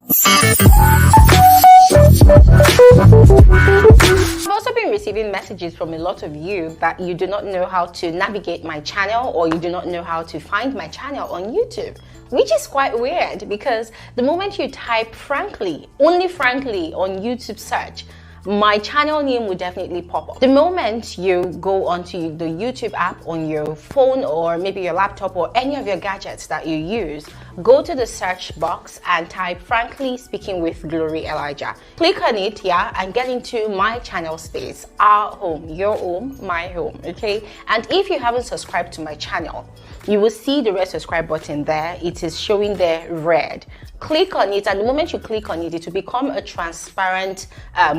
I've also been receiving messages from a lot of you that you do not know how to navigate my channel, or you do not know how to find my channel on YouTube, which is quite weird because the moment you type frankly, only frankly on YouTube search, my channel name will definitely pop up. The moment you go onto the YouTube app on your phone or maybe your laptop or any of your gadgets that you use, go to the search box and type frankly speaking with Glory Elijah. Click on it, yeah, and get into my channel space, our home, your home, my home, okay? And if you haven't subscribed to my channel, you will see the red subscribe button there. It is showing there red. Click on it, and the moment you click on it, it will become a transparent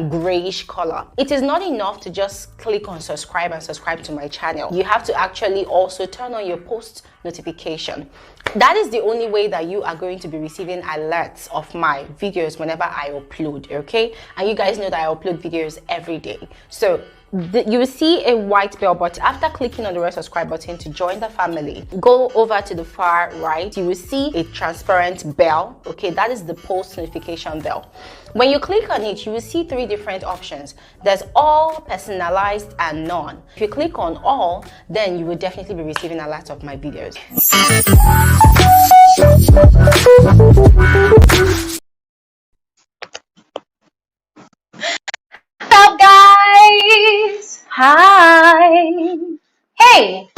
grayish color. It is not enough to just click on subscribe and subscribe to my channel. You have to actually also turn on your post notification. That is the only way that you are going to be receiving alerts of my videos whenever I upload, okay? And you guys know that I upload videos every day. So you will see a white bell button. After clicking on the red subscribe button to join the family, go over to the far right. You will see a transparent bell, okay? That is the post notification bell. When you click on it, you will see three different options. There's all, personalized, and none. If you click on all, then you will definitely be receiving alerts of my videos. What's up, guys? Hi. Hey,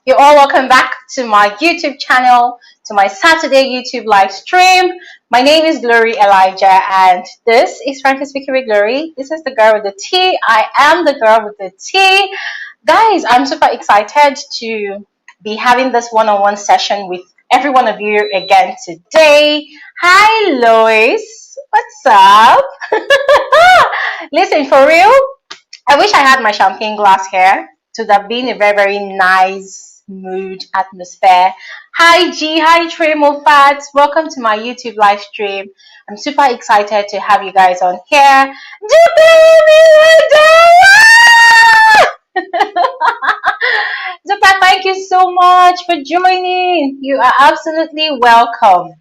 you're all welcome back to my YouTube channel, to my Saturday YouTube live stream. My name is Glory Elijah, and this is Frankly Speaking with Glory. This is the girl with the T. I am the girl with the T. Guys, I'm super excited to be having this one-on-one session with every one of you again today. Hi, Lois. What's up? Listen, for real, I wish I had my champagne glass here. It would have been a very, very nice mood atmosphere. Hi G, hi Trey Mofat, welcome to my YouTube live stream. I'm super excited to have you guys on here. Zupa, thank you so much for joining. You are absolutely welcome.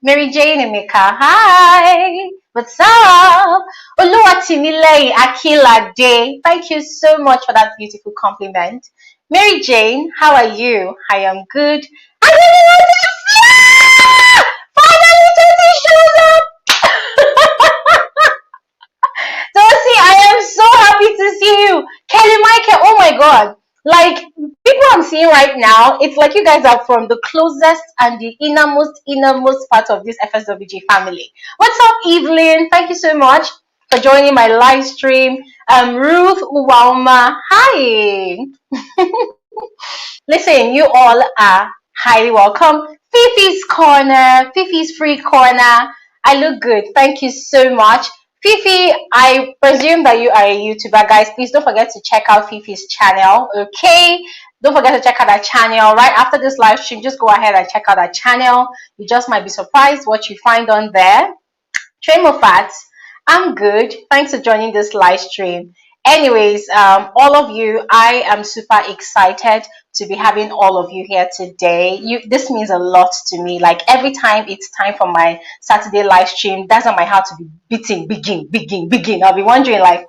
Mary Jane Emeka, hi. What's up? Oluwatimilei Akilade, thank you so much for that beautiful compliment. Mary Jane, how are you? I am good. I really want to finally Tosi shows up. Tosi, I am so happy to see you. Kelly Michael, oh my god. Like, people I'm seeing right now, it's like you guys are from the closest and the innermost part of this FSWG family. What's up, Evelyn? Thank you so much for joining my live stream. Ruth Uwauma, hi. Listen, you all are highly welcome. Fifi's Corner, Fifi's Free Corner. I look good. Thank you so much. Fifi, I presume that you are a YouTuber, guys. Please don't forget to check out Fifi's channel, okay? Don't forget to check out that channel. Right after this live stream, just go ahead and check out that channel. You just might be surprised what you find on there. Trey Mofat, I'm good. Thanks for joining this live stream. Anyways, all of you, I am super excited to be having all of you here today. This means a lot to me. Like, every time it's time for my Saturday live stream, that's when my heart will be beating, begin. I'll be wondering, like,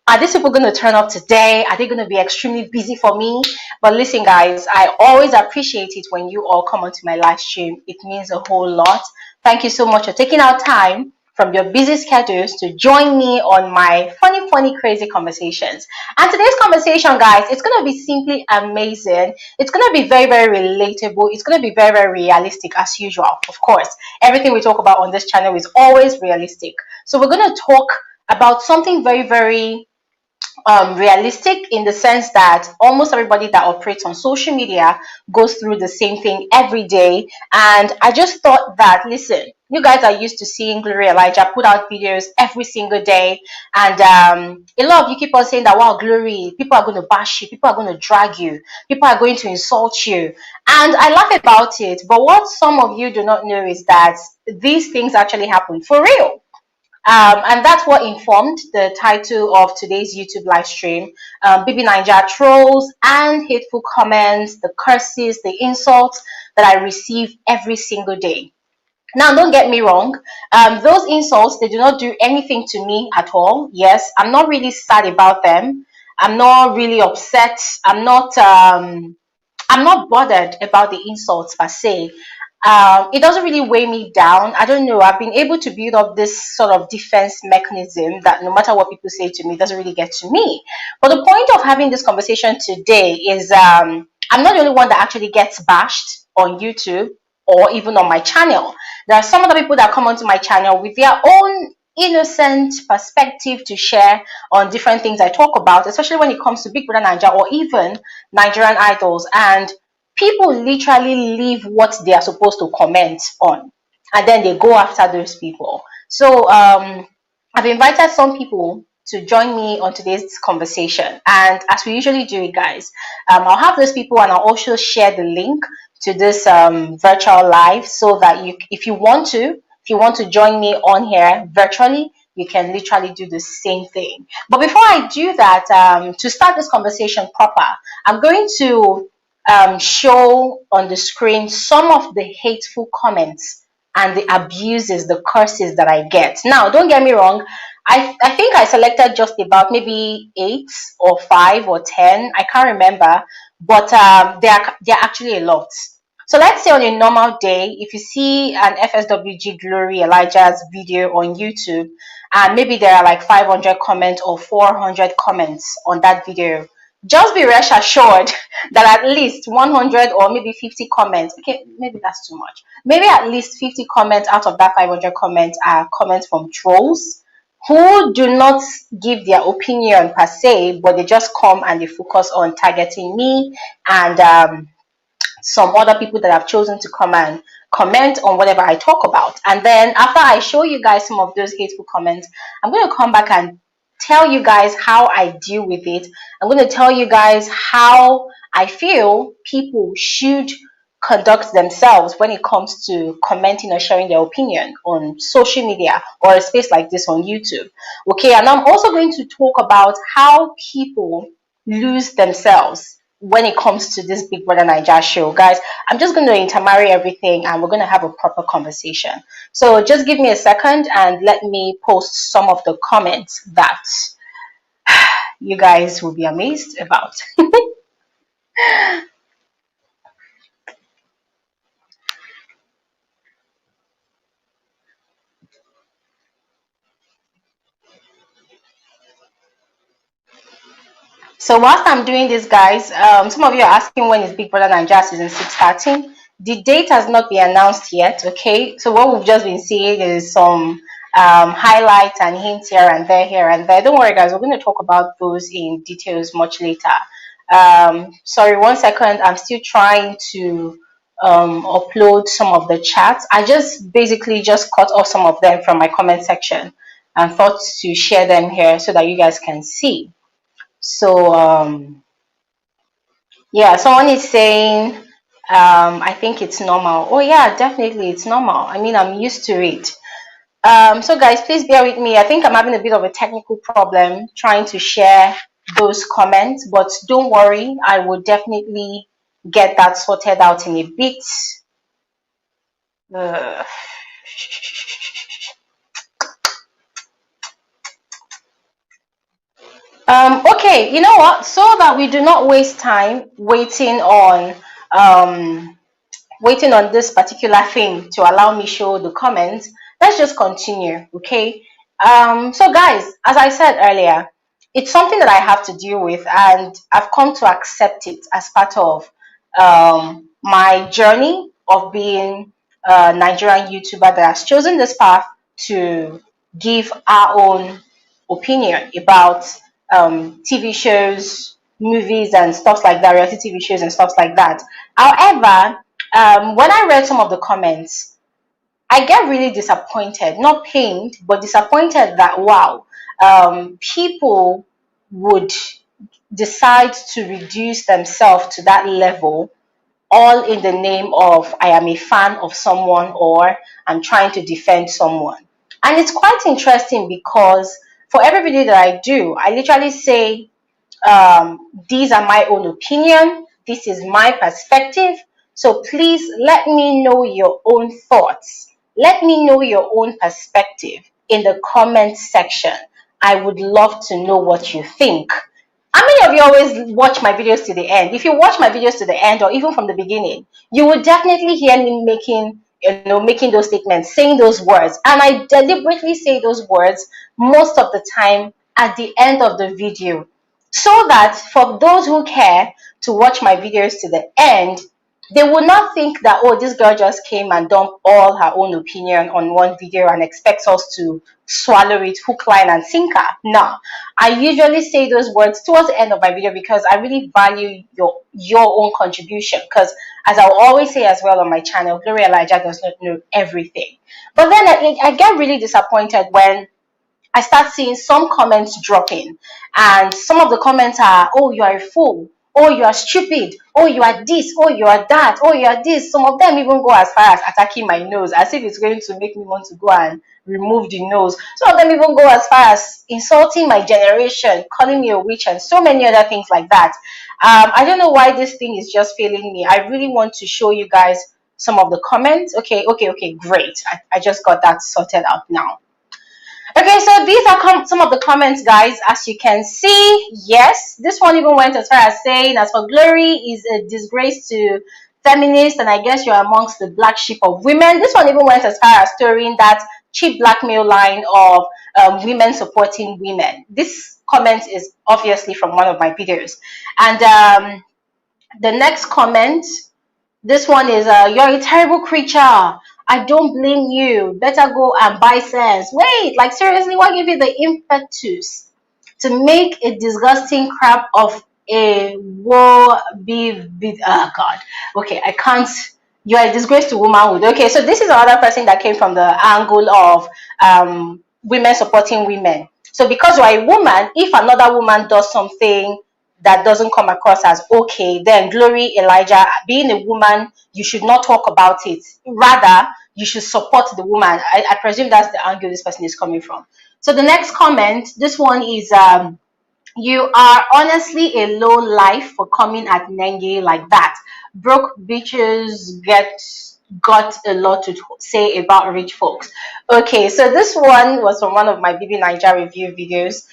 are these people going to turn up today? Are they going to be extremely busy for me? But listen, guys, I always appreciate it when you all come onto my live stream. It means a whole lot. Thank you so much for taking out time from your busy schedules to join me on my funny, crazy conversations. And today's conversation, guys, it's going to be simply amazing. It's going to be very, very relatable. It's going to be very, very realistic as usual. Of course, everything we talk about on this channel is always realistic. So we're going to talk about something very, very realistic, in the sense that almost everybody that operates on social media goes through the same thing every day. And I just thought that, listen, you guys are used to seeing Glory Elijah put out videos every single day, and a lot of you keep on saying that, wow, Glory, people are going to bash you, people are going to drag you, people are going to insult you, and I laugh about it. But what some of you do not know is that these things actually happen for real. And that's what informed the title of today's YouTube live stream. Bbnaija trolls and hateful comments, the curses, the insults that I receive every single day. Now, don't get me wrong. Those insults, they do not do anything to me at all. Yes, I'm not really sad about them. I'm not really upset. I'm not bothered about the insults per se. It doesn't really weigh me down. I don't know. I've been able to build up this sort of defense mechanism that no matter what people say to me, it doesn't really get to me. But the point of having this conversation today is I'm not the only one that actually gets bashed on YouTube or even on my channel. There are some other people that come onto my channel with their own innocent perspective to share on different things I talk about, especially when it comes to Big Brother Naija or even Nigerian idols. And people literally leave what they are supposed to comment on, and then they go after those people. So I've invited some people to join me on today's conversation, and as we usually do it, guys, I'll have those people and I'll also share the link to this virtual live, so that if you want to join me on here virtually, you can literally do the same thing. But before I do that, to start this conversation proper, I'm going to show on the screen some of the hateful comments and the abuses, the curses that I get. Now, don't get me wrong. I think I selected just about maybe 8 or 5 or 10. I can't remember, but they're actually a lot. So let's say on a normal day, if you see an fswglory Elijah's video on YouTube, and maybe there are like 500 comments or 400 comments on that video, just be rest assured that at least 100 or maybe 50 comments, okay, maybe that's too much, maybe at least 50 comments out of that 500 comments are comments from trolls who do not give their opinion per se, but they just come and they focus on targeting me and some other people that have chosen to come and comment on whatever I talk about. And then after I show you guys some of those hateful comments, I'm going to come back and tell you guys how I deal with it. I'm going to tell you guys how I feel people should conduct themselves when it comes to commenting or sharing their opinion on social media or a space like this on YouTube. Okay, and I'm also going to talk about how people lose themselves when it comes to this Big Brother Naija show. Guys, I'm just going to intermarry everything and we're going to have a proper conversation. So just give me a second and let me post some of the comments that you guys will be amazed about. So whilst I'm doing this, guys, some of you are asking when is Big Brother Naija season 6 starting. The date has not been announced yet, okay? So what we've just been seeing is some highlights and hints here and there, here and there. Don't worry, guys, we're going to talk about those in details much later. Sorry, 1 second. I'm still trying to upload some of the chats. I just basically just cut off some of them from my comment section and thought to share them here so that you guys can see. So yeah, someone is saying I think it's normal. Oh yeah, definitely it's normal. I mean, I'm used to it. So guys, please bear with me. I think I'm having a bit of a technical problem trying to share those comments, but don't worry, I will definitely get that sorted out in a bit. Uh, okay, you know what? So that we do not waste time waiting on this particular thing to allow me show the comments, let's just continue. Okay, so guys, as I said earlier, it's something that I have to deal with and I've come to accept it as part of my journey of being a Nigerian YouTuber that has chosen this path to give our own opinion about TV shows, movies, and stuff like that, reality TV shows and stuff like that. However, when I read some of the comments, I get really disappointed, not pained, but disappointed that wow, people would decide to reduce themselves to that level, all in the name of I am a fan of someone or I'm trying to defend someone. And it's quite interesting because for every video that I do, I literally say these are my own opinion, this is my perspective, so please let me know your own thoughts. Let me know your own perspective in the comment section. I would love to know what you think. How many of you always watch my videos to the end? If you watch my videos to the end or even from the beginning, you will definitely hear me making those statements, saying those words. And I deliberately say those words most of the time at the end of the video, so that for those who care to watch my videos to the end, they will not think that, oh, this girl just came and dumped all her own opinion on one video and expects us to swallow it hook, line, and sinker. No, I usually say those words towards the end of my video because I really value your own contribution. Because as I will always say as well on my channel, Glory Elijah does not know everything. But then I get really disappointed when I start seeing some comments dropping, and some of the comments are, oh, you are a fool, oh, you are stupid, oh, you are this, oh, you are that, oh, you are this. Some of them even go as far as attacking my nose, as if it's going to make me want to go and remove the nose. Some of them even go as far as insulting my generation, calling me a witch, and so many other things like that. I don't know why this thing is just failing me. I really want to show you guys some of the comments. Okay, great. I just got that sorted out now. Okay, so these are some of the comments, guys. As you can see, yes, this one even went as far as saying, as for Glory is a disgrace to feminists, and I guess you're amongst the black sheep of women. This one even went as far as storing that cheap blackmail line of women supporting women. This comment is obviously from one of my videos. And the next comment, this one is, you're a terrible creature. I don't blame you. Better go and buy sense. Wait, like seriously, what gave you the impetus to make a disgusting crap of a war beef? Oh God. Okay, I can't. You are a disgrace to womanhood. Okay, so this is another person that came from the angle of women supporting women. So because you are a woman, if another woman does something that doesn't come across as okay, then Glory Elijah, being a woman, you should not talk about it. Rather, you should support the woman. I presume that's the angle this person is coming from. So the next comment, this one is, you are honestly a low life for coming at Nengi like that. Broke bitches got a lot to say about rich folks. Okay, so this one was from one of my Bbnaija review videos.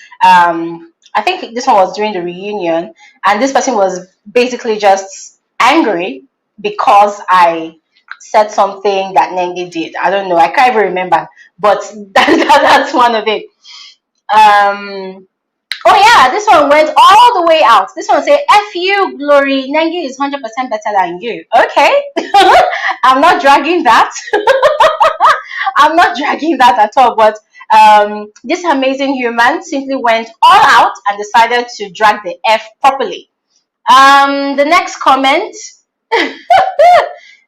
I think this one was during the reunion, and this person was basically just angry because I said something that Nengi did. I don't know, I can't even remember, but that's one of it. Oh yeah, this one went all the way out. This one say, F you, Glory. Nengi is 100% better than you. Okay. I'm not dragging that. I'm not dragging that at all. But this amazing human simply went all out and decided to drag the F properly. The next comment.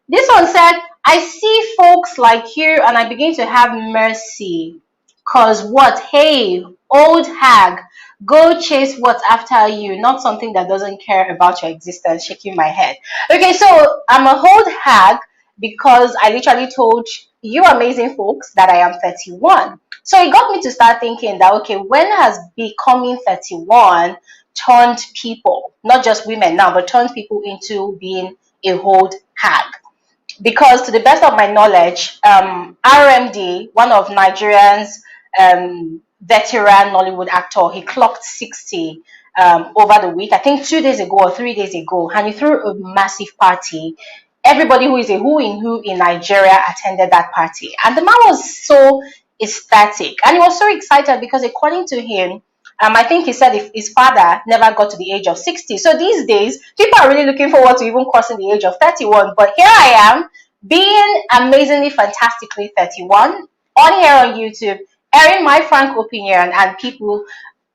This one said, I see folks like you and I begin to have mercy. Cause what? Hey, old hag, go chase what's after you, not something that doesn't care about your existence. Shaking my head. Okay, so I'm a old hag because I literally told you amazing folks that I am 31. So it got me to start thinking that, okay, when has becoming 31 turned people, not just women now, but turned people into being a old hag? Because to the best of my knowledge, RMD, one of Nigerians' veteran Nollywood actor, he clocked 60 over the week, I think 2 days ago or 3 days ago, and he threw a massive party. Everybody who is a who in Nigeria attended that party, and the man was so ecstatic and he was so excited because according to him, I think he said if his father never got to the age of 60. So these days, people are really looking forward to even crossing the age of 31. But here I am, being amazingly, fantastically 31, on here on YouTube, airing my frank opinion, and people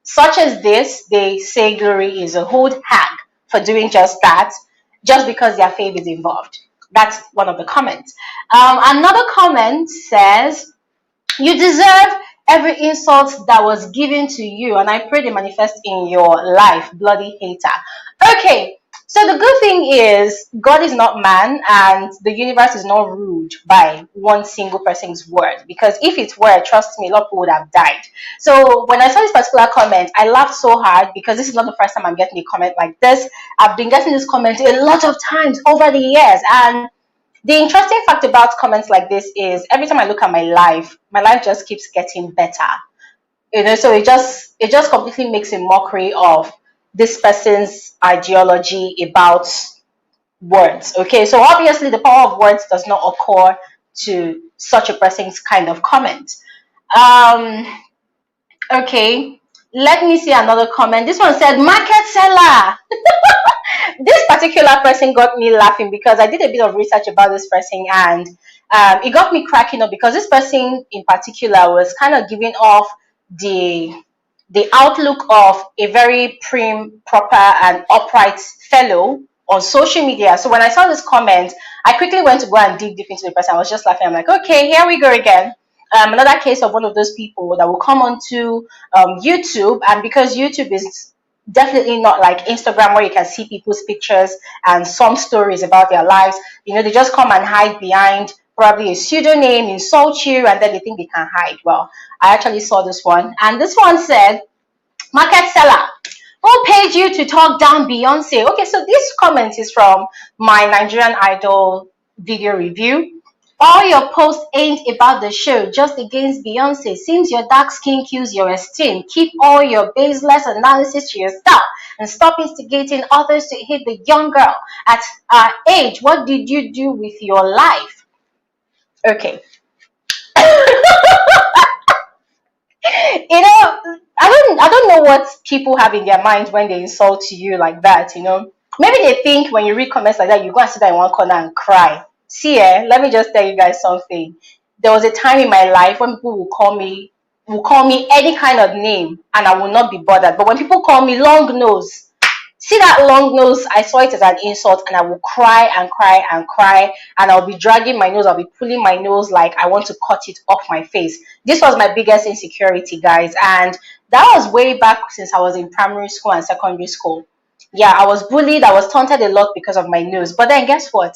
such as this, they say Glory is a old hag for doing just that, just because their fame is involved. That's one of the comments. Another comment says, you deserve every insult that was given to you, and I pray they manifest in your life, bloody hater. Okay, so the good thing is God is not man, and the universe is not ruled by one single person's word, because if it were, trust me, a lot of people would have died. So when I saw this particular comment, I laughed so hard because this is not the first time I'm getting a comment like this. I've been getting this comment a lot of times over the years, and The interesting fact about comments like this is every time I look at my life just keeps getting better. So it just completely makes a mockery of this person's ideology about words. Okay, so obviously the power of words does not occur to such a person's kind of comment. Um, okay, let me see another comment. This one said, "Market seller." This particular person got me laughing because I did a bit of research about this person, and it got me cracking up because this person in particular was kind of giving off the the outlook of a very prim, proper, and upright fellow on social media. So when I saw this comment, I quickly went to go and dig deep into the person. I was just laughing. I'm like, okay, here we go again. Another case of one of those people that will come onto YouTube, and because YouTube is definitely not like Instagram where you can see people's pictures and some stories about their lives. They just come and hide behind probably a pseudonym, insult you, and then they think they can hide. Well, I actually saw this one, and this one said, "Market seller, who paid you to talk down Beyonce?" Okay, so this comment is from my Nigerian Idol video review. "All your posts ain't about the show, just against Beyonce. Seems your dark skin kills your esteem. Keep all your baseless analysis to yourself and stop instigating others to hate the young girl. At our age, what did you do with your life?" Okay. I don't know what people have in their minds when they insult you like that. Maybe they think when you read comments like that, you go and sit down in one corner and cry. See, let me just tell you guys something. There was a time in my life when people will call me any kind of name and I will not be bothered. But when people call me long nose, see that long nose, I saw it as an insult and I will cry and cry and cry, and I'll be dragging my nose, I'll be pulling my nose like I want to cut it off my face. This was my biggest insecurity, guys, and that was way back since I was in primary school and secondary school. Yeah, I was bullied, I was taunted a lot because of my nose. But then guess what?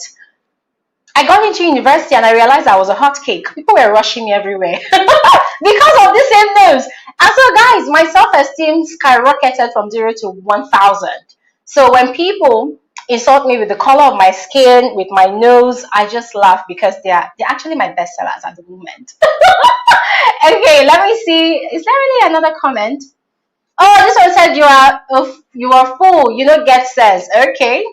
I got into university and I realized I was a hot cake. People were rushing me everywhere because of the same nose. And so, guys, my self-esteem skyrocketed from 0 to 1,000. So when people insult me with the color of my skin, with my nose, I just laugh because they're actually my best sellers at the moment. Okay, let me see. Is there really another comment? Oh, this one said you are full. You don't get sense. Okay.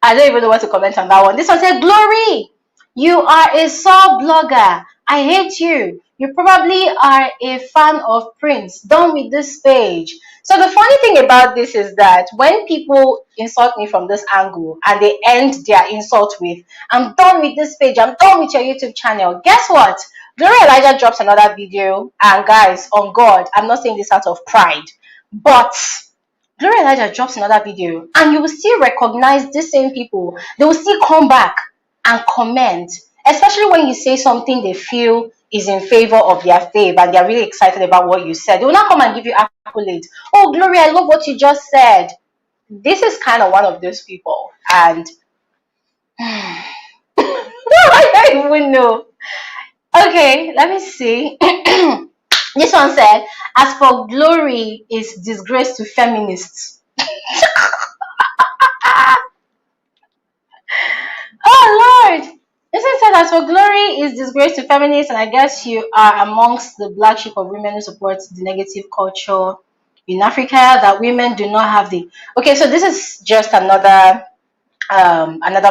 I don't even know what to comment on that one. This one said, "Glory, you are a soul blogger. I hate you. You probably are a fan of Prince. Done with this page." So the funny thing about this is that when people insult me from this angle and they end their insult with, "I'm done with this page. I'm done with your YouTube channel." Guess what? Glory Elijah drops another video, and guys, on God, I'm not saying this out of pride, but Glory Elijah drops another video and you will still recognize these same people. They will still come back and comment, especially when you say something they feel is in favor of their fave and they're really excited about what you said. They will not come and give you accolades. "Oh, Glory, I love what you just said." This is kind of one of those people, and I don't even know. Okay, let me see. This one said, "As for Glory, is disgrace to feminists." Oh Lord! This one said, "As for Glory, is disgrace to feminists, and I guess you are amongst the black sheep of women who supports the negative culture in Africa that women do not have the." Okay, so this is just another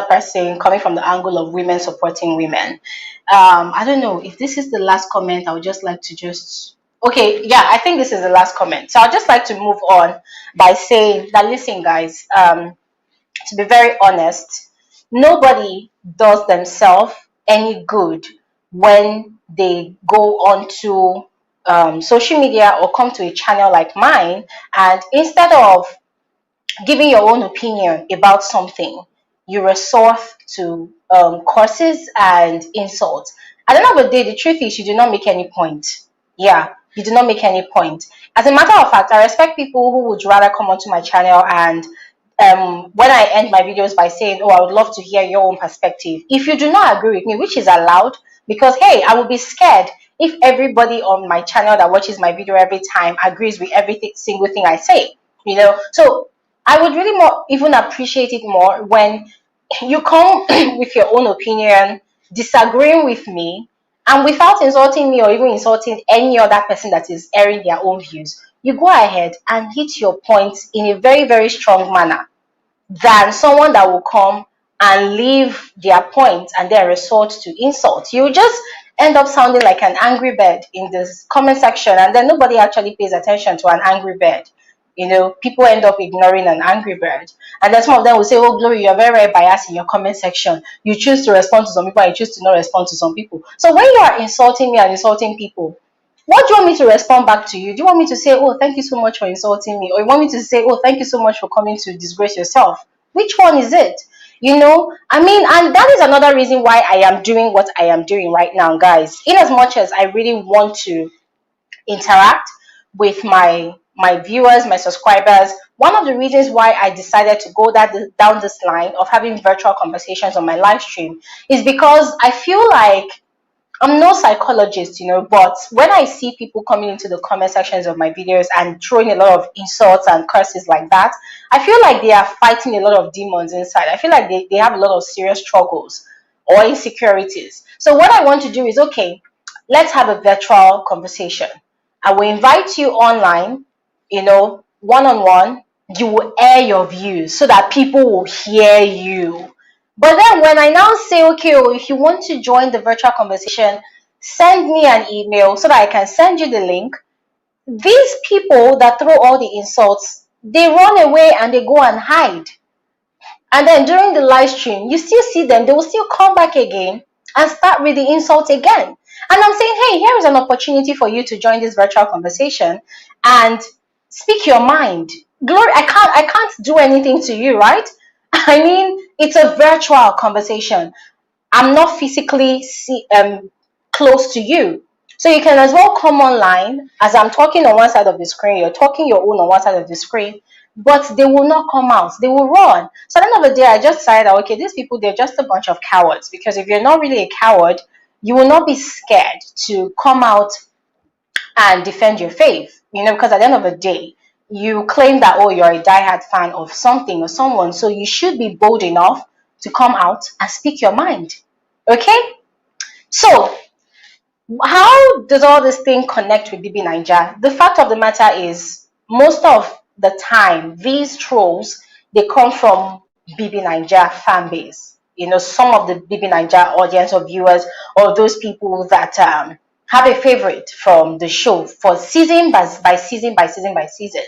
person coming from the angle of women supporting women. I don't know if this is the last comment. I would just like to just, okay, yeah, I think this is the last comment. So I'd just like to move on by saying that, listen, guys, to be very honest, nobody does themselves any good when they go onto social media or come to a channel like mine, and instead of giving your own opinion about something, you resort to curses and insults. At the end of the day, the truth is you do not make any point. Yeah, you do not make any point. As a matter of fact, I respect people who would rather come onto my channel and when I end my videos by saying, "Oh, I would love to hear your own perspective." If you do not agree with me, which is allowed, because hey, I would be scared if everybody on my channel that watches my video every time agrees with every single thing I say. So I would really more even appreciate it more when you come with your own opinion, disagreeing with me, and without insulting me or even insulting any other person that is airing their own views, you go ahead and hit your points in a very, very strong manner than someone that will come and leave their point and then resort to insult. You just end up sounding like an angry bird in this comment section, and then nobody actually pays attention to an angry bird. You know, people end up ignoring an angry bird. And then some of them will say, oh, Glory, you're very, very biased in your comment section. You choose to respond to some people and you choose to not respond to some people. So when you are insulting me and insulting people, what do you want me to respond back to you? Do you want me to say, oh, thank you so much for insulting me? Or you want me to say, oh, thank you so much for coming to disgrace yourself? Which one is it? You know, I mean, and that is another reason why I am doing what I am doing right now, guys. In as much as I really want to interact with my viewers, my subscribers, one of the reasons why I decided to go down this line of having virtual conversations on my live stream is because I feel like I'm no psychologist, you know, but when I see people coming into the comment sections of my videos and throwing a lot of insults and curses like that, I feel like they are fighting a lot of demons inside. I feel like they have a lot of serious struggles or insecurities. So what I want to do is, okay, let's have a virtual conversation. I will invite you online, you know, one-on-one. You will air your views so that people will hear you. But then when I now say, okay, oh, if you want to join the virtual conversation, send me an email so that I can send you the link. These people that throw all the insults, they run away and they go and hide. And then during the live stream, you still see them. They will still come back again and start with the insult again. And I'm saying, hey, here is an opportunity for you to join this virtual conversation and speak your mind. Glory, I can't do anything to you, right? I mean, it's a virtual conversation. I'm not physically close to you. So you can as well come online as I'm talking on one side of the screen, you're talking your own on one side of the screen, but they will not come out. They will run. So at the end of the day, I just decided, okay, these people, they're just a bunch of cowards. Because if you're not really a coward, you will not be scared to come out and defend your faith. You know, because at the end of the day, you claim that, oh, you're a diehard fan of something or someone. So you should be bold enough to come out and speak your mind. Okay? So how does all this thing connect with Bbnaija? The fact of the matter is, most of the time, these trolls, they come from Bbnaija fan base. You know, some of the Bbnaija audience or viewers or those people that have a favorite from the show for season by season by season by season.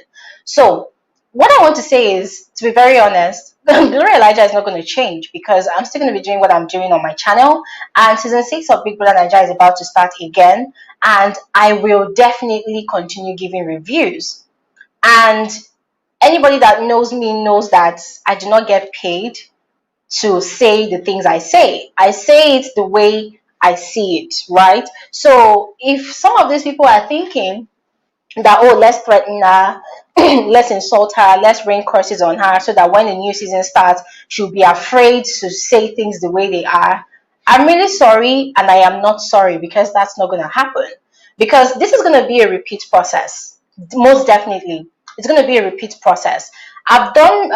So what I want to say is, to be very honest, Brother Naija is not going to change because I'm still going to be doing what I'm doing on my channel. And season 6 of Big Brother Naija is about to start again. And I will definitely continue giving reviews. And anybody that knows me knows that I do not get paid to say the things I say. I say it the way I see it, right? So if some of these people are thinking that, oh, let's threaten her, let's insult her, let's rain curses on her so that when the new season starts, she'll be afraid to say things the way they are. I'm really sorry, and I am not sorry because that's not going to happen. Because this is going to be a repeat process. Most definitely. It's going to be a repeat process. I've done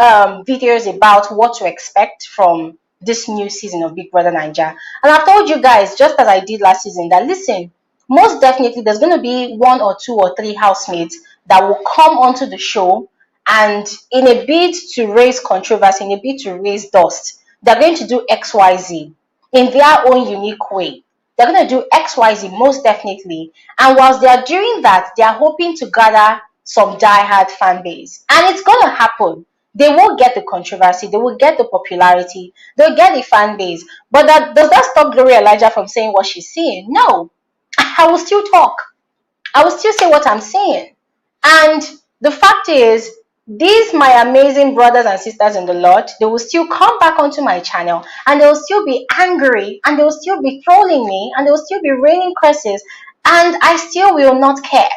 videos about what to expect from this new season of Big Brother Naija. And I've told you guys, just as I did last season, that listen, most definitely there's going to be 1 or 2 or 3 housemates that will come onto the show, and in a bid to raise controversy, in a bid to raise dust, they're going to do XYZ in their own unique way. They're going to do XYZ most definitely. And whilst they are doing that, they are hoping to gather some diehard fan base. And it's going to happen. They will get the controversy, they will get the popularity, they'll get the fan base. But does that stop Glory Elijah from saying what she's saying? No. I will still talk. I will still say what I'm saying. And the fact is, these my amazing brothers and sisters in the Lord, they will still come back onto my channel and they will still be angry and they will still be trolling me and they will still be raining curses, and I still will not care.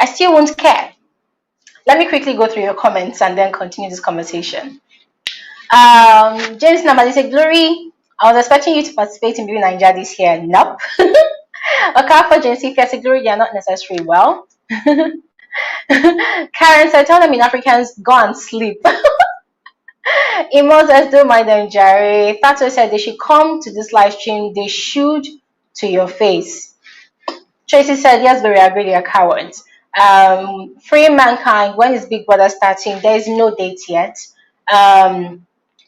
I still won't care. Let me quickly go through your comments and then continue this conversation. James Namadi said, Glory, I was expecting you to participate in Bbnaija this year. Nope. Okafor James said, Glory, they are not necessary. Well, Karen said, tell them in Africans, go and sleep. Emo says, don't mind them, Jerry. Tato said they should come to this live stream. They should to your face. Tracy said, yes, but we agree they are cowards. Free Mankind, when is Big Brother starting? There is no date yet.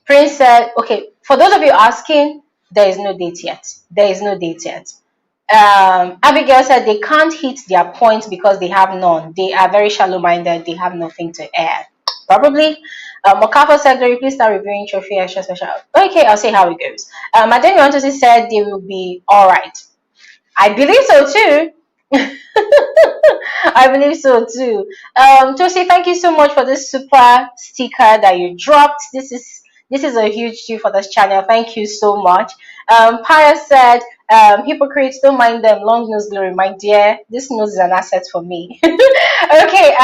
Prince said, okay, for those of you asking, there is no date yet. There is no date yet. Abigail said they can't hit their points because they have none. They are very shallow minded. They have nothing to add. Probably. Mokafa said, Glory, please start reviewing Trophy Extra Special. Okay, I'll see how it goes. Adeni Wantosi said they will be all right. I believe so too. I believe so too. Tosi, thank you so much for this super sticker that you dropped. This is a huge deal for this channel. Thank you so much. Pius said, hypocrites, don't mind them. Long nose glory, my dear. This nose is an asset for me. Okay.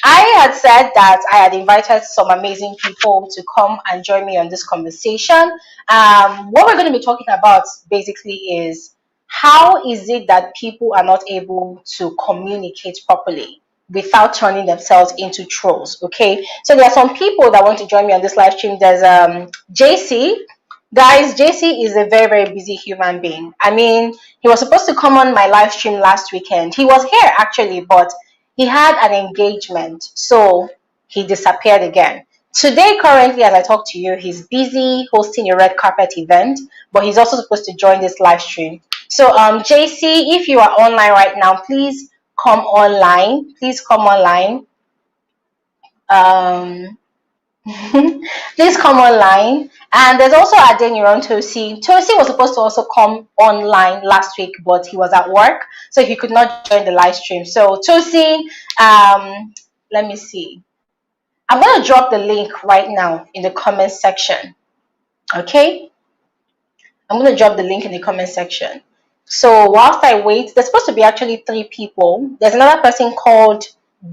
I had said that I had invited some amazing people to come and join me on this conversation. What we're going to be talking about basically is how is it that people are not able to communicate properly without turning themselves into trolls? Okay, so there are some people that want to join me on this live stream. There's JC. Guys, JC is a very, very busy human being. I mean, he was supposed to come on my live stream last weekend. He was here actually, but he had an engagement, so he disappeared again. Today, currently, as I talk to you, he's busy hosting a red carpet event, but he's also supposed to join this live stream. So, JC, if you are online right now, please come online. Please come online. Please come online. And there's also Adeniran Tosi. Tosi was supposed to also come online last week, but he was at work, so he could not join the live stream. So, Tosi, let me see. I'm going to drop the link right now in the comment section. Okay? I'm going to drop the link in the comment section. So whilst I wait, there's supposed to be actually 3 people. There's another person called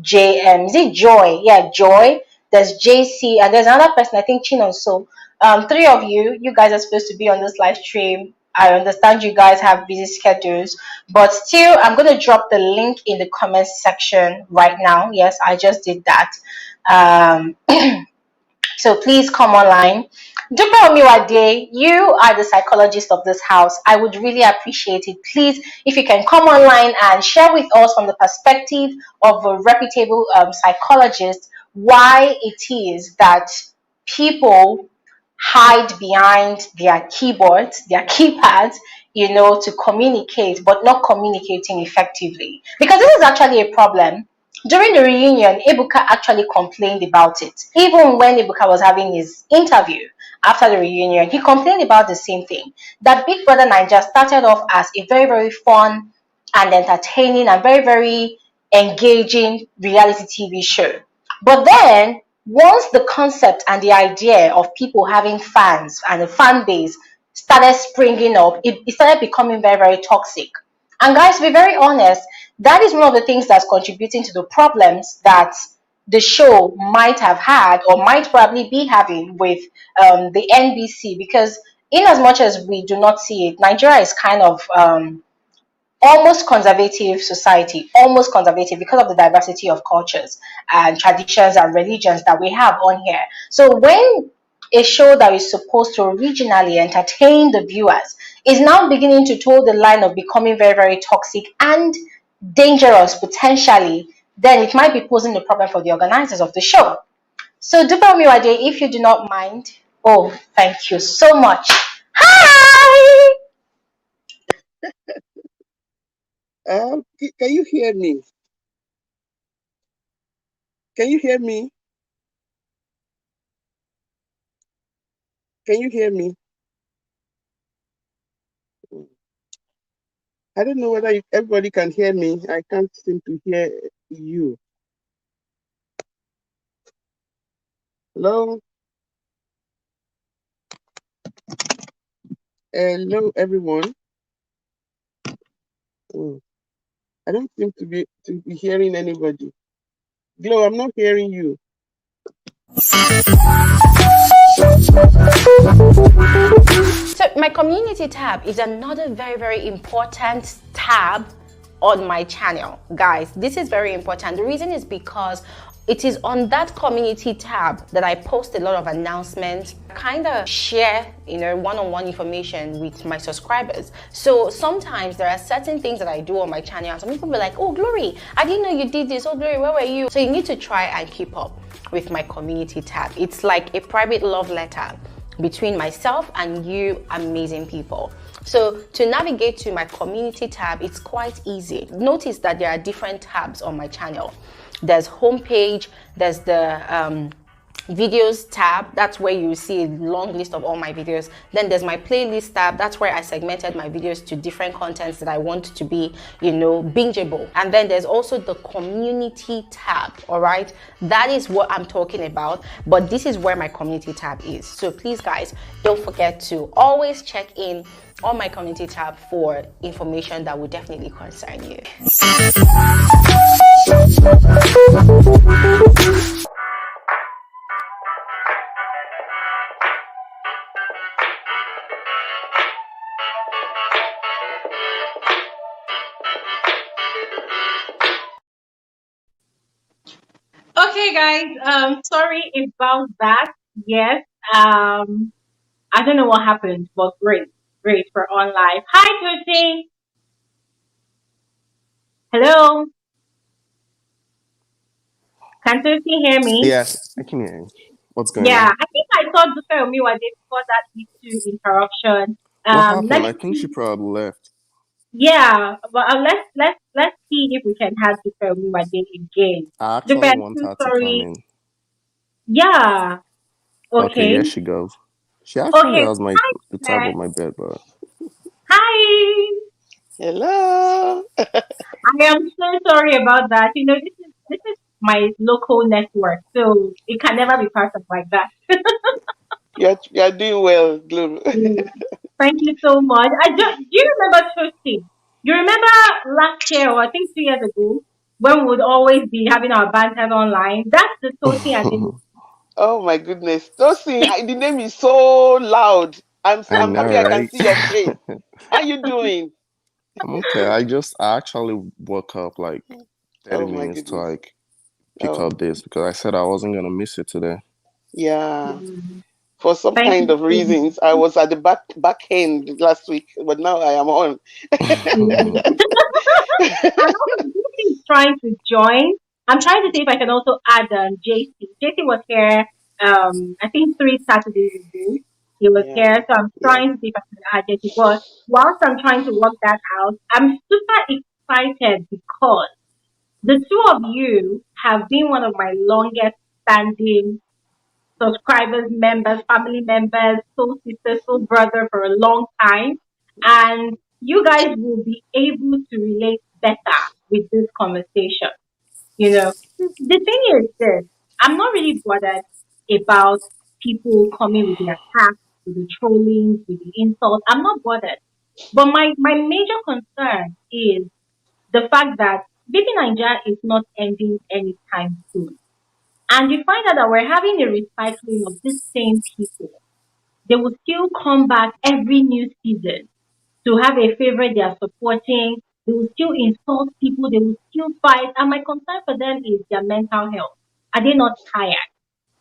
JM. Is it Joy? Yeah, Joy. There's JC, and there's another person, I think Chinon. So 3 of you guys are supposed to be on this live stream. I understand you guys have busy schedules, but still, I'm going to drop the link in the comment section right now. Yes, I just did that. So please come online. Dupe Omiwade, you are the psychologist of this house. I would really appreciate it. Please, if you can come online and share with us from the perspective of a reputable psychologist why it is that people hide behind their keyboards, their keypads, to communicate, but not communicating effectively. Because this is actually a problem. During the reunion, Ebuka actually complained about it. Even when Ebuka was having his interview after the reunion, he complained about the same thing. That Big Brother Naija started off as a very, very fun and entertaining and very, very engaging reality TV show. But then, once the concept and the idea of people having fans and a fan base started springing up, it started becoming very, very toxic. And guys, to be very honest, that is one of the things that's contributing to the problems that the show might have had or might probably be having with the NBC. Because in as much as we do not see it, Nigeria is kind of almost conservative society, almost conservative because of the diversity of cultures and traditions and religions that we have on here. So when a show that is supposed to originally entertain the viewers is now beginning to toe the line of becoming very, very toxic and dangerous potentially, then it might be posing a problem for the organizers of the show. So Dupe Omiwade, if you do not mind. Oh, thank you so much. Hi! Can you hear me? Can you hear me? Can you hear me? I don't know whether everybody can hear me. I can't seem to hear you. Hello? Hello, everyone. I don't seem to be hearing anybody. Glow, I'm not hearing you. So my community tab is another very, very important tab on my channel. Guys, this is very important. The reason is because It is on that community tab that I post a lot of announcements, kind of share, one-on-one information with my subscribers. So sometimes there are certain things that I do on my channel, and some people be like, oh, Glory, I didn't know you did this. Oh, Glory, where were you? So you need to try and keep up with my community tab. It's like a private love letter between myself and you amazing people. So to navigate to my community tab, it's quite easy. Notice that there are different tabs on my channel. There's homepage, there's the videos tab, that's where you see a long list of all my videos. Then there's my playlist tab, that's where I segmented my videos to different contents that I want to be, bingeable. And then there's also the community tab. All right, that is what I'm talking about, but this is where my community tab is. So please guys, don't forget to always check in on my community tab for information that will definitely concern you. Okay, guys. Sorry about that. Yes. I don't know what happened, but great for on live. Hi, Tuesday. Hello. Can Tuesday hear me? Yes, I can hear you. What's going Yeah, on? I think I saw Duka Omiwa before that issue interruption. What Let happened? me I think she see. probably left. Yeah, but let's see if we can have Duka Omiwa again. I Duka, actually I'm want so her to come sorry. in. Yeah. Okay, Okay. here she goes. She actually Okay. has Hi, the top Claire. of my bed, but Hi. Hello. I am so sorry about that. This is my local network, so it can never be perfect like that. You're doing well, Gloom. Mm. Thank you so much. Do you remember Toasty? You remember last year, or I think 2 years ago, when we would always be having our banter online? That's the Toasty and the Oh my goodness. Tosin, the name is so loud. I I'm know, happy I can right? see your face. How you doing? I'm okay. I actually woke up like 30 Oh my minutes to goodness. like pick Oh up this because I said I wasn't gonna miss it today. yeah. Mm. For some Thank kind you of so reasons, I was at the back end last week, but now I am on. much. And also, JC is trying to join. I'm trying to see if I can also add JC. JC was here, I think 3 Saturdays ago. He was Yeah, here, so I'm yeah. trying to see if I can add JC. But whilst I'm trying to work that out, I'm super excited because the two of you have been one of my longest standing subscribers, members, family members, soul sister, soul brother for a long time. And you guys will be able to relate better with this conversation. The thing is this, I'm not really bothered about people coming with the attacks, with the trolling, with the insults. I'm not bothered. But my major concern is the fact that Bbnaija is not ending anytime soon. And you find out that we're having a recycling of these same people. They will still come back every new season to have a favorite they are supporting. They will still insult people. They will still fight. And my concern for them is their mental health. Are they not tired?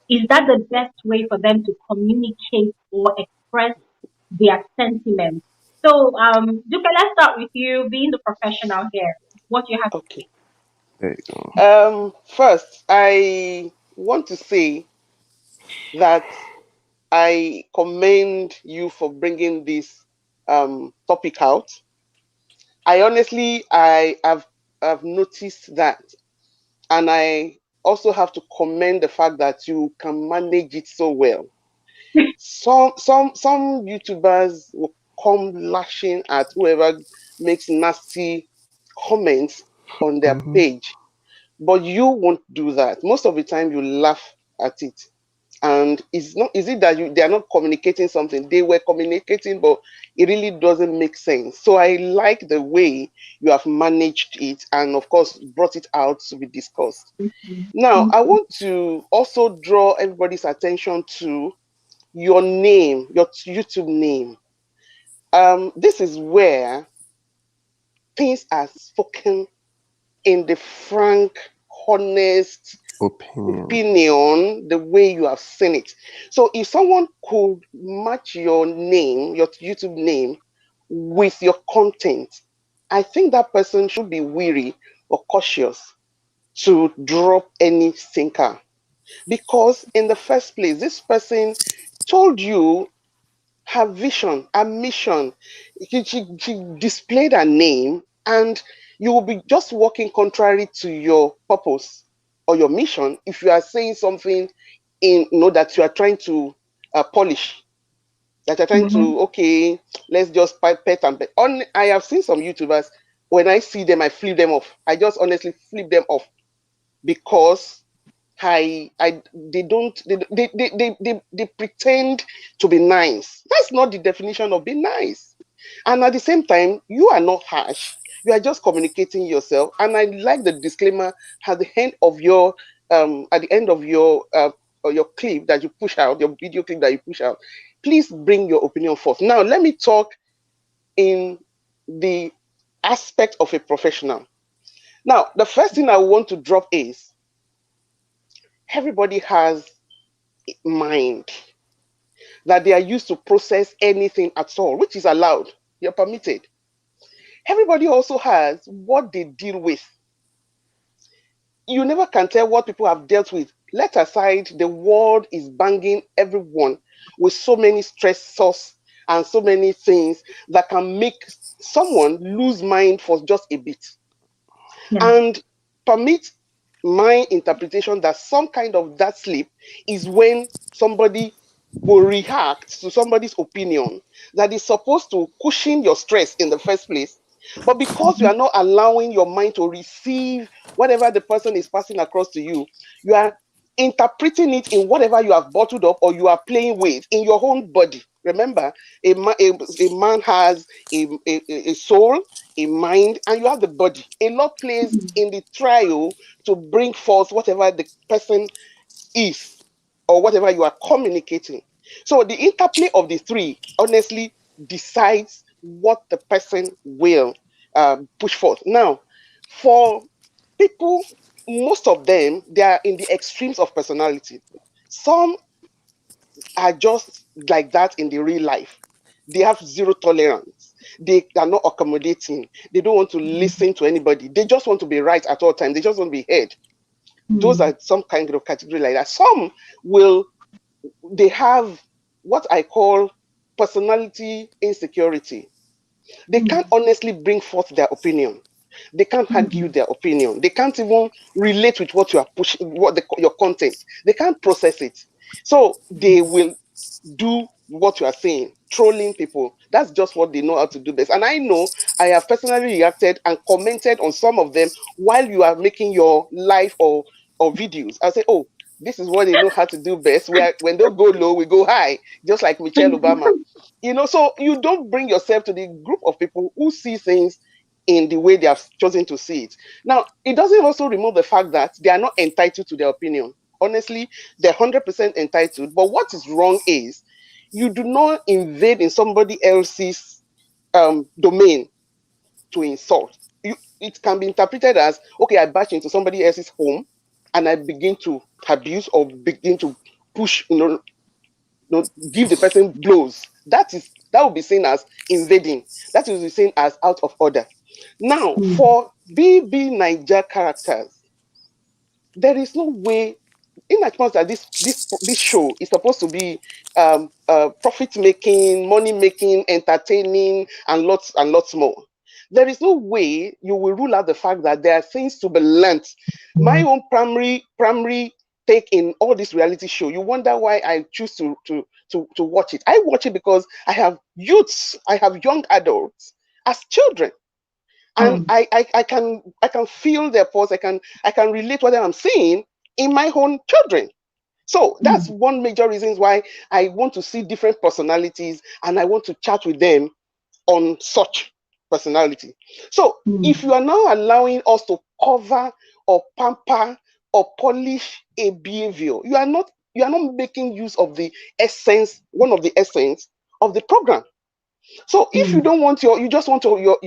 Is that the best way for them to communicate or express their sentiments? So, Dupe, let's start with you being the professional here. What you have to Okay. say. There you go. First, I want to say that I commend you for bringing this topic out. I have noticed that, and I also have to commend the fact that you can manage it so well. Some YouTubers will come lashing at whoever makes nasty comments on their Hmm. page, but you won't do that. Most of the time, you laugh at it. And it's not, is it that they are not communicating something? They were communicating, but it really doesn't make sense. So I like the way you have managed it, and of course brought it out to be discussed. Now I want to also draw everybody's attention to your name, your YouTube name. This is where things are spoken in the frank, honest, Opinion. opinion the way you have seen it. So if someone could match your name, your YouTube name, with your content, I think that person should be wary or cautious to drop any thinker. Because in the first place, this person told you her vision, her mission. She displayed her name, and you will be just working contrary to your purpose or your mission if you are saying something in that you are trying to polish. That you're trying Mm-hmm. to, okay, let's just pet and pet. I have seen some YouTubers, when I see them, I flip them off. I just honestly flip them off because they don't they pretend to be nice. That's not the definition of being nice. And at the same time, you are not harsh. You are just communicating yourself. And I like the disclaimer at the end of your your clip that you push out, your video clip that you push out. Please bring your opinion forth. Now let me talk in the aspect of a professional. Now, the first thing I want to drop is everybody has mind that they are used to process anything at all, which is allowed. You're permitted. Everybody also has what they deal with. You never can tell what people have dealt with. Let aside the world is banging everyone with so many stressors and so many things that can make someone lose mind for just a bit. Yeah. And permit my interpretation that some kind of that sleep is when somebody will react to somebody's opinion that is supposed to cushion your stress in the first place. But because you are not allowing your mind to receive whatever the person is passing across to you, you are interpreting it in whatever you have bottled up or you are playing with in your own body. Remember, a man has a soul, a mind, and you have the body. A lot plays in the trial to bring forth whatever the person is or whatever you are communicating. So the interplay of the three honestly decides what the person will push forth. Now, for people, most of them, they are in the extremes of personality. Some are just like that in the real life. They have zero tolerance. They are not accommodating. They don't want to listen to anybody. They just want to be right at all times. They just want to be heard. Those Mm. are some kind of category like that. Some will, they have what I call personality insecurity. They can't Mm. honestly bring forth their opinion. They can't argue Mm. their opinion. They can't even relate with what you are pushing, your content. They can't process it. So they will do what you are saying, trolling people. That's just what they know how to do best. And I know I have personally reacted and commented on some of them while you are making your live or videos. I say, oh, this is what they know how to do best. Where when they go low, we go high, just like Michelle Obama. So you don't bring yourself to the group of people who see things in the way they have chosen to see it. Now, it doesn't also remove the fact that they are not entitled to their opinion. Honestly, they're 100% entitled. But what is wrong is you do not invade in somebody else's domain to insult. It can be interpreted as, okay, I bash into somebody else's home and I begin to abuse or begin to push, give the person blows. That will be seen as invading. That will be seen as out of order. Now, Mm. for Bbnaija characters, there is no way, in as much as this show is supposed to be profit making, money making, entertaining, and lots more. There is no way you will rule out the fact that there are things to be learnt. My own primary take in all this reality show, you wonder why I choose to watch it. I watch it because I have youths, I have young adults as children, and Mm. I can feel their pulse. I can relate what I'm seeing in my own children. So that's Mm. one major reasons why I want to see different personalities and I want to chat with them on such personality. So if Mm. you are now allowing us to cover or pamper or polish a behavior, you are not making use of the essence, one of the essence of the program. So if you don't want you just want your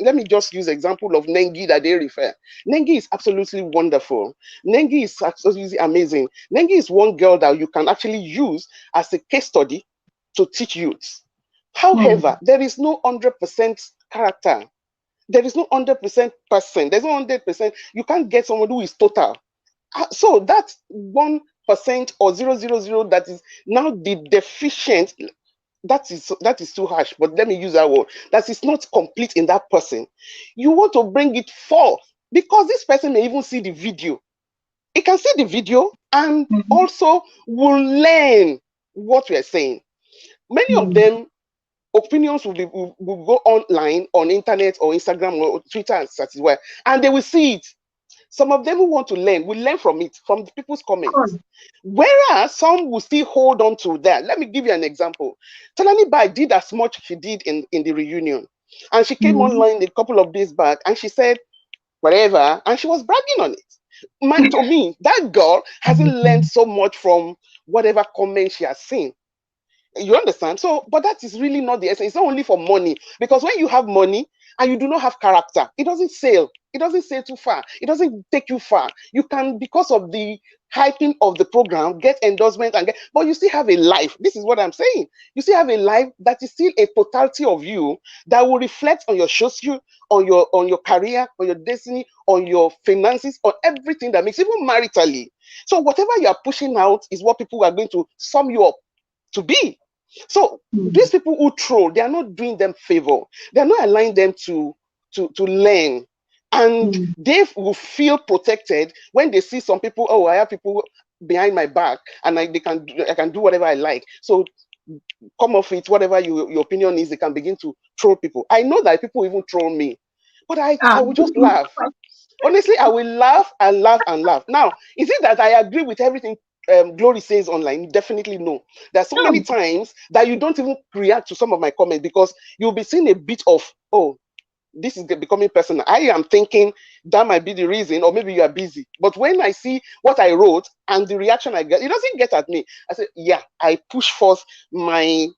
let me just use example of Nengi that they refer. Nengi is absolutely wonderful. Nengi is absolutely amazing. Nengi is one girl that you can actually use as a case study to teach youths. However, there is no 100% character. There is no 100% person. There's no 100%. You can't get someone who is total. So that 1% or 000 that is now the deficient, that is too harsh, but let me use that word, that is not complete in that person. You want to bring it forth because this person may even see the video. He can see the video and also will learn what we are saying. Many of them opinions will go online on internet or Instagram or Twitter and such as well, and they will see it. Some of them who want to learn will learn from it, from the people's comments. Whereas some will still hold on to that. Let me give you an example. Talani Bai did as much she did in the reunion. And she came online a couple of days back and she said, whatever, and she was bragging on it. To me, that girl hasn't learned so much from whatever comment she has seen. You understand? So, but that is really not the essence. It's not only for money. Because when you have money and you do not have character, it doesn't sail. It doesn't sail too far. It doesn't take you far. You can, because of the hyping of the program, get endorsement but you still have a life. This is what I'm saying. You still have a life that is still a totality of you that will reflect on your social, on your career, on your destiny, on your finances, on everything that makes, even maritally. So whatever you are pushing out is what people are going to sum you up to be. So these people who troll, they are not doing them favor. They are not allowing them to learn, and they will feel protected when they see some people. Oh, I have people behind my back, and I can do whatever I like. So come off it, whatever your opinion is. They can begin to troll people. I know that people even troll me, but I will just laugh. Honestly, I will laugh and laugh and laugh. Now, is it that I agree with everything Glory says online? Definitely no. There are so many times that you don't even react to some of my comments because you'll be seeing a bit of, oh, this is becoming personal. I am thinking that might be the reason, or maybe you are busy. But when I see what I wrote and the reaction I get, it doesn't get at me. I say, yeah, I push forth my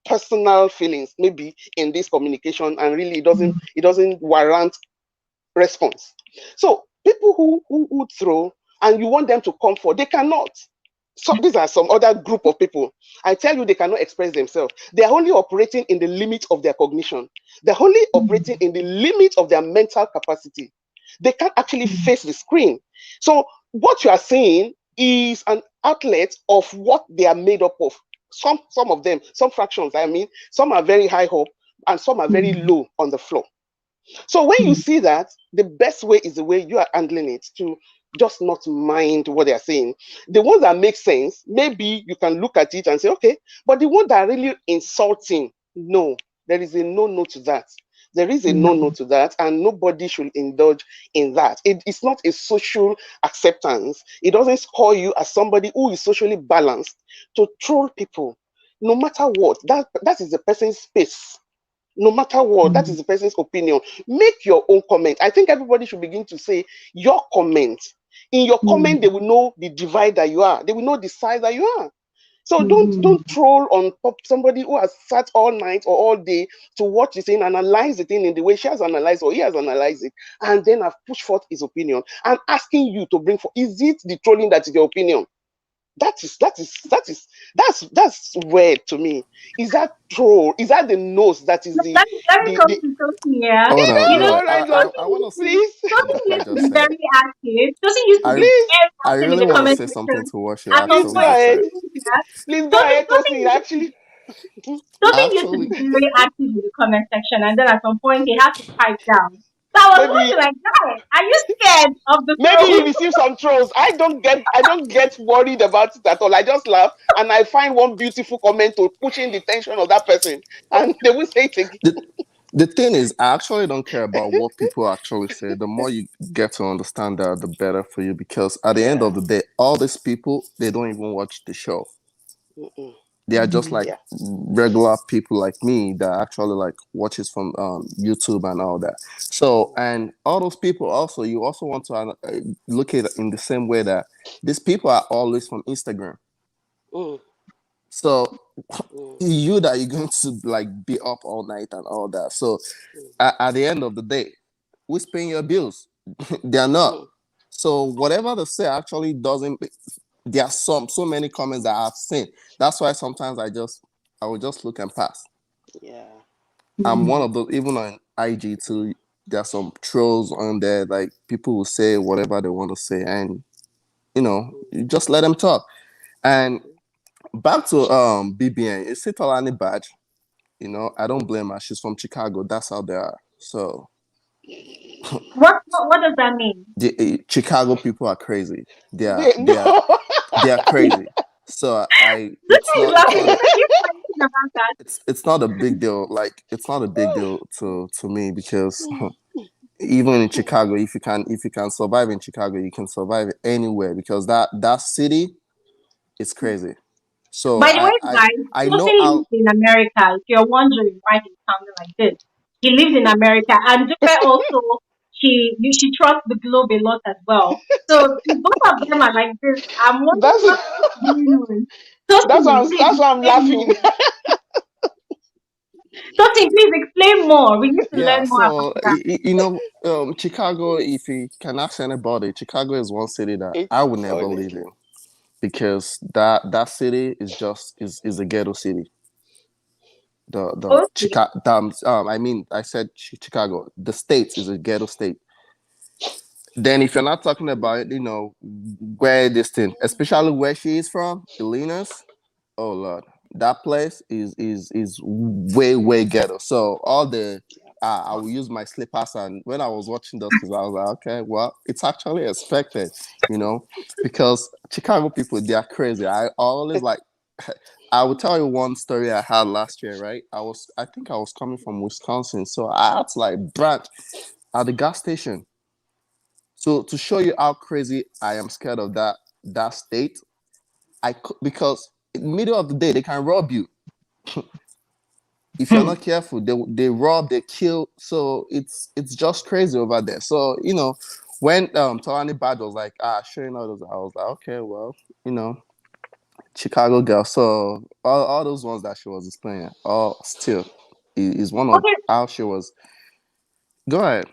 personal feelings maybe in this communication, and really it doesn't warrant response. So people who throw and you want them to come forward, they cannot. So these are some other group of people. I tell you, they cannot express themselves. They are only operating in the limit of their cognition. They're only operating in the limit of their mental capacity. They can't actually face the screen. So what you are saying is an outlet of what they are made up of. Some of them, some fractions, I mean, some are very high up and some are very low on the floor. So when you see that, the best way is the way you are handling it, to just not mind what they are saying. The ones that make sense, maybe you can look at it and say, okay, but the ones that are really insulting, no, there is a no to that. There is a no to that, and nobody should indulge in that. It's not a social acceptance. It doesn't score you as somebody who is socially balanced to troll people, no matter what. That is the person's space. No matter what, that is the person's opinion. Make your own comment. I think everybody should begin to say your comment. In your comment, they will know the divide that you are. They will know the size that you are. So don't troll on somebody who has sat all night or all day to watch the thing, analyze the thing in the way she has analyzed or he has analyzed it, and then have pushed forth his opinion and asking you to bring forth. Is it the trolling that is your opinion? That's weird to me. Is that troll? Is that the nose that is Let me come the to Sophia. Hold on, You know, yeah. Alright, so Sophie I want to used say to, please, what Sophie Okpa used to just be said. very active. Sophie used to I be very I active in really the want to comment say something section. to what she At some please go actually point, just ahead. said. Please go Sophie, ahead, Sophie Tosin. used to Actually, Sophie used to Actually, be very active in the comment section, and then at some point he had to pipe down. So I was maybe wondering, like, guy, are you scared of the maybe he trolls? received some trolls. I don't get worried about it at all. I just laugh and I find one beautiful comment to pushing the tension of that person, and they will say it again. the the thing is, I actually don't care about what people actually say. The more you get to understand that, the better for you. Because at the end Yeah. of the day, all these people, they don't even watch the show. Mm-mm. They are just like Yeah. regular people like me that actually like watches from YouTube and all that. So, and all those people also, you also want to look at it in the same way that these people are always from Instagram. Mm. So mm, you that you're going to like be up all night and all that. So mm, at the end of the day, who's paying your bills? They are not. mm, So whatever they say actually doesn't. There are so many comments that I've seen. That's why sometimes I will just look and pass. yeah. I'm one Mm. of those, even on IG too. There are some trolls on there, like people will say whatever they want to say, and Mm, you just let them talk. And okay. back to BBN, is it Alani Badge? I don't Mm. blame her. She's from Chicago. That's how they are. So What does that mean? the Chicago people are crazy. They are They, they are no, they are crazy. So This is it's laughing. not a What are you thinking about that? it's not a big deal. Like it's not a big deal to me because even in Chicago, if you can survive in Chicago, you can survive anywhere because that city is crazy. So By the way, guys, I know Tosin how. lives in America. If you're wondering why he's sounding like this, he lives in America, and Dupe also she trusts the globe a lot as well. So if both of them are like this, I'm wondering that's what's going on. Tosin, that's please why I'm explain laughing. more. Tosin, please explain more. We need to Yeah, learn more about so that. Chicago. If you can ask anybody, Chicago is one city that I It's would never live honestly. in because that city is just is a ghetto city. The Okay. Chicago, I mean, I said Chicago. The state is a ghetto state. Then, if you're not talking about, where this thing, especially where she is from, Illinois, oh Lord, that place is way ghetto. So all the I will use my slippers, and when I was watching those kids, I was like, okay, well, it's actually expected, you know, because Chicago people, they are crazy. I always like. I will tell you one story I had last year, right? I think I was coming from Wisconsin, so I had to like branch at the gas station. So to show you how crazy I am scared of that state, because in the middle of the day they can rob you if you're Hmm. not careful. They rob, they kill. So it's just crazy over there. So when Tolani Bad was like showing all those, I was like, okay, well, you know, Chicago girl. So all those ones that she was displaying, all still is one of Okay. how she was. Go ahead.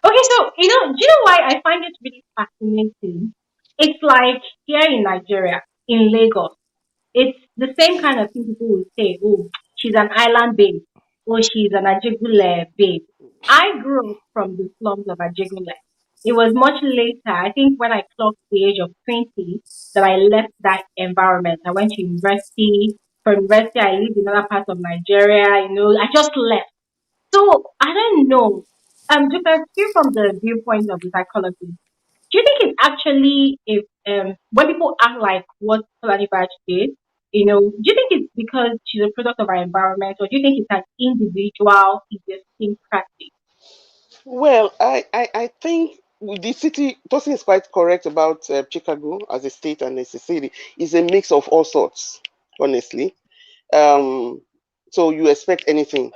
Okay. So do you know why I find it really fascinating? It's like here in Nigeria, in Lagos. It's the same kind of thing people will say, oh, she's an island babe, or she's an Ajegule babe. I grew up from the slums of Ajegule. It was much later, I think when I clocked the age of 20, that I left that environment. I went to university. From university, I lived in other parts of Nigeria. I just left. So I don't know. Just I feel from the viewpoint of the psychologist, do you think it's actually if when people act like what Solani Baj did, do you think it's because she's a product of our environment, or do you think it's an individual idiosyncrasy? Well, I think with the city, Tosin is quite correct about Chicago as a state and as a city. It's a mix of all sorts, honestly. Um, so you expect anything.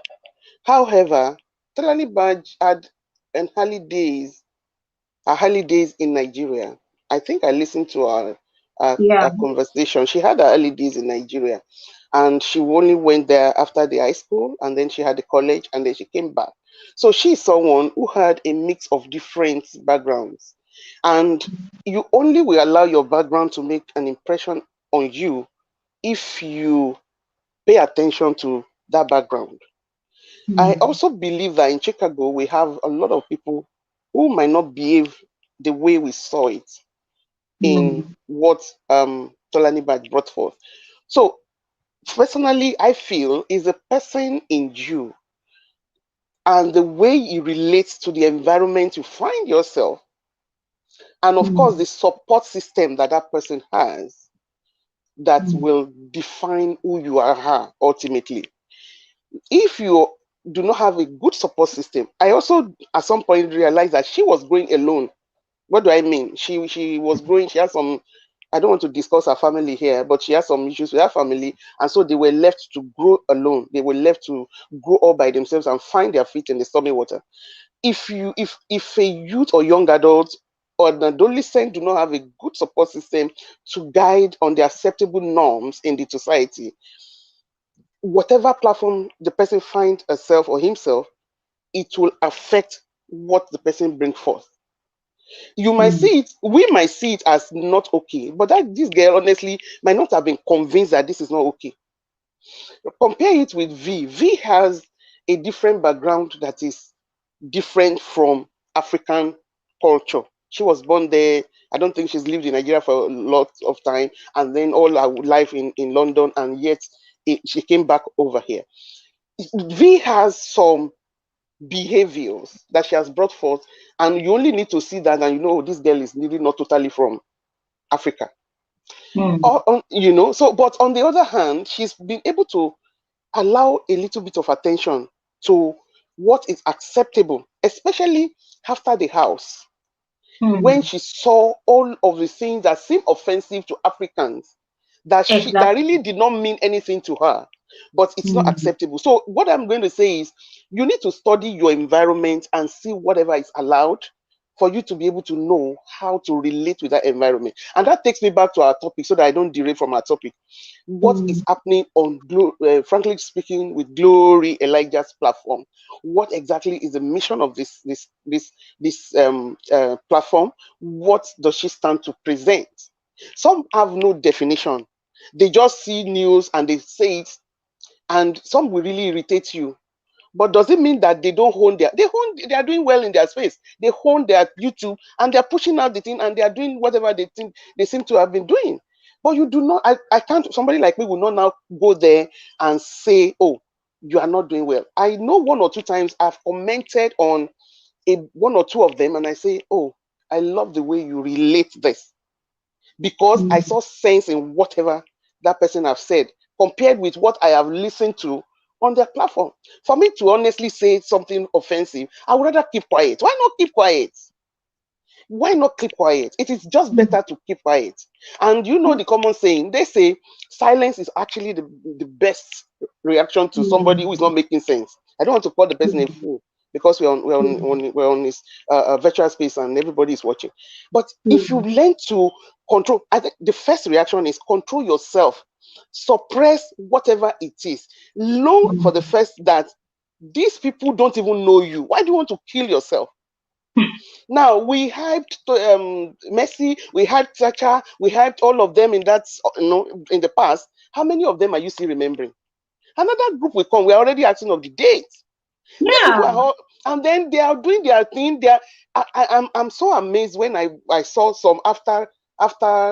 However, Tolani Badge had an early days in Nigeria. I think I listened to Yeah. our conversation. She had her early days in Nigeria, and she only went there after the high school, and then she had the college, and then she came back. So she's someone who had a mix of different backgrounds, and you only will allow your background to make an impression on you if you pay attention to that background. I Hmm. also believe that in Chicago, we have a lot of people who might not behave the way we saw it in Hmm. what Tolani Badge brought forth. So, personally, I feel is a person in you and the way you relate to the environment you find yourself, and of course, Hmm. the support system that that person has that Hmm. will define who you are ultimately. If you do not have a good support system, I also at some point realized that she was growing alone. What do I mean? She was growing, she had some, I don't want to discuss her family here, but she had some issues with her family, and so they were left to grow alone. They were left to grow all by themselves and find their feet in the stormy water. If a youth or young adult or the adolescent do not have a good support system to guide on the acceptable norms in the society, whatever platform the person finds herself or himself, it will affect what the person brings forth. You might mm, see it, we might see it as not okay, but that this girl honestly might not have been convinced that this is not okay. Compare it with V. V has a different background that is different from African culture. She was born there. I don't think she's lived in Nigeria for a lot of time, and then all her life in London, and yet she came back over here. V has some behaviors that she has brought forth, and you only need to see that, and you know this girl is really not totally from Africa. mm, Or, so but on the other hand, she's been able to allow a little bit of attention to what is acceptable, especially after the house, when mm. she saw all of the things that seem offensive to Africans, that Exactly. really did not mean anything to her, but it's not Mm, acceptable. So what I'm going to say is you need to study your environment and see whatever is allowed for you to be able to know how to relate with that environment. And that takes me back to our topic so that I don't derail from our topic. What is mm, happening on frankly speaking, with Glory Elijah's platform? What exactly is the mission of this platform? What does she stand to present? Some have no definition. They just see news and they say it, and some will really irritate you. But does it mean that they don't hone they are doing well in their space? They hone their YouTube and they're pushing out the thing and they are doing whatever they think they seem to have been doing. But you do not, I can't, somebody like me will not now go there and say, oh, you are not doing well. I know one or two times I've commented on one or two of them and I say, oh, I love the way you relate this because I mm. saw sense in whatever that person have said compared with what I have listened to on their platform. For me to honestly say something offensive, I would rather keep quiet. Why not keep quiet? Why not keep quiet? It is just better to keep quiet. And you know the common saying, they say silence is actually the best reaction to somebody who is not Mm, making sense. I don't want to call the person a mm, fool because mm, we're on this virtual space and everybody is watching. But if you mm, learn to control, I think the first reaction is control yourself, suppress whatever it is. Long for the mm. first that these people don't even know you. Why do you want to kill yourself? Now we hyped Messi, we hyped Sacha, we hyped all of them in that in the past. How many of them are you still remembering? Another group will come. We're already asking of the date. These people Yeah. are all, and then they are doing their thing. They are, I'm so amazed when I saw some after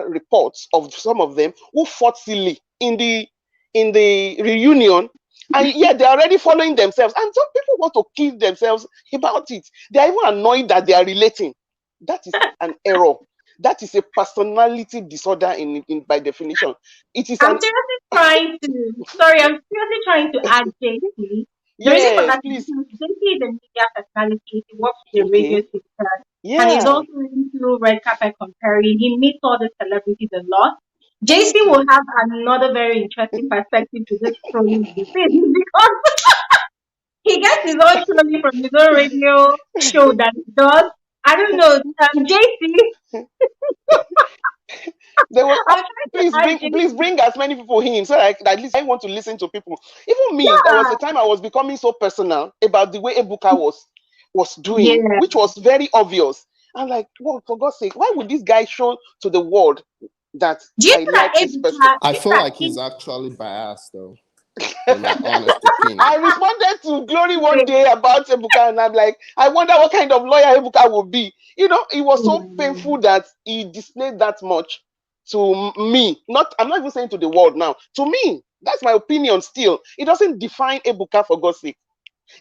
reports of some of them who fought silly in the reunion, and yet they're already following themselves. And some people want to kill themselves about it. They are even annoyed that they are relating. That is an error. That is a personality disorder in by definition. It is I'm an seriously trying to, sorry, I'm seriously trying to add JC. The reason for yes, that is please. because JC is a media personality. He works with the radio Okay. station and he's Yeah. also into red carpet comparing. He meets all the celebrities a lot. JC will Okay. have another very interesting perspective to this trolling thing because he gets his own trolling from his own radio show that he does. I don't know. JC, They will I'm trying to please add JC. bring as many people in so that at least I want to listen to people. Even me, there was a Yeah. time I was becoming so personal about the way Ebuka was doing, Yeah. which was very obvious. I'm like, well, for God's sake, why would this guy show to the world that Do you I know that like this person? I Do you feel know that like he's actually biased, though, in my honest opinion. I responded to Glory one wait, day about Ebuka, and I'm like, I wonder what kind of lawyer Ebuka will be. It was so painful that he displayed that much to me. I'm not even saying to the world now. To me, that's my opinion still. It doesn't define Ebuka for God's sake.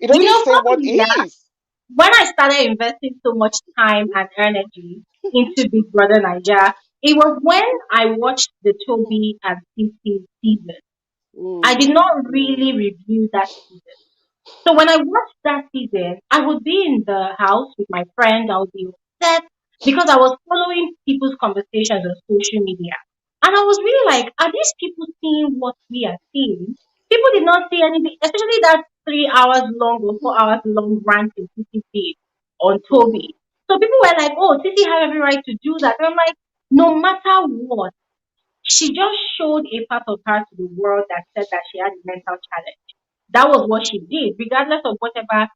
It you doesn't know, say what funny, he yeah. is. When I started investing so much time and energy into Big Brother Naija, it was when I watched the Toby and Cece season. I did Mm, not mm, really review that season. So when I watched that season, I would be in the house with my friend. I would be upset because I was following people's conversations on social media. And I was really like, are these people seeing what we are seeing? People did not see anything, especially that 3 hours long or 4 hours long rant in CCTV on mm, Toby. So people were like, oh, Titi have every right to do that. And I'm like, no matter what, she just showed a part of her to the world that said that she had a mental challenge. That was what she did, regardless of whatever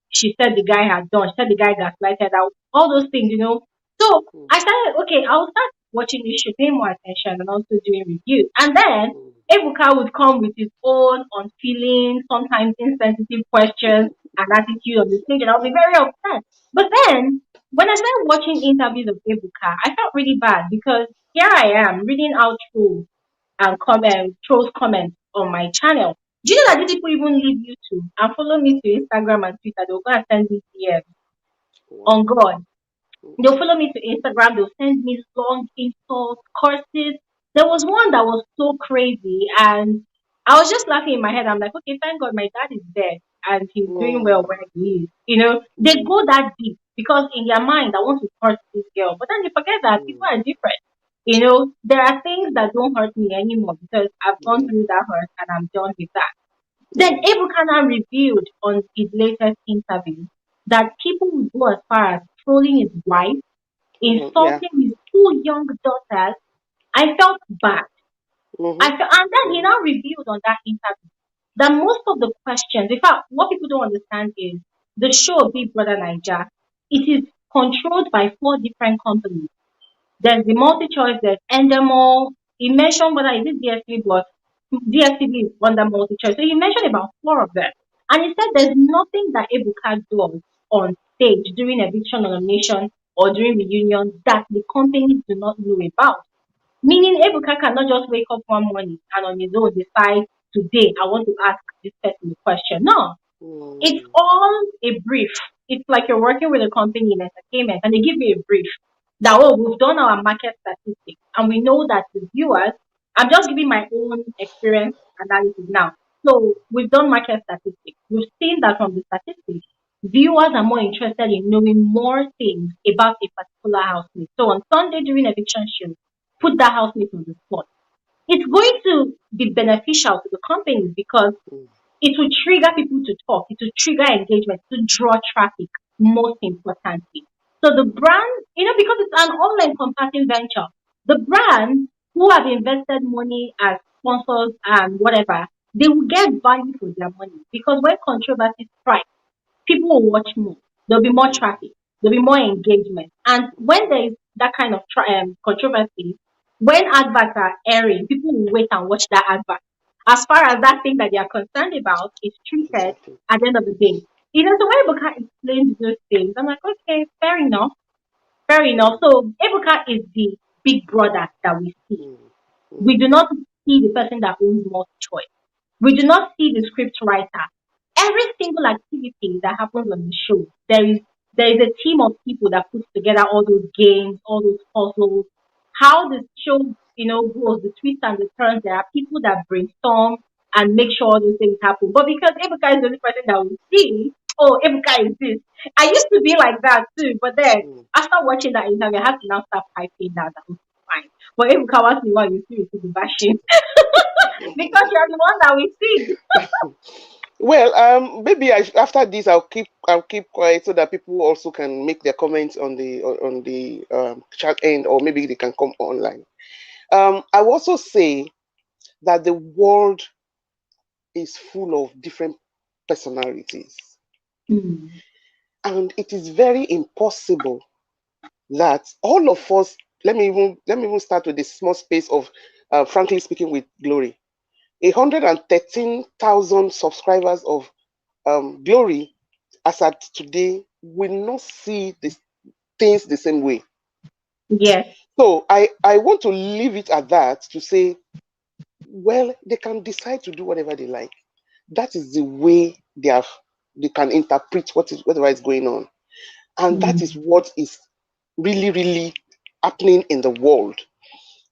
she said the guy had done. She said the guy gaslighted her, all those things. So mm, I started, okay, I'll start watching this show, paying more attention and also doing reviews. And then mm, Ebuka would come with his own unfeeling, sometimes insensitive questions and attitude on the stage, and I'll be very upset. But then when I started watching interviews of Ebuka, I felt really bad because here I am reading out trolls comments on my channel. Do you know that these people even leave YouTube and follow me to Instagram and Twitter? They'll go and send me DM wow. on God. Mm, They'll follow me to Instagram. They'll send me long insults, curses. There was one that was so crazy, and I was just laughing in my head. I'm like, okay, thank God my dad is dead and he's doing well mm, where he is. They mm, go that deep because in their mind, I want to curse this girl, but then they forget that people mm, are different. There are things that don't hurt me anymore because I've gone yeah, through that hurt and I'm done with that. Then mm, Ebukana revealed on his latest interview that people would go as far as trolling his wife, yeah. insulting his two young daughters. I felt bad. Mm-hmm, And then he mm-hmm, now revealed on that interview that most of the questions, in fact, what people don't understand is the show Big Brother Naija, it is controlled by four different companies. There's the multi-choice, there's Endemol. He mentioned whether is it DSTV, but DSTV is under multi-choice. So he mentioned about four of them. And he said there's nothing that Ebuka does on stage during eviction or nomination or during reunion that the companies do not know about. Meaning Ebuka cannot just wake up one morning and on his own decide today I want to ask this person a question. No, it's mm, all a brief. It's like you're working with a company in entertainment and they give you a brief that, oh, we've done our market statistics and we know that the viewers, I'm just giving my own experience analysis now. So we've done market statistics. We've seen that from the statistics, viewers are more interested in knowing more things about a particular housemate. So on Sunday during eviction show, put that housemate on the spot. It's going to be beneficial to the companies because mm, it will trigger people to talk. It will trigger engagement to draw traffic, most importantly. So the brand, because it's an all encompassing venture, the brands who have invested money as sponsors and whatever, they will get value for their money because when controversy strikes, people will watch more. There'll be more mm, traffic. There'll be more engagement. And when there is that kind of controversy, when adverts are airing, people will wait and watch that advert. As far as that thing that they are concerned about is treated exactly. at the end of the day. So when Ebuka explains those things, I'm like, okay, fair enough, fair enough. Mm, So Ebuka is the big brother that we see. mm, We mm, do not see the person that owns more choice. We do not see the script writer. Every single activity that happens on the show, there is a team of people that puts together all those games, all those puzzles. How the show, goes, the twists and the turns. There are people that brainstorm and make sure all those things happen. But because Ebuka is the only person that will see, oh, Ebuka is this. I used to be like that too, but then mm. after watching that interview, I had to now start typing that. That was fine. But Ebuka wants me what you see, you see the bashing because you're the one that we see. Well, maybe after this I'll keep quiet so that people also can make their comments on the chat end, or maybe they can come online. I will also say that the world is full of different personalities, Hmm. and it is very impossible that all of us. Let me even start with the small space of, frankly speaking, with Glory. 113,000 subscribers of Glory as at today will not see the things the same way. Yes. So I want to leave it at that, to say, well, they can decide to do whatever they like. That is the way they can interpret whatever is going on. And that is Hmm. what is really, really happening in the world.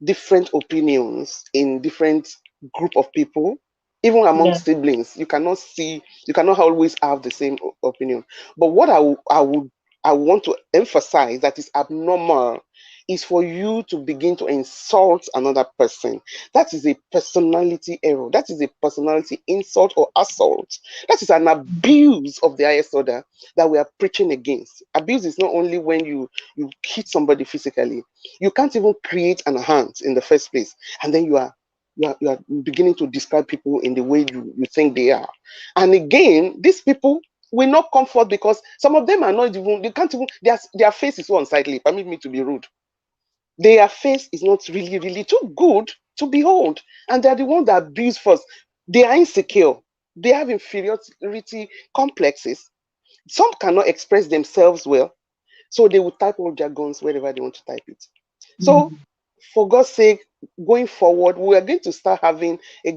Different opinions in different group of people, even among Yes. siblings. You cannot always have the same opinion. But what I want to emphasize that is abnormal is for you to begin to insult another person. That is a personality error. That is a personality insult or assault. That is an abuse of the highest order that we are preaching against. Abuse is not only when you hit somebody physically. You can't even create an hand in the first place, and then you are beginning to describe people in the way you think they are. And again, these people will not comfort because some of them are not even, they can't even, their face is so unsightly. Permit me to be rude. Their face is not really, really too good to behold. And they're the ones that abuse first. They are insecure. They have inferiority complexes. Some cannot express themselves well. So they will type all jargons wherever they want to type it. So, for God's sake, going forward, we are going to start having a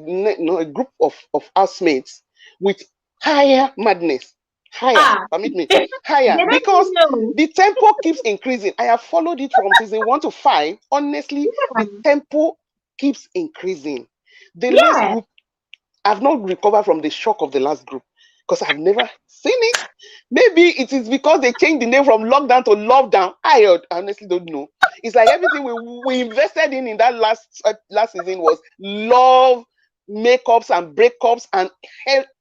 group of housemates with higher madness. Higher, Ah, permit me, they higher, don't because know. the tempo keeps increasing. I have followed it from season 1 to 5. Honestly, the tempo keeps increasing. The last Yeah, group, I've not recovered from the shock of the last group because I've never seen it. Maybe it is because they changed the name from lockdown to lockdown. I honestly don't know. It's like everything we invested in that last season was love, makeups and breakups and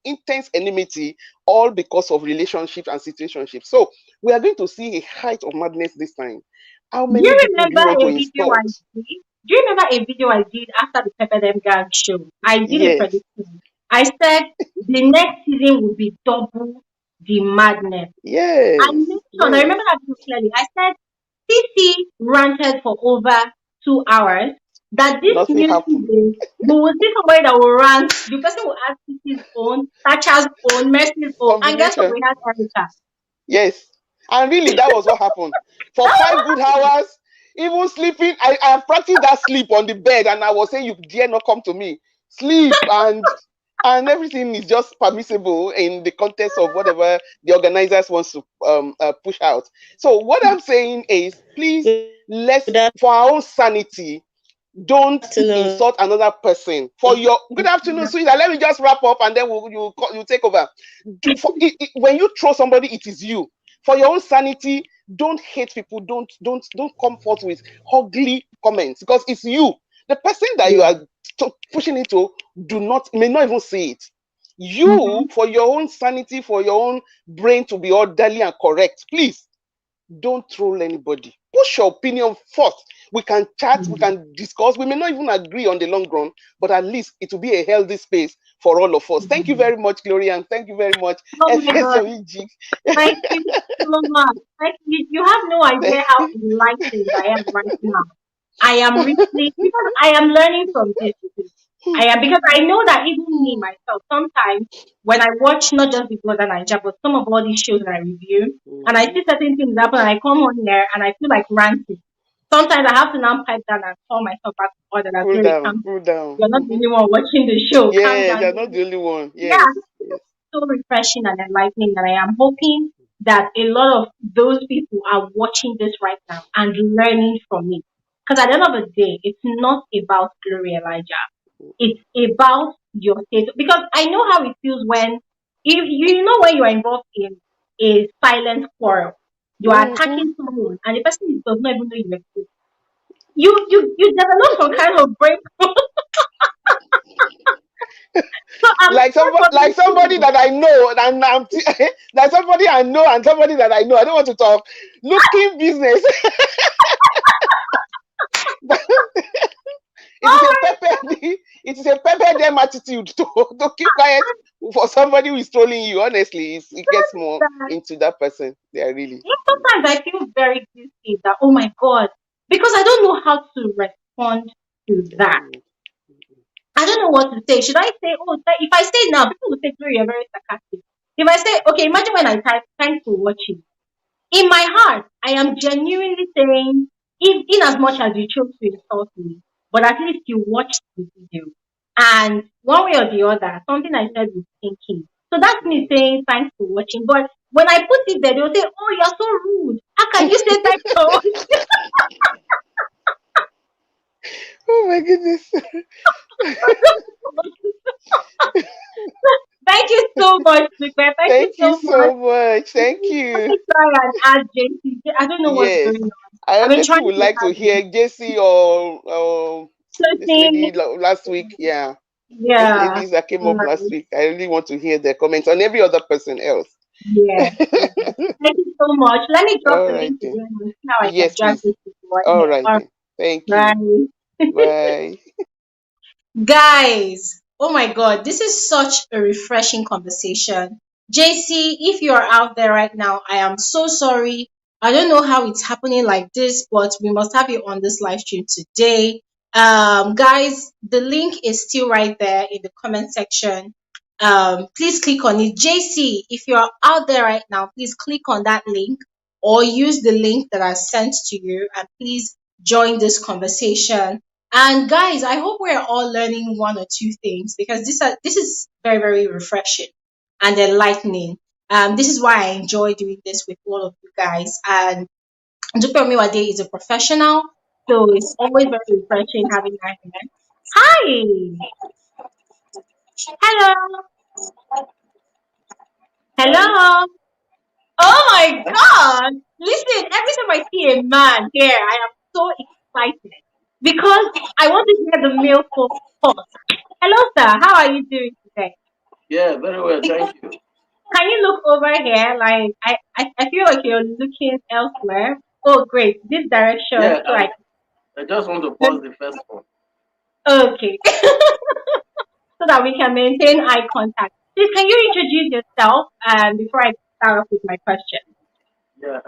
intense enmity, all because of relationships and situationships. So we are going to see a height of madness this time. How do many you people do remember you want a to video I insult? did? Do you remember a video I did after the Pepper Them Gang show? I did a Yes, prediction. I said the next season will be double the madness. I yes, mentioned, I yes. remember that video clearly. I said CC ranted for over 2 hours. That this Nothing new happened. season, we will see somebody that will rant. The person will ask CC's own, Tacha's own, Mercy's own, and guess what? Combination. We had Erica. Yes. And really, that was what happened. For 5 good hours, even sleeping, I practiced that sleep on the bed, and I was saying, "You dare not come to me." Sleep and everything is just permissible in the context of whatever the organizers wants to push out. So what I'm saying is, please, let's, Good for our own sanity, don't afternoon. insult another person. For your good afternoon, sweetheart. Let me just wrap up, and then you take over. When you throw somebody, it is you. For your own sanity, don't hate people. Don't come forth with ugly comments because it's you. The person that you Yeah. are pushing into may not even see it. You, Mm-hmm. for your own sanity, for your own brain to be orderly and correct, please don't troll anybody. Push your opinion forth. We can chat, we can discuss. We may not even agree on the long run, but at least it will be a healthy space for all of us. Thank you very much, Gloria, and thank you very much, Oh my God. FSWG. Thank you so much. Thank you. You have no idea how enlightened I am right now. I am really, because I am learning from this too. I am, because I know that even me myself, sometimes when I watch not just the Brother Naija, but some of all these shows that I review, and I Mhm. see certain things happen, and I come on here and I feel like ranting. Sometimes I have to now pipe down and call myself back to order. That Cool really down, calm cool down. down. You're not the only one watching the show. Calm Yes, down. you're not the only one. Yeah, Yes, yes. so refreshing and enlightening, and I am hoping that a lot of those people are watching this right now and learning from me. Because at the end of the day, it's not about Glory Elijah. It's about your state. Because I know how it feels when you know when you are involved in a silent quarrel, you are Mm-hmm. attacking someone, and the person does not even know you exist. You develop some kind of break. So I'm sure for Like somebody people. that I know, and like somebody I know and somebody that I know. I don't want to talk. Looking business. It is a Oh pepper. It is a pepper them attitude to keep quiet for somebody who is trolling you. Honestly, it gets more my God. into that person. They are really. Yeah, sometimes I feel very guilty that, oh my God, because I don't know how to respond to that. Mm, I don't know what to say. Should I say, oh, if I say now, people will say, Glory, you're very sarcastic. If I say, okay, imagine when I type, thanks for watching. In my heart, I am genuinely saying, in as much as you chose to insult me, but at least you watched the video. And one way or the other, something I said was thinking. So that's me mm. saying thanks for watching. But when I put it there, they'll say, oh, you're so rude. How can you say thanks for watching? Oh my goodness. Thank you so much, Victor. Thank you Thank you so much. so much. Thank Let you. me try and add JC. I don't know what's Yes. going on. I I've been honestly trying would to like to have hear JC or this something. lady last week. Yeah, these Yeah. ladies that came up last Um, week. I really want to hear their comments on every other person else. yeah. Yeah. Thank you so much. Let me drop All the right link then. again and see how I can Yes, drag please. this people in All here. right All then. Thank right. you. Bye. Bye. Guys, oh my God, this is such a refreshing conversation. JC, if you are out there right now, I am so sorry. I don't know how it's happening like this, but we must have you on this live stream today. Guys, the link is still right there in the comment section. Please click on it. JC, if you are out there right now, please click on that link or use the link that I sent to you and please join this conversation. And guys, I hope we're all learning one or two things because this is very, very refreshing and enlightening. This is why I enjoy doing this with all of you guys. And Dr. Miwade is a professional, so it's always very refreshing having her here. Hi, hello, hello. Oh my God! Listen, every time I see a man here, I am so excited because I want to hear the male talk. Hello, sir. How are you doing today? Yeah, very well, thank you. Can you look over here? Like I feel like you're looking elsewhere. Oh, great. This direction. Yeah, So I I just want to can. pause the first one. Okay. So that we can maintain eye contact. Please, can you introduce yourself before I start off with my question? Yeah,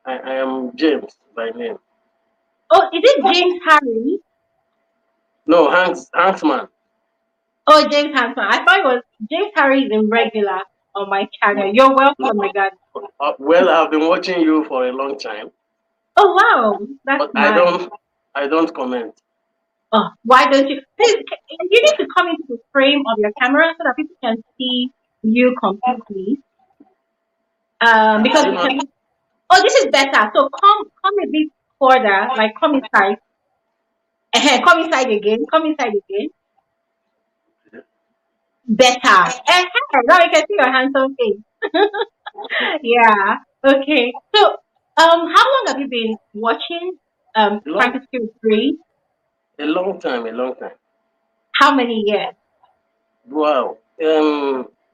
I am James by name. Oh, is it James Harry? No, Hanksman. Oh, James Hanson. I thought it was James Harry is a regular on my channel. You're welcome, regard. Well, I've been watching you for a long time, Oh wow, that's but nice. I don't comment. Oh, why don't you? Please, you need to come into the frame of your camera so that people can see you completely. Because Are you we not? can. Oh, this is better. So come a bit further, like come inside. Come inside again. Come inside again. Better. Now you can see your handsome face. Yeah. Okay. So, how long have you been watching A long, Frankenstein 3? a long time, a long time. How many years? Wow.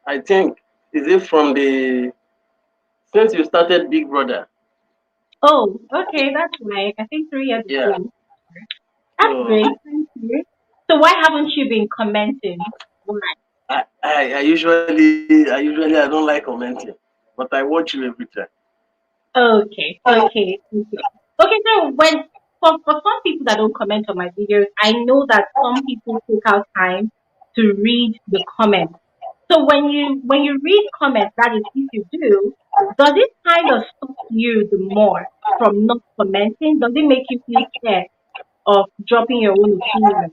I think is it from the since you started Big Brother? Oh, okay. That's like I think 3 years Yeah. ago. That's So great. Thank you. So why haven't you been commenting? Why? I don't like commenting, but I watch you every time. Okay. Okay. Okay. Okay. So for some people that don't comment on my videos, I know that some people take out time to read the comments. So when you read comments, that is if you do, does it kind of stop you the more from not commenting? Does it make you feel scared of dropping your own opinion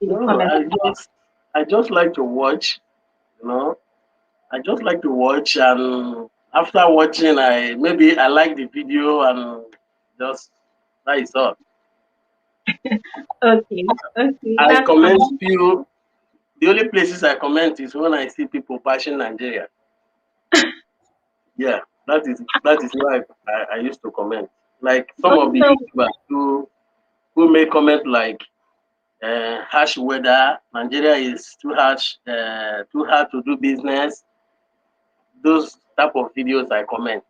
in the No, comment I just like to watch, you know. I just like to watch, and after watching, I like the video and just that is all. section? Okay, okay, I that's comment fine. few. The only places I comment is when I see people bashing Nigeria. Yeah, that is why I used to comment. Like some of the Also, YouTubers who make comment like harsh weather, Nigeria is too hard to do business. Those type of videos I comment.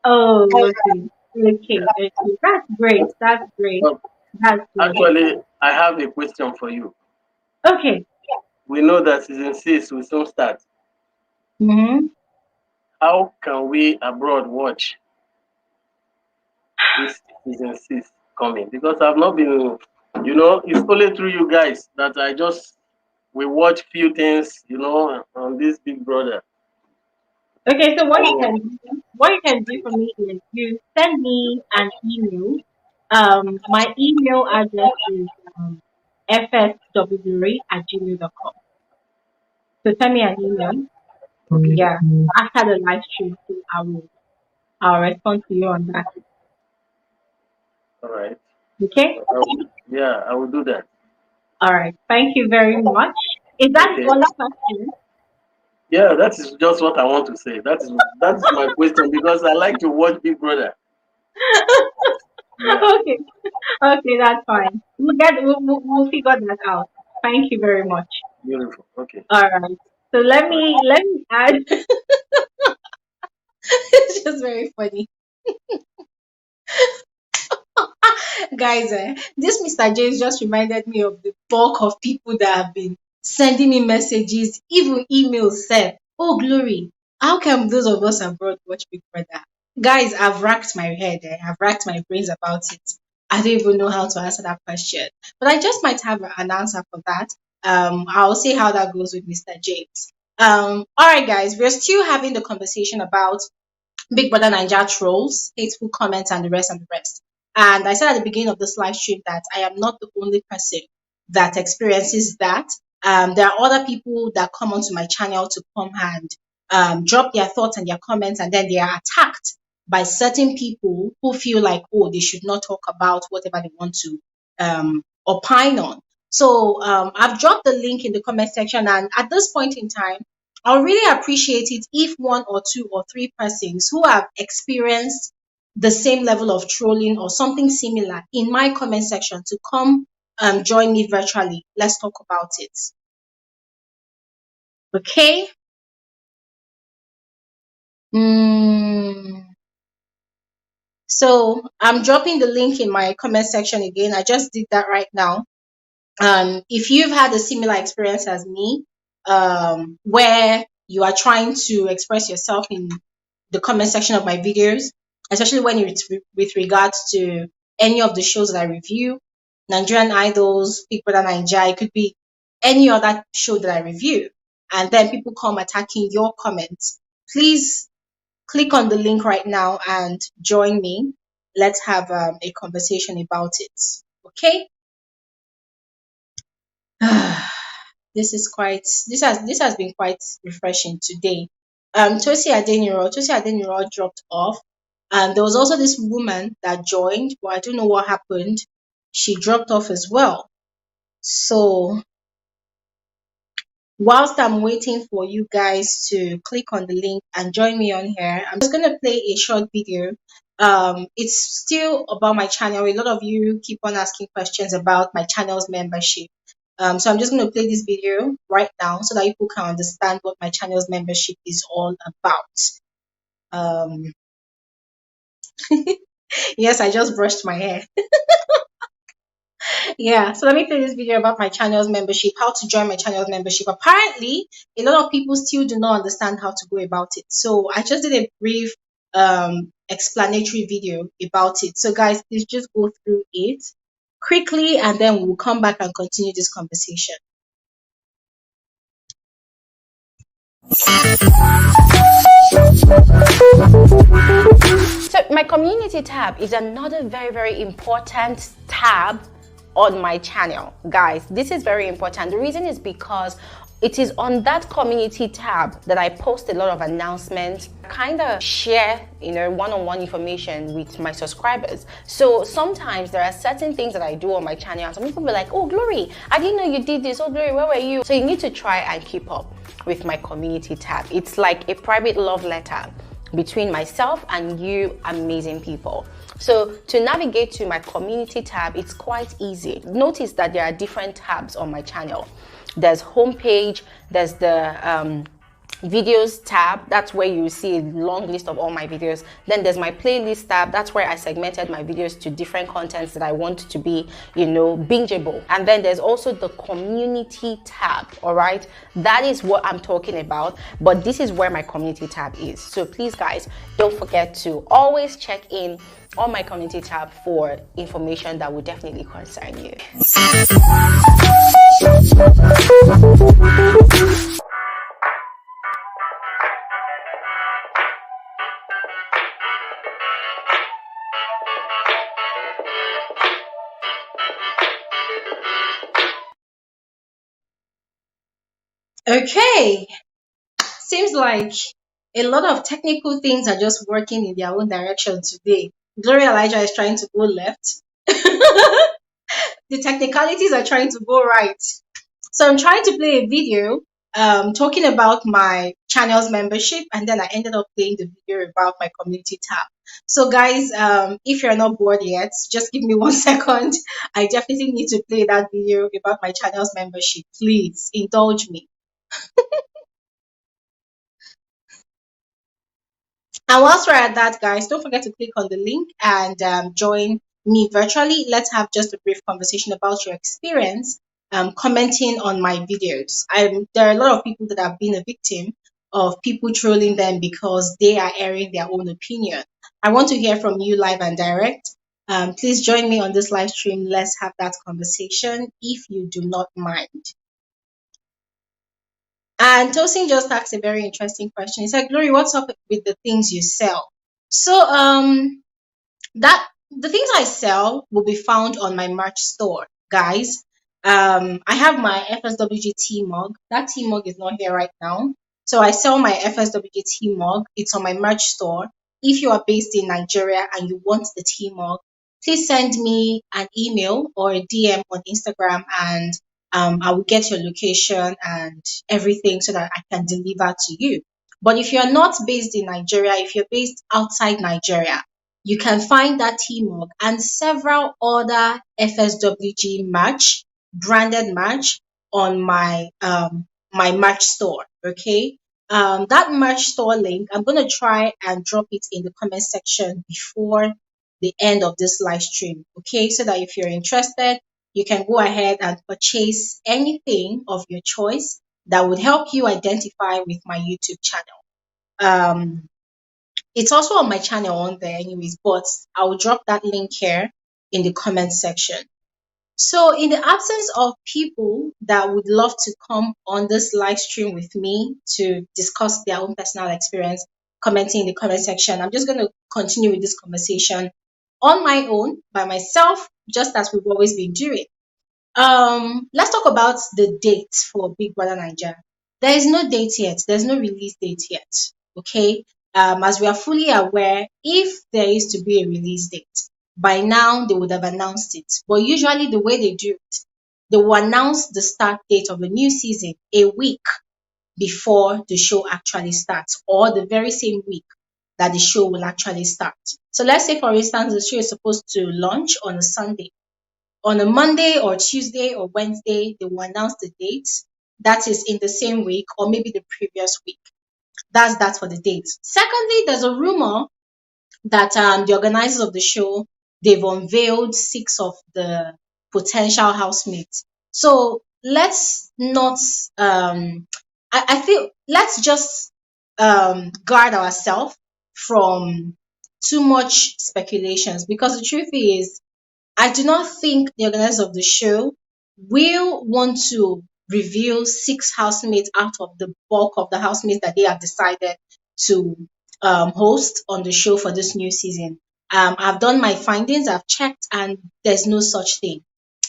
oh, okay, okay, okay. That's great. That's great. But That's great. actually, I have a question for you. Okay. We know that season 6 will soon start. Mm-hmm. How can we abroad watch this season 6 coming? Because I've not been, it's only through you guys that we watch few things, on this Big Brother. Okay. So So, what you can do for me is you send me an email. My email address is fswglory@gmail.com. So send me an email. okay, Yeah, after the live stream, so I'll respond to you on that. all right. Okay. Yeah, I will do that. All right. Thank you very much. Is that Okay. the only question? Yeah, that is just what I want to say. That is my question because I like to watch Big Brother. Yeah, Okay, okay, that's fine. We'll figure that out. Thank you very much. beautiful. Okay, All right. So all right. let me add. It's just very funny. Guys, this Mr. James just reminded me of the bulk of people that have been sending me messages, even emails said, "Oh, Glory, how can those of us abroad watch Big Brother?" Guys, I've racked my head, I've racked my brains about it. I don't even know how to answer that question. But I just might have an answer for that. I'll see how that goes with Mr. James. All right, guys, we're still having the conversation about Big Brother Naija trolls, hateful comments, and the rest and the rest. And I said at the beginning of this live stream that I am not the only person that experiences that. There are other people that come onto my channel to come and drop their thoughts and their comments, and then they are attacked by certain people who feel like, oh, they should not talk about whatever they want to opine on. So I've dropped the link in the comment section, and at this point in time, I'll really appreciate it if one or two or three persons who have experienced the same level of trolling or something similar in my comment section to come join me virtually. Let's talk about it. Okay. Mm, so I'm dropping the link in my comment section again. I just did that right now. If you've had a similar experience as me, where you are trying to express yourself in the comment section of my videos, especially when it's with regards to any of the shows that I review, Nigerian Idols, Big Brother Naija, it could be any other show that I review, and then people come attacking your comments. Please click on the link right now and join me. Let's have a conversation about it. Okay? This has been quite refreshing today. Tosi Adeniro dropped off, and there was also this woman that joined, but I don't know what happened. She dropped off as well. So whilst I'm waiting for you guys to click on the link and join me on here, I'm just gonna play a short video. It's still about my channel. A lot of you keep on asking questions about my channel's membership. So I'm just gonna play this video right now so that people can understand what my channel's membership is all about. Um, yes, I just brushed my hair. Yeah, so let me play this video about my channel's membership, how to join my channel's membership. Apparently, a lot of people still do not understand how to go about it. So I just did a brief explanatory video about it. So guys, please just go through it quickly and then we'll come back and continue this conversation. So my community tab is another very important tab on my channel. Guys, this is very important. The reason is because it is on that community tab that I post a lot of announcements, kind of share, one-on-one information with my subscribers. So sometimes there are certain things that I do on my channel and some people be like, oh Glory, I didn't know you did this. Oh Glory, where were you? So you need to try and keep up with my community tab. It's like a private love letter between myself and you amazing people. So to navigate to my community tab, it's quite easy. Notice that there are different tabs on my channel. There's homepage, there's the videos tab, that's where you see a long list of all my videos. Then there's my playlist tab, that's where I segmented my videos to different contents that I want to be, bingeable. And then there's also the community tab. All right, that is what I'm talking about, but this is where my community tab is. So please guys, don't forget to always check in on my community tab for information that will definitely concern you. Okay, seems like a lot of technical things are just working in their own direction today. Glory Elijah is trying to go left. The technicalities are trying to go right. So I'm trying to play a video talking about my channel's membership, and then I ended up playing the video about my community tab. So guys, if you're not bored yet, just give me 1 second. I definitely need to play that video about my channel's membership. Please indulge me. And whilst we're at that, guys, don't forget to click on the link and join me virtually. Let's have just a brief conversation about your experience commenting on my videos. There are a lot of people that have been a victim of people trolling them because they are airing their own opinion. I want to hear from you live and direct. Please join me on this live stream. Let's have that conversation if you do not mind. And Tosin just asked a very interesting question. He said, Glory, what's up with the things you sell? So that the things I sell will be found on my merch store, guys. I have my FSWG tea mug. That tea mug is not here right now. So I sell my FSWG tea mug. It's on my merch store. If you are based in Nigeria and you want the tea mug, please send me an email or a DM on Instagram, and I will get your location and everything so that I can deliver to you. But if you're not based in Nigeria, if you're based outside Nigeria, you can find that tea mug and several other FSWG merch, branded merch on my merch store. Okay. That merch store link, I'm gonna try and drop it in the comment section before the end of this live stream. Okay, so that if you're interested, you can go ahead and purchase anything of your choice that would help you identify with my YouTube channel. It's also on my channel on there anyways, but I'll drop that link here in the comment section. So in the absence of people that would love to come on this live stream with me to discuss their own personal experience, commenting in the comment section, I'm just going to continue with this conversation on my own, by myself, just as we've always been doing. Let's talk about the date for Big Brother Naija. There is no date yet. There's no release date yet. Okay. As we are fully aware, if there is to be a release date, by now they would have announced it. But usually the way they do it, they will announce the start date of a new season a week before the show actually starts, or the very same week that the show will actually start. So let's say, for instance, the show is supposed to launch on a Sunday. On a Monday or Tuesday or Wednesday, they will announce the date. That is in the same week or maybe the previous week. That's that for the date. Secondly, there's a rumor that the organizers of the show, they've unveiled 6 of the potential housemates. So let's not I feel let's just guard ourselves from too much speculations, because the truth is, I do not think the organizers of the show will want to reveal 6 housemates out of the bulk of the housemates that they have decided to host on the show for this new season. I've done my findings, I've checked, and there's no such thing.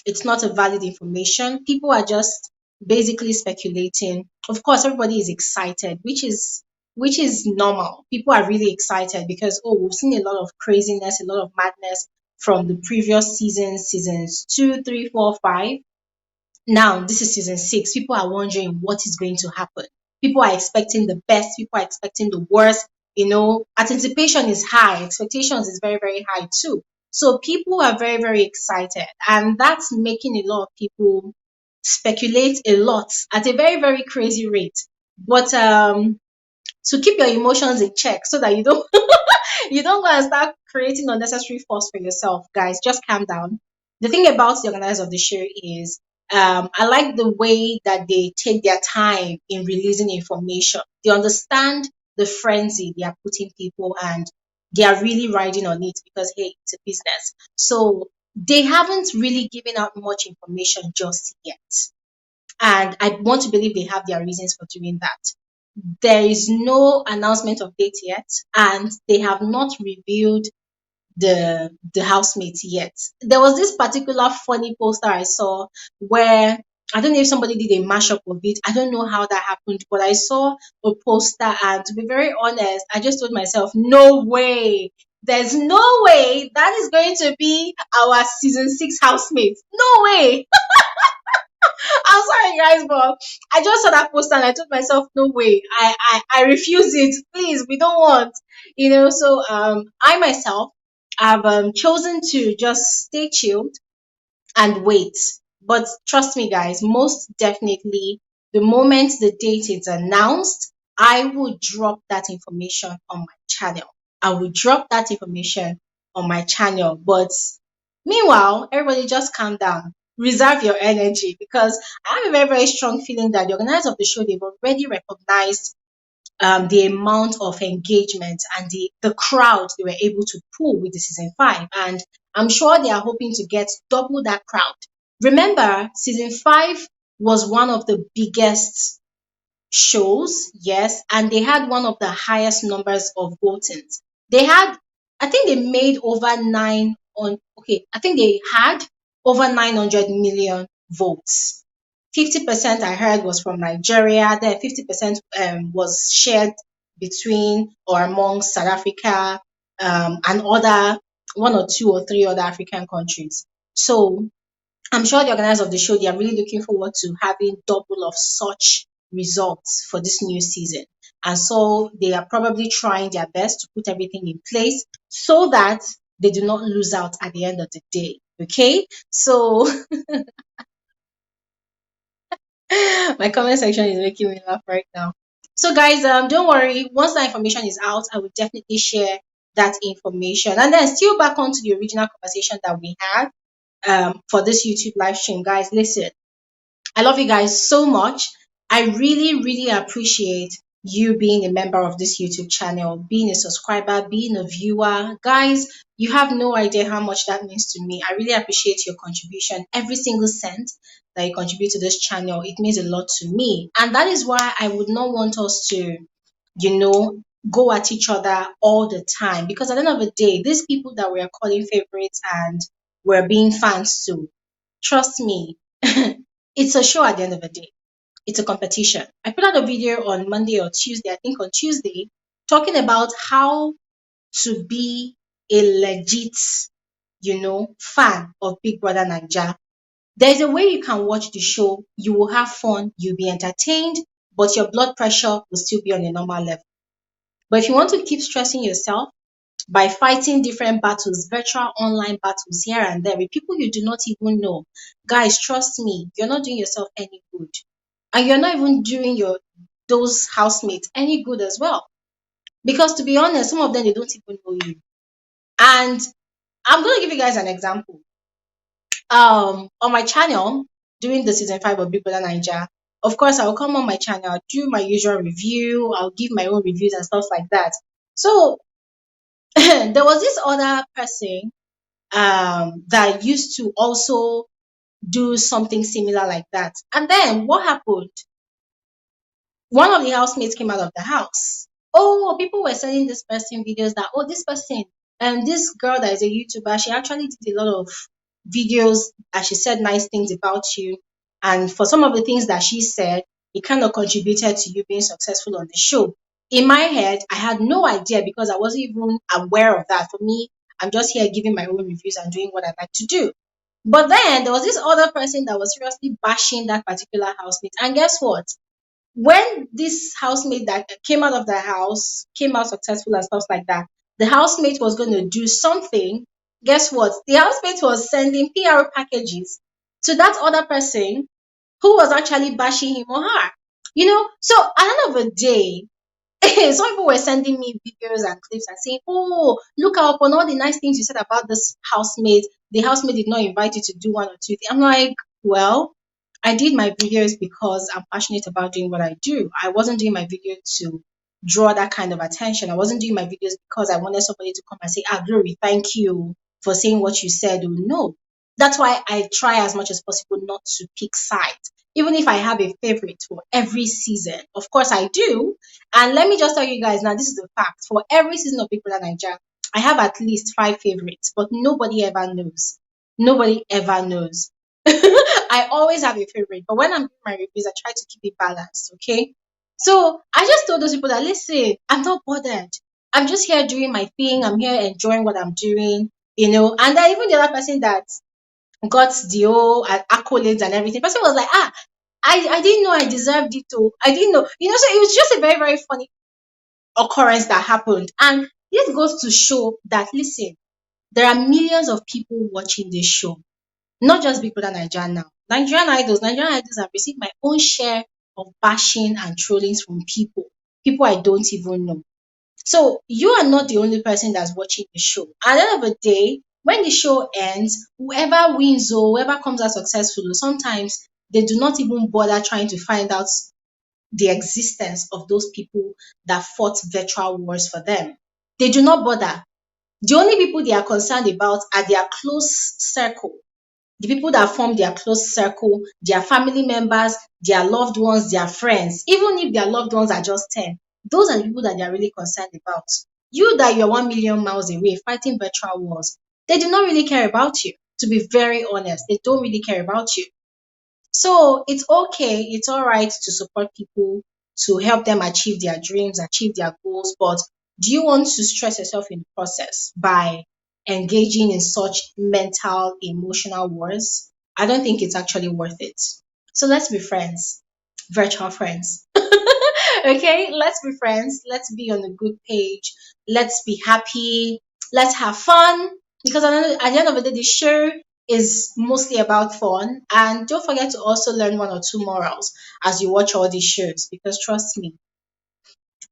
It's not a valid information. People are just basically speculating. Of course, everybody is excited, which is normal. People are really excited because, oh, we've seen a lot of craziness, a lot of madness from the previous seasons 2, 3, 4, 5. Now this is season 6. People are wondering what is going to happen. People are expecting the best, people are expecting the worst. Anticipation is high, expectations is very, very high too. So people are very, very excited, and that's making a lot of people speculate a lot at a very, very crazy rate. But to keep your emotions in check so that you don't you don't go and start creating unnecessary force for yourself, guys. Just calm down. The thing about the organizer of the show is, I like the way that they take their time in releasing information. They understand the frenzy they are putting people, and they are really riding on it because, hey, it's a business. So they haven't really given out much information just yet. And I want to believe they have their reasons for doing that. There is no announcement of date yet, and they have not revealed the housemates yet. There was this particular funny poster I saw where, I don't know if somebody did a mashup of it. I don't know how that happened, but I saw a poster, and to be very honest, I just told myself, no way. There's no way that is going to be our season 6 housemates. No way. I'm sorry, guys, but I just saw that poster and I told myself, no way, I refuse it. Please, we don't want, So I myself have chosen to just stay chilled and wait. But trust me, guys, most definitely, the moment the date is announced, I will drop that information on my channel. I will drop that information on my channel. But meanwhile, everybody just calm down. Reserve your energy because I have a very, very strong feeling that the organizers of the show, they've already recognized the amount of engagement and the crowd they were able to pull with the season 5. And I'm sure they are hoping to get double that crowd. Remember, season 5 was one of the biggest shows, yes, and they had one of the highest numbers of votings. They had, I think they made over nine on, okay, I think they had over 900 million votes. 50% I heard was from Nigeria, then 50% was shared between or among South Africa and other one or two or three other African countries. So I'm sure the organizers of the show, they are really looking forward to having double of such results for this new season. And so they are probably trying their best to put everything in place so that they do not lose out at the end of the day. Okay? So my comment section is making me laugh right now. So guys, don't worry. Once that information is out, I will definitely share that information. And then still back onto the original conversation that we had for this YouTube live stream. Guys, listen, I love you guys so much. I really, really appreciate you being a member of this YouTube channel, being a subscriber, being a viewer. Guys, you have no idea how much that means to me. I really appreciate your contribution. Every single cent that you contribute to this channel, it means a lot to me. And that is why I would not want us to, go at each other all the time. Because at the end of the day, these people that we are calling favorites and we're being fans to, trust me, it's a show at the end of the day. It's a competition. I put out a video on Monday or Tuesday, I think on Tuesday, talking about how to be a legit, fan of Big Brother Naija. There's a way you can watch the show, you will have fun, you'll be entertained, but your blood pressure will still be on a normal level. But if you want to keep stressing yourself by fighting different battles, virtual online battles here and there with people you do not even know, guys, trust me, you're not doing yourself any good. And you're not even doing those housemates any good as well. Because to be honest, some of them, they don't even know you. And I'm going to give you guys an example. On my channel, during the season 5 of Big Brother Naija, of course, I'll come on my channel, I'll do my usual review, I'll give my own reviews and stuff like that. So there was this other person that used to also do something similar like that. And then what happened? One of the housemates came out of the house. Oh, people were sending this person videos that, oh, this person and this girl that is a YouTuber, she actually did a lot of videos and she said nice things about you. And for some of the things that she said, it kind of contributed to you being successful on the show. In my head, I had no idea because I wasn't even aware of that. For me, I'm just here giving my own reviews and doing what I like to do. But then there was this other person that was seriously bashing that particular housemate. And guess what? When this housemate that came out of the house came out successful and stuff like that, the housemate was going to do something. Guess what? The housemate was sending PR packages to that other person who was actually bashing him or her. So at the end of the day, some people were sending me videos and clips and saying, oh, look up on all the nice things you said about this housemate. The housemate did not invite you to do one or two things. I'm like, well, I did my videos because I'm passionate about doing what I do. I wasn't doing my video to draw that kind of attention. I wasn't doing my videos because I wanted somebody to come and say, Glory, thank you for saying what you said. Oh, no. That's why I try as much as possible not to pick sides. Even if I have a favorite for every season, of course I do. And let me just tell you guys now, this is the fact. For every season of Big Brother Naija, I have at least 5 favorites, but nobody ever knows. Nobody ever knows. I always have a favorite, but when I'm doing my reviews, I try to keep it balanced, okay? So I just told those people that, listen, I'm not bothered. I'm just here doing my thing. I'm here enjoying what I'm doing, And then even the other person that got the whole accolades and everything. The person was like, I didn't know I deserved it too. I didn't know, so it was just a very, very funny occurrence that happened. And this goes to show that, listen, there are millions of people watching this show, not just Big Brother Naija now. Nigerian idols have received my own share of bashing and trollings from people I don't even know. So you are not the only person that's watching the show. At the end of the day, when the show ends, whoever wins or whoever comes out successful, sometimes they do not even bother trying to find out the existence of those people that fought virtual wars for them. They do not bother. The only people they are concerned about are their close circle, the people that form their close circle, their family members, their loved ones, their friends. Even if their loved ones are just 10, those are the people that they are really concerned about. You that you're 1 million miles away fighting virtual wars, they do not really care about you. To be very honest, they don't really care about you. So it's okay, it's all right to support people, to help them achieve their dreams, achieve their goals. But do you want to stress yourself in the process by engaging in such mental, emotional wars? I don't think it's actually worth it. So let's be friends, virtual friends. Okay, let's be friends. Let's be on a good page. Let's be happy. Let's have fun. Because at the end of the day, the show is mostly about fun. And don't forget to also learn one or two morals as you watch all these shows. Because trust me,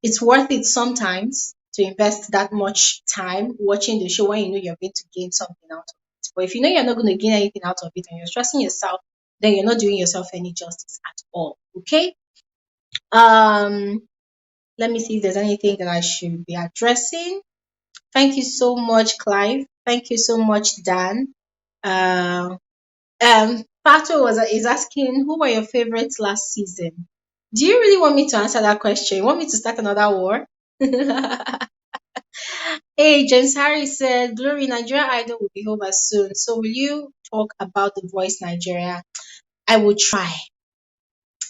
it's worth it sometimes to invest that much time watching the show when you know you're going to gain something out of it. But if you know you're not going to gain anything out of it and you're stressing yourself, then you're not doing yourself any justice at all. Okay? Um, let me see if there's anything that I should be addressing. Thank you so much, Clive. Thank you so much, Dan. Uh, Pato is asking, who were your favorites last season? Do you really want me to answer that question? You want me to start another war? Hey, James Harry said, Glory, Nigeria Idol will be over soon. So will you talk about The Voice Nigeria? I will try.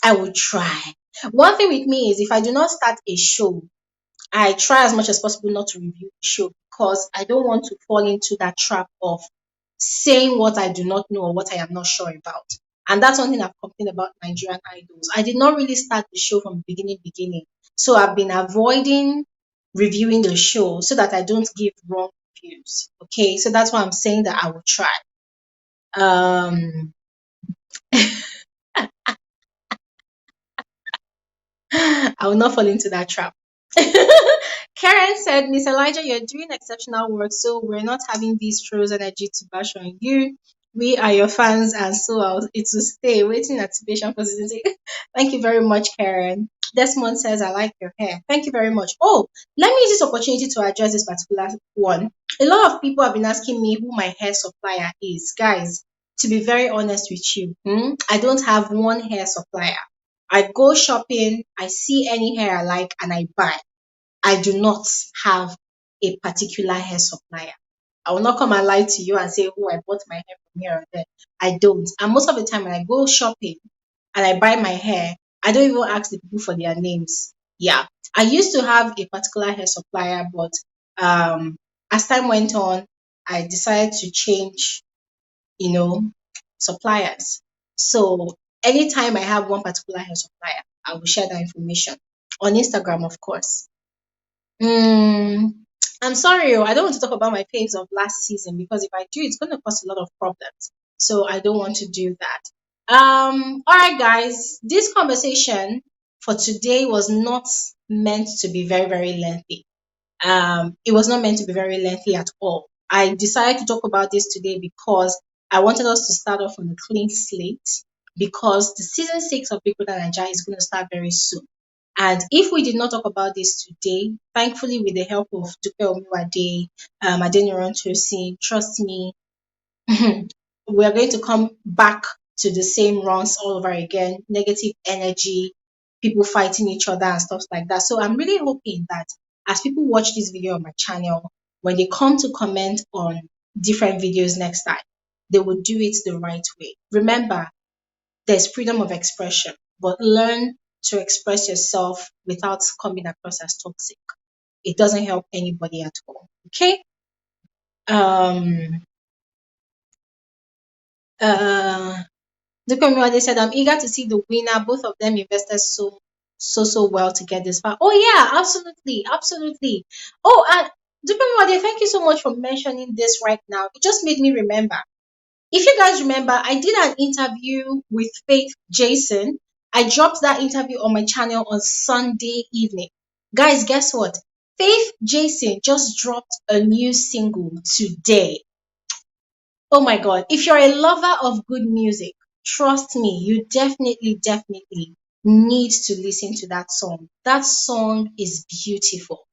I will try. One thing with me is if I do not start a show, I try as much as possible not to review the show because I don't want to fall into that trap of saying what I do not know or what I am not sure about. And that's one thing I've complained about Nigerian idols. I did not really start the show from beginning. So I've been avoiding reviewing the show so that I don't give wrong reviews. Okay, so that's why I'm saying that I will try. Um I will not fall into that trap. Karen said, Miss Elijah, you're doing exceptional work, so we're not having these trolls energy to bash on you. We are your fans, and so it will stay. Waiting activation for season six. Thank you very much, Karen. Desmond says, I like your hair. Thank you very much. Oh, let me use this opportunity to address this particular one. A lot of people have been asking me who my hair supplier is. Guys, to be very honest with you, I don't have one hair supplier. I go shopping, I see any hair I like, and I buy. I do not have a particular hair supplier. I will not come and lie to you and say, oh, I bought my hair from here or there. I don't. And most of the time when I go shopping and I buy my hair, I don't even ask the people for their names. Yeah. I used to have a particular hair supplier, but as time went on, I decided to change, suppliers. So anytime I have one particular hair supplier, I will share that information on Instagram, of course. Mm, I'm sorry, I don't want to talk about my faves of last season because if I do, it's going to cause a lot of problems. So I don't want to do that. All right, guys, this conversation for today was not meant to be very, very lengthy. It was not meant to be very lengthy at all. I decided to talk about this today because I wanted us to start off on a clean slate because the season 6 of Big Brother Naija is going to start very soon. And if we did not talk about this today, thankfully with the help of Dupe Omiwade, Adeniran Tosin, trust me, we are going to come back to the same runs all over again, negative energy, people fighting each other and stuff like that. So I'm really hoping that as people watch this video on my channel, when they come to comment on different videos next time, they will do it the right way. Remember, there's freedom of expression, but learn to express yourself without coming across as toxic. It doesn't help anybody at all. Okay? Um Uh, they said, I'm eager to see the winner. Both of them invested so well to get this far. Oh yeah, absolutely, absolutely. Oh, and Dukwemiwade, thank you so much for mentioning this right now. It just made me remember. If you guys remember, I did an interview with Faith Jason. I dropped that interview on my channel on Sunday evening. Guys, guess what? Faith Jason just dropped a new single today. Oh my God. If you're a lover of good music, trust me, you definitely need to listen to that song. That song is beautiful.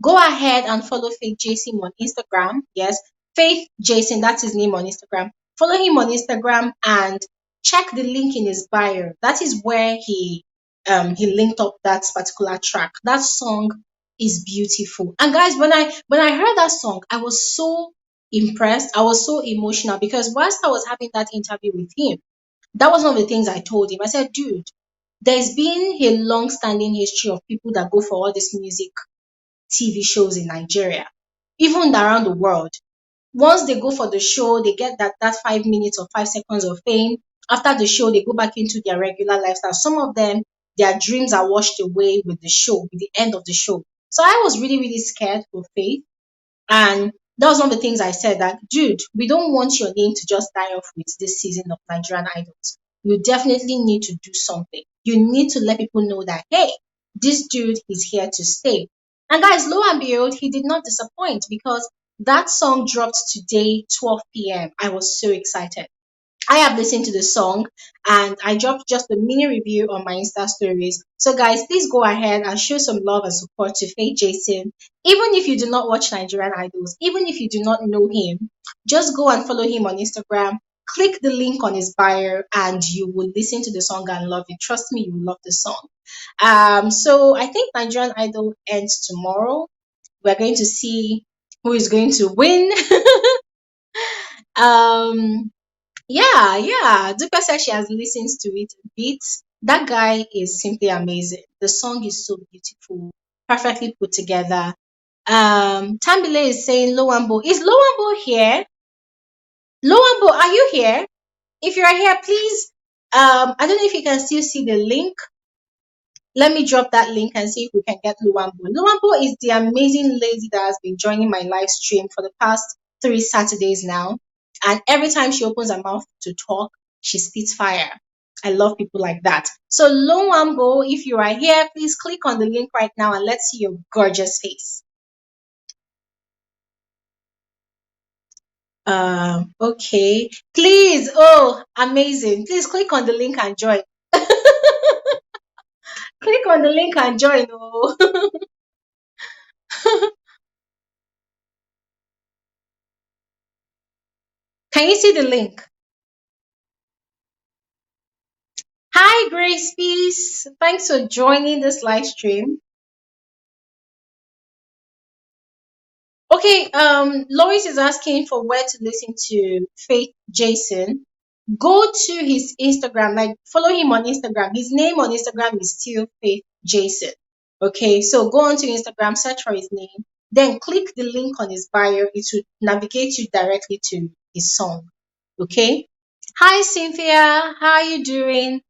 Go ahead and follow Faith Jason on Instagram. Yes, Faith Jason, that's his name on Instagram. Follow him on Instagram and check the link in his bio. That is where he linked up that particular track. That song is beautiful. And guys, when I heard that song, I was so impressed. I was so emotional because whilst I was having that interview with him, that was one of the things I told him. I said, dude, there's been a long-standing history of people that go for all this music TV shows in Nigeria, even around the world. Once they go for the show, they get that 5 minutes or 5 seconds of fame. After the show, they go back into their regular lifestyle. Some of them, their dreams are washed away with the show, with the end of the show. So I was really scared for Faith. And that was one of the things I said that, dude, we don't want your name to just die off with this season of Nigerian Idols. You definitely need to do something. You need to let people know that, hey, this dude is here to stay. And guys, lo and behold, he did not disappoint because that song dropped today, 12 p.m. I was so excited. I have listened to the song and I dropped just a mini review on my Insta stories. So guys, please go ahead and show some love and support to Faith Jason. Even if you do not watch Nigerian Idols, even if you do not know him, just go and follow him on Instagram. Click the link on his bio and you will listen to the song and love it. Trust me, you will love the song. So I think Nigerian Idol ends tomorrow. We're going to see who is going to win. um yeah. Duka says she has listened to it a bit. That guy is simply amazing. The song is so beautiful, perfectly put together. Tambile is saying Lowambo. Is Lowambo here? Lowambo, are you here? If you are here, please. I don't know if you can still see the link. Let me drop that link and see if we can get Luambo. Luambo is the amazing lady that has been joining my live stream for the past 3 Saturdays now. And every time she opens her mouth to talk, she spits fire. I love people like that. So Luambo, if you are here, please click on the link right now and let's see your gorgeous face. Okay. Please, oh, amazing. Please click on the link and join. Click on the link and join. Oh. Can you see the link? Hi, Grace Peace. Thanks for joining this live stream. Okay, Lois is asking for where to listen to Faith Jason. Go to his Instagram, like follow him on Instagram. His name on Instagram is still Faith Jason. Okay, so go onto Instagram, search for his name, then click the link on his bio. It will navigate you directly to his song. Okay. Hi, Cynthia. How are you doing?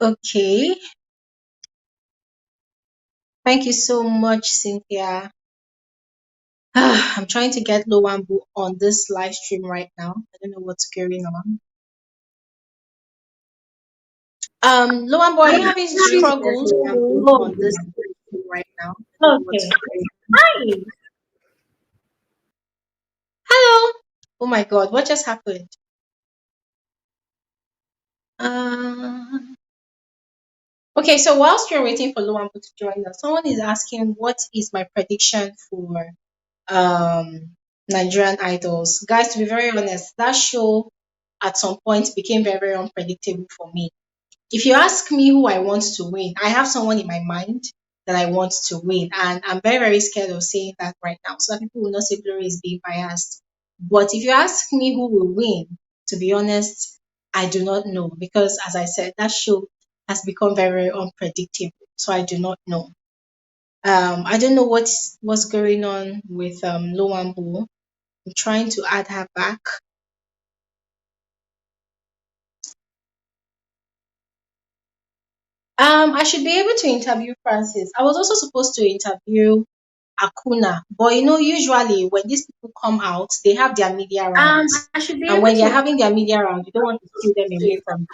Okay. Thank you so much, Cynthia. I'm trying to get Lowambu on this live stream right now. I don't know what's going on. Lowambu, are you having struggles on this live stream right now? Okay. Hi. Hello. Oh my God, what just happened? Okay, so whilst you're waiting for Lowambu to join us, someone is asking what is my prediction for Nigerian Idols. Guys, to be very honest, that show at some point became very unpredictable for me. If you ask me who I want to win, I have someone in my mind that I want to win, and I'm very scared of saying that right now, so that people will not say Glory is being biased. But if you ask me who will win, to be honest, I do not know because, as I said, that show has become very unpredictable. So I do not know. I don't know what's going on with Lowambo. I'm trying to add her back. I should be able to interview Francis. I was also supposed to interview Akuna, but usually when these people come out, they have their media rounds, I should be and able when they're to having their media rounds, you don't want to steal them away interview from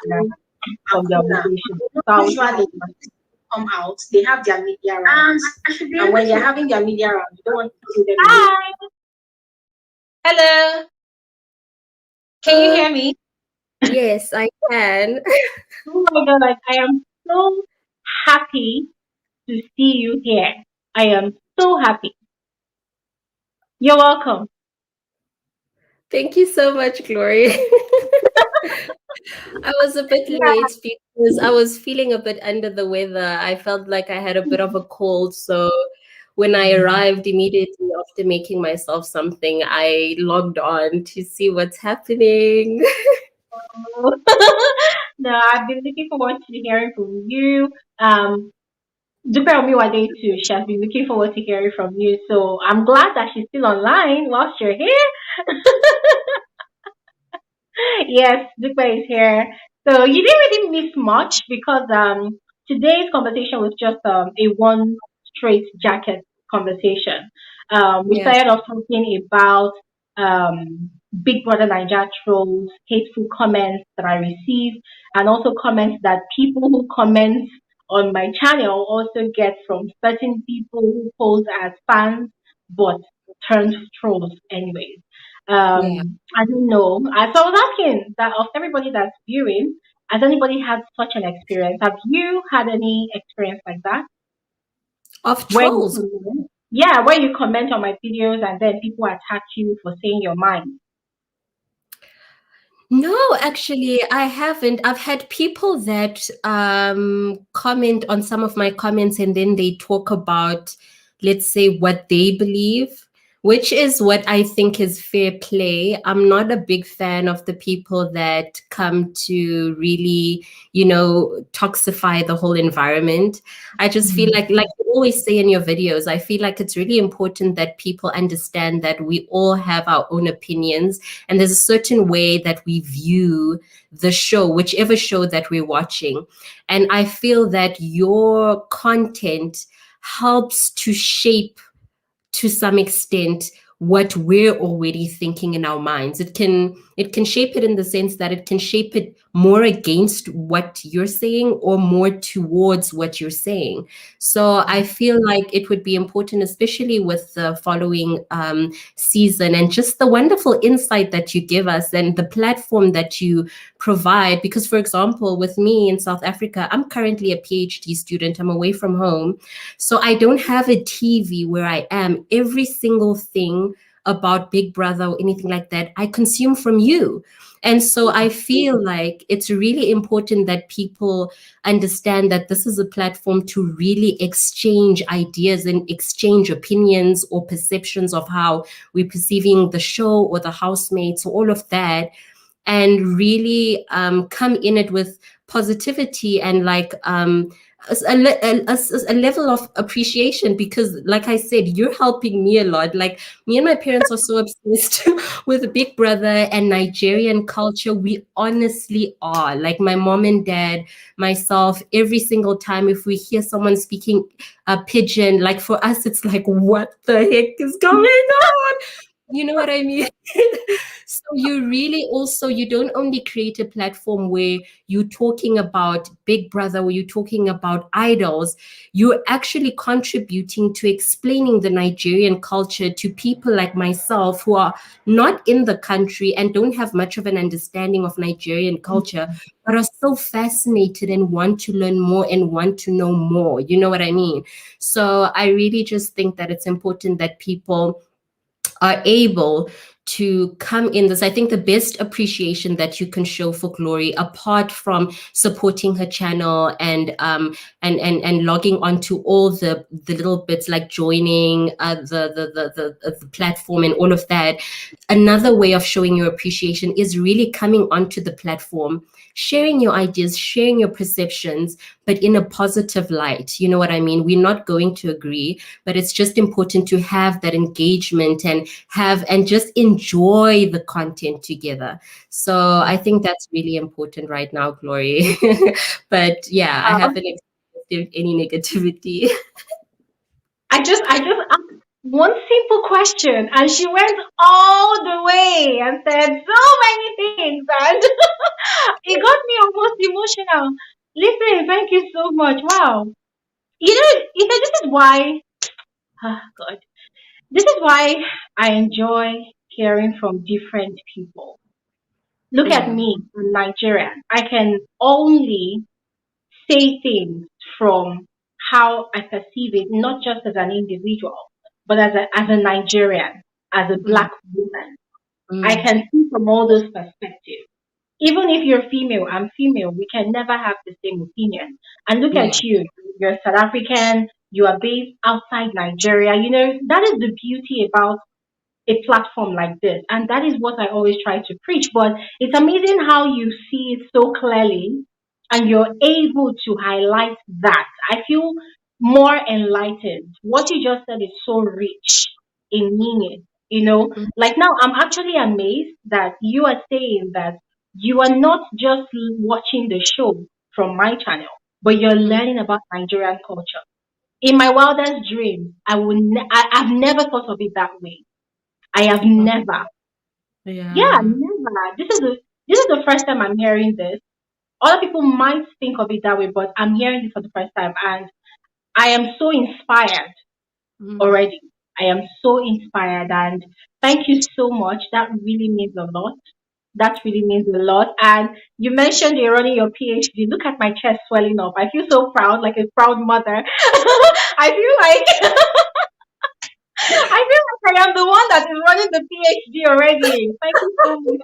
their Akuna. obligation. So I would Usually, ask when these people come out, they have their media rounds, I should be and able when they're to. having their media rounds, you don't want to steal them away. Hi, hello, can you Uh, hear me? yes, I can. Oh my God, like I am so happy to see you here. I am so happy. You're welcome. Thank you so much, Glory. I was a bit Yeah. late because I was feeling a bit under the weather. I felt like I had a bit of a cold. So when I arrived immediately after making myself something, I logged on to see what's happening. No, I've been looking forward to hearing from you. Dupe Omiwade too. She has been looking forward to hearing from you. So I'm glad that she's still online whilst you're here. Yes, Dupe is here. So you didn't really miss much because today's conversation was just a one straight jacket conversation. We Yeah, started off talking about Big Brother Naija trolls, hateful comments that I receive, and also comments that people who comment on my channel also get from certain people who pose as fans but turned trolls anyways. yeah. I don't know. So I was asking that of everybody that's viewing, has anybody had such an experience? Have you had any experience like that? Of Where you trolls. comment, yeah, where you comment on my videos and then people attack you for saying your mind. No, actually, I haven't. I've had people that comment on some of my comments and then they talk about, let's say, what they believe, which is what I think is fair play. I'm not a big fan of the people that come to really, toxify the whole environment. I just feel like you always say in your videos, I feel like it's really important that people understand that we all have our own opinions and there's a certain way that we view the show, whichever show that we're watching. And I feel that your content helps to shape to some extent what we're already thinking in our minds. It can shape it in the sense that it can shape it more against what you're saying or more towards what you're saying. So I feel like it would be important, especially with the following season, and just the wonderful insight that you give us and the platform that you provide. Because, for example, with me in South Africa, I'm currently a PhD student. I'm away from home. So I don't have a TV where I am. Every single thing about Big Brother or anything like that, I consume from you. And so I feel like it's really important that people understand that this is a platform to really exchange ideas and exchange opinions or perceptions of how we're perceiving the show or the housemates or all of that, and really come in it with positivity and like a level of appreciation, because like I said, you're helping me a lot. Like, me and my parents are so obsessed with Big Brother and Nigerian culture. We honestly are. Like, my mom and dad, myself, every single time if we hear someone speaking a pidgin, like for us it's like, what the heck is going on? You know what I mean? So you don't only create a platform where you're talking about Big Brother, or you're talking about idols, you're actually contributing to explaining the Nigerian culture to people like myself who are not in the country and don't have much of an understanding of Nigerian culture, but are so fascinated and want to learn more and want to know more. You know what I mean? So I really just think that it's important that people are able to come in this. I think the best appreciation that you can show for Glory, apart from supporting her channel and logging onto all the little bits like joining the platform and all of that, another way of showing your appreciation is really coming onto the platform, sharing your ideas, sharing your perceptions, but in a positive light. You know what I mean? We're not going to agree, but it's just important to have that engagement and just enjoy the content together. So I think that's really important right now, Glory. But yeah, I haven't experienced any negativity. I just asked one simple question, and she went all the way and said so many things, and it got me almost emotional. Listen, thank you so much. Wow. This is why, God, this is why I enjoy hearing from different people. Look at Yeah. me, I'm Nigerian. I can only say things from how I perceive it, not just as an individual, but as a Nigerian, as a Mm, black woman. I mm, can see from all those perspectives. Even if you're female, I'm female, we can never have the same opinion. And look yeah. at you, you're South African, you are based outside Nigeria. You know, that is the beauty about a platform like this. And that is what I always try to preach. But it's amazing how you see it so clearly and you're able to highlight that. I feel more enlightened. What you just said is so rich in meaning. You know, Mm, like now I'm actually amazed that you are saying that you are not just watching the show from my channel, but you're mm, learning about Nigerian culture. In my wildest dreams, I've never thought of it that way. I have oh, never. Yeah, yeah. never. This is the first time I'm hearing this. Other people might think of it that way, but I'm hearing this for the first time, and I am so inspired Mm, already. I am so inspired, and thank you so much. That really means a lot. That really means a lot. And you mentioned you're running your PhD. Look at my chest swelling up. I feel so proud, like a proud mother. I feel like I feel like I am the one that is running the PhD already. Thank you so much.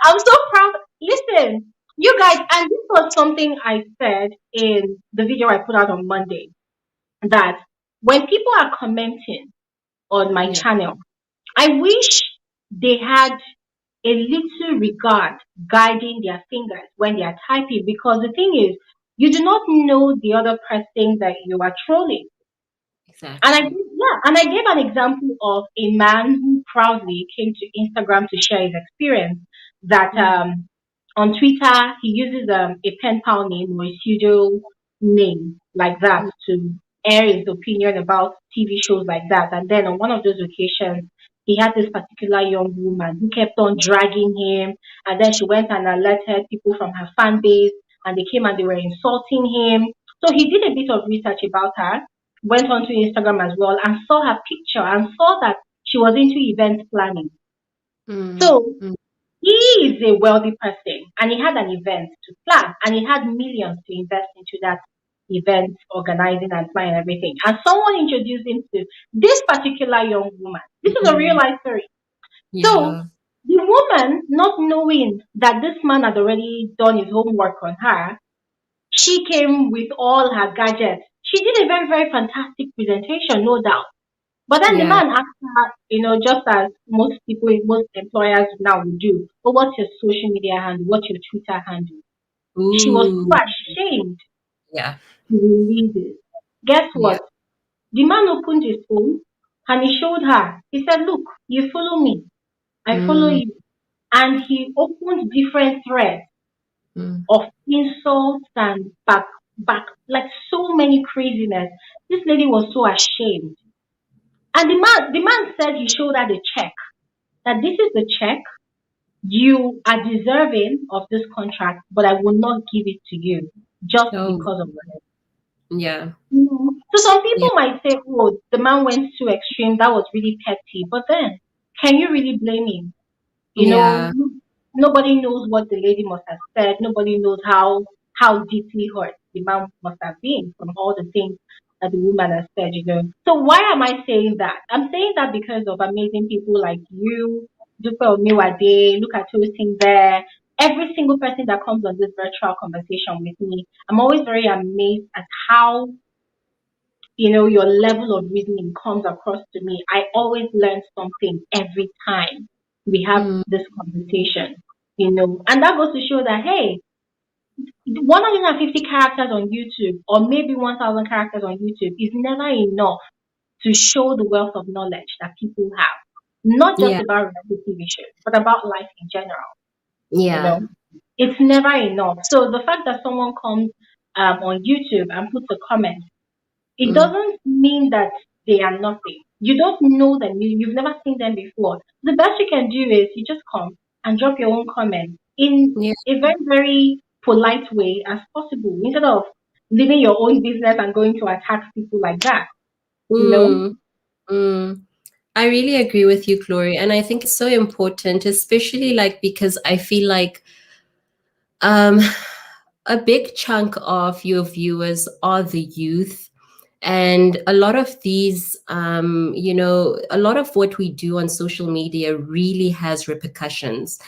I'm so proud. Listen, you guys, and this was something I said in the video I put out on Monday, that when people are commenting on my yeah, channel, I wish they had a little regard guiding their fingers when they are typing, because the thing is, you do not know the other person that you are trolling. exactly. And I gave an example of a man who proudly came to Instagram to share his experience. That Mm, on Twitter he uses a pen pal name or a pseudo name like that mm, to air his opinion about TV shows like that. And then on one of those occasions, he had this particular young woman who kept on dragging him, and then she went and alerted people from her fan base, and they came and they were insulting him. So he did a bit of research about her, went onto Instagram as well, and saw her picture and saw that she was into event planning. mm, So mm, he is a wealthy person and he had an event to plan and he had millions to invest into that event, organizing and planning everything. And someone introduced him to this particular young woman. This is a real mm, life story. So yeah, the woman, not knowing that this man had already done his homework on her, she came with all her gadgets. She did a very, very fantastic presentation, no doubt. But then the yeah. man asked her, you know, just as most people, most employers now would do, but what's your social media handle? What's your Twitter handle? She was so Ooh, ashamed yeah. to release it. Guess Yeah. what? The man opened his phone and he showed her. He said, look, you follow me. I follow Mm, you. And he opened different threads mm, of insults and back, like so many craziness. This lady was so ashamed. And the man said he showed her the check, that this is the check. You are deserving of this contract, but I will not give it to you just oh, because of that. yeah. So some Yeah. people might say, oh, the man went too extreme. That was really petty. But then, can you really blame him? You know, Yeah. nobody knows what the lady must have said. Nobody knows how deeply hurt the man must have been from all the things that the woman has said. You know, so why am I saying that? I'm saying that because of amazing people like you, Dupe Omiwade, look at Toasting there. Every single person that comes on this virtual conversation with me, I'm always very amazed at how, your level of reasoning comes across to me. I always learn something every time we have Mm, this conversation, and that goes to show that, hey, 150 characters on YouTube or maybe 1,000 characters on YouTube is never enough to show the wealth of knowledge that people have, not just yeah, about reality TV shows, but about life in general. You yeah. know, it's never enough. So the fact that someone comes on YouTube and puts a comment, it Mm, doesn't mean that they are nothing. You don't know them. You've never seen them before. The best you can do is you just come and drop your own comment in yeah. a very, very polite way as possible instead of living your own business and going to attack people like that. You know? Mm, mm. I really agree with you, Glory, and I think it's so important, especially like because I feel like um, a big chunk of your viewers are the youth. And a lot of these, a lot of what we do on social media really has repercussions.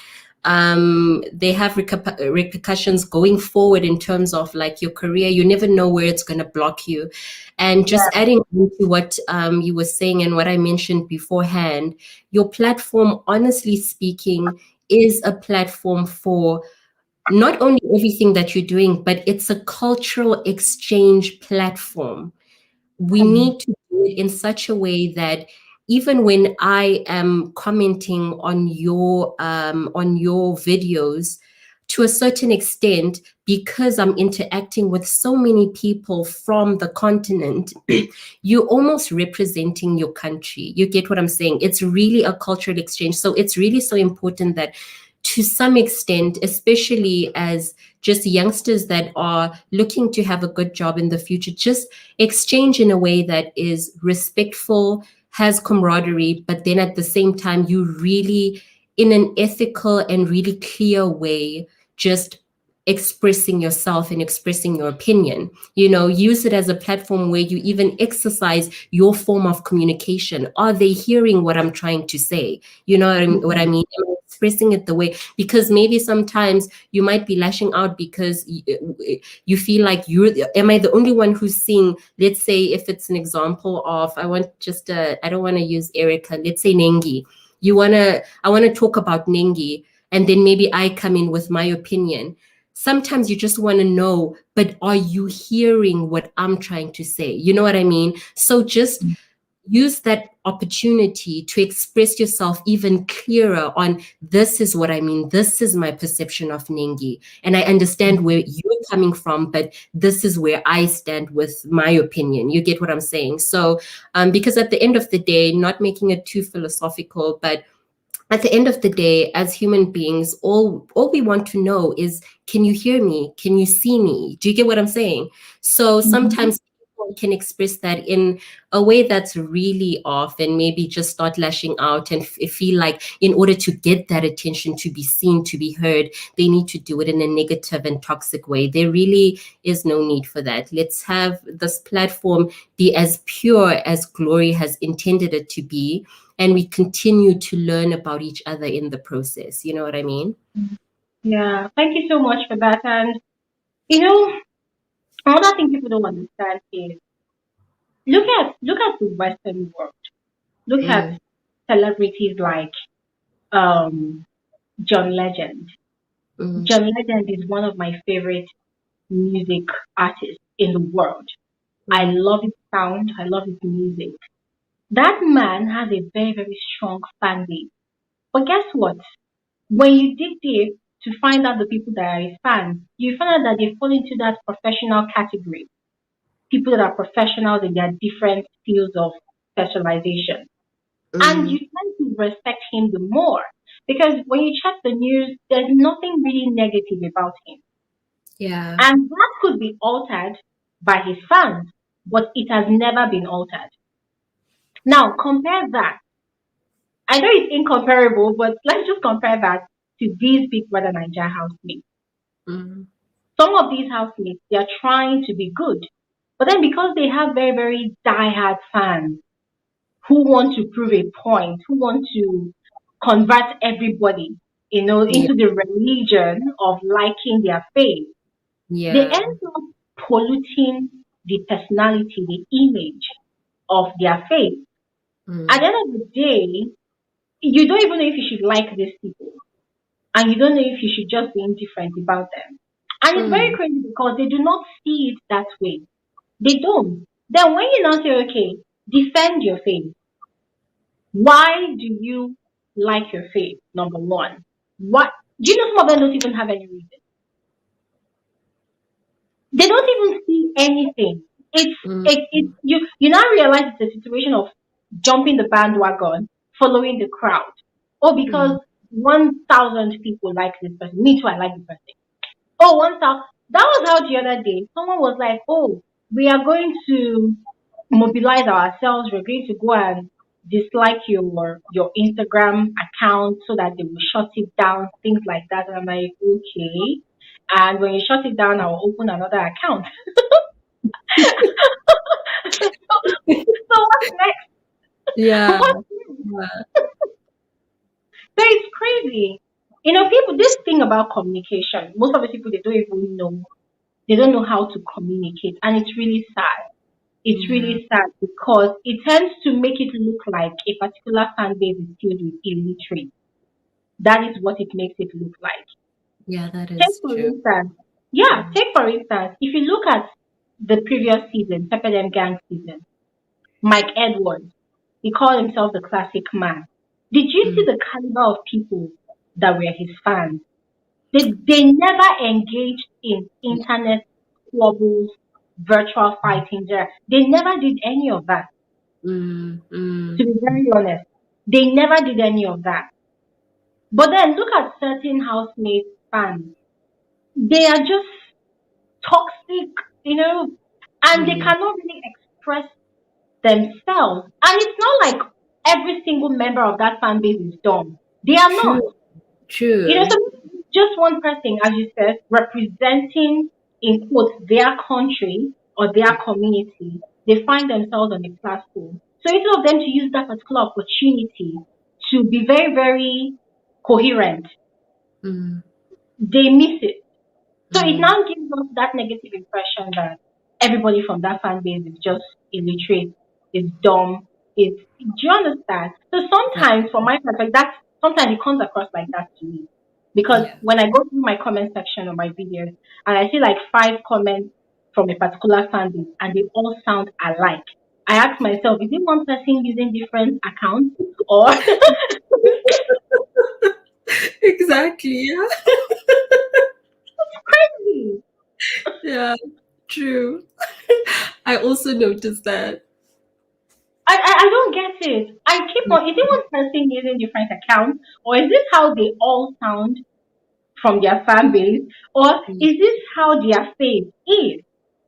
They have repercussions going forward in terms of like your career. You never know where it's going to block you. And just Yeah. adding on to what you were saying and what I mentioned beforehand, your platform, honestly speaking, is a platform for not only everything that you're doing, but it's a cultural exchange platform. We Mm. need to do it in such a way that even when I am commenting on your videos, to a certain extent, because I'm interacting with so many people from the continent, you're almost representing your country. You get what I'm saying? It's really a cultural exchange. So it's really so important that to some extent, especially as just youngsters that are looking to have a good job in the future, just exchange in a way that is respectful, has camaraderie, but then at the same time, you really, in an ethical and really clear way, just expressing yourself and expressing your opinion. Use it as a platform where you even exercise your form of communication. Are they hearing what I'm trying to say? You know what I mean? Am I expressing it the way, because maybe sometimes you might be lashing out because you feel like am I the only one who's seeing, let's say, if it's an example of, I don't want to use Erica, let's say Nengi. I want to talk about Nengi, and then maybe I come in with my opinion. Sometimes you just want to know, but are you hearing what I'm trying to say? You know what I mean? So just use that opportunity to express yourself even clearer on, this is what I mean. This is my perception of Nengi. And I understand where you're coming from, but this is where I stand with my opinion. You get what I'm saying? So, because at the end of the day, not making it too philosophical, but at the end of the day, as human beings, all we want to know is, can you hear me? Can you see me? Do you get what I'm saying? So Mhm. sometimes people can express that in a way that's really off, and maybe just start lashing out and feel like in order to get that attention, to be seen, to be heard, they need to do it in a negative and toxic way. There really is no need for that. Let's have this platform be as pure as Glory has intended it to be, and we continue to learn about each other in the process. You know what I mean? Yeah. Thank you so much for that. And you know, another thing people don't understand is look at the Western world. Look at Mm, celebrities like um John Legend. mm, John Legend is one of my favorite music artists in the world. I mm, love his sound, I love his music. That man has a very, very strong fan base. But guess what? When you dig deep to find out the people that are his fans, you find out that they fall into that professional category. People that are professionals in their different fields of specialization. And you mm. tend to respect him the more. Because when you check the news, there's nothing really negative about him. Yeah. And that could be altered by his fans, but it has never been altered. Now, compare that. I know it's incomparable, but let's just compare that to these big Brother Naija housemates. Mm, Some of these housemates, they are trying to be good. But then because they have very, very diehard fans who want to prove a point, who want to convert everybody, Yeah. into the religion of liking their faith. They Yeah. end up polluting the personality, the image of their faith. At Mm. the end of the day, you don't even know if you should like these people, and you don't know if you should just be indifferent about them. And it's very Mm. crazy because they do not see it that way. They don't. Then when you now say, okay, defend your faith, why do you like your faith? Number one. What do you know some of them don't even have any reason? They don't even see anything. Mm. You now realize it's a situation of jumping the bandwagon, following the crowd. Or Mm. because 1,000 people like this person. Me too, I like the person. Oh, 1,000. That was how the other day someone was like, "Oh, we are going to mobilize ourselves. We're going to go and dislike your Instagram account so that they will shut it down, things like that." And I'm like, okay. And when you shut it down, I'll open another account. So what's next? Yeah. What's next? Yeah. So it's crazy. People, this thing about communication, most of the people, they don't even know. They don't know how to communicate. And it's really sad. It's Yeah. really sad because it tends to make it look like a particular fan base is filled with illiterate. That is what it makes it look like. Yeah, that Take is for true. instance, yeah, Mm. take for instance, if you look at the previous season, Pepper Them Gang season, Mike Edwards, he called himself the classic man. Did you see Mm. the caliber of people that were his fans? They never engaged in internet squabbles, virtual fighting there. They never did any of that, Mm. to Mm. be very honest. They never did any of that. But then look at certain housemates fans. They are just toxic, you know, and they Mm. cannot really express themselves. And it's not like every single member of that fan base is dumb. They are True. not. True. So just one person, as you said, representing in quotes their country or their community, they find themselves on a platform. So instead of them to use that particular opportunity to be very, very coherent, Mm. they miss it. So it Mm. now gives us that negative impression that everybody from that fan base is just illiterate, is dumb, is do you understand? So Yeah. sometimes from my perspective, that sometimes it comes across like that to me. Because Yeah. when I go through my comment section of my videos and I see like 5 comments from a particular fan base and they all sound alike, I ask myself, is it one person using different accounts or Exactly. Yeah. crazy? Yeah. True. I also noticed that. I don't get it. I keep on. Is it one person using different accounts, or is this how they all sound from their fan base, or Mm. is this how their faith is?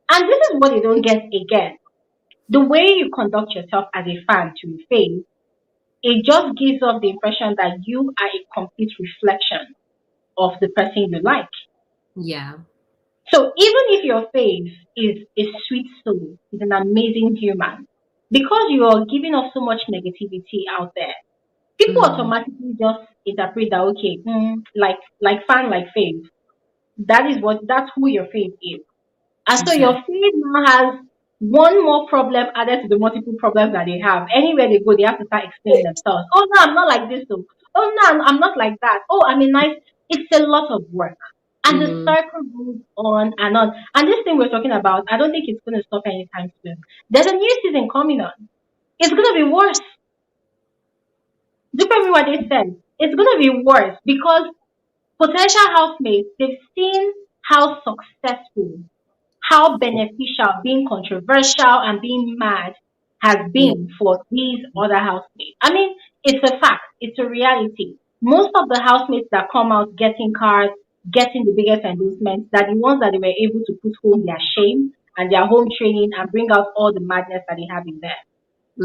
And this is what they don't get again. The way you conduct yourself as a fan to a faith, it just gives off the impression that you are a complete reflection of the person you like. Yeah. So even if your faith is a sweet soul, is an amazing human, because you are giving off so much negativity out there, people Mm. automatically just interpret that okay, like faith. That's who your faith is. And so your Exactly. faith now has one more problem added to the multiple problems that they have. Anywhere they go, they have to start explaining themselves. Oh no, I'm not like this though. Oh no, I'm not like that. Oh, I mean nice. It's a lot of work. And the Mm. circle goes on and on. And this thing we're talking about, I don't think it's gonna stop anytime soon. There's a new season coming on. It's gonna be worse. Look at what they said. It's gonna be worse because potential housemates, they've seen how successful, how beneficial being controversial and being mad has Yeah. been for these other housemates. I mean, it's a fact, it's a reality. Most of the housemates that come out getting cars, getting the biggest endorsements, that the ones that they were able to put home their shame and their home training and bring out all the madness that they have in there.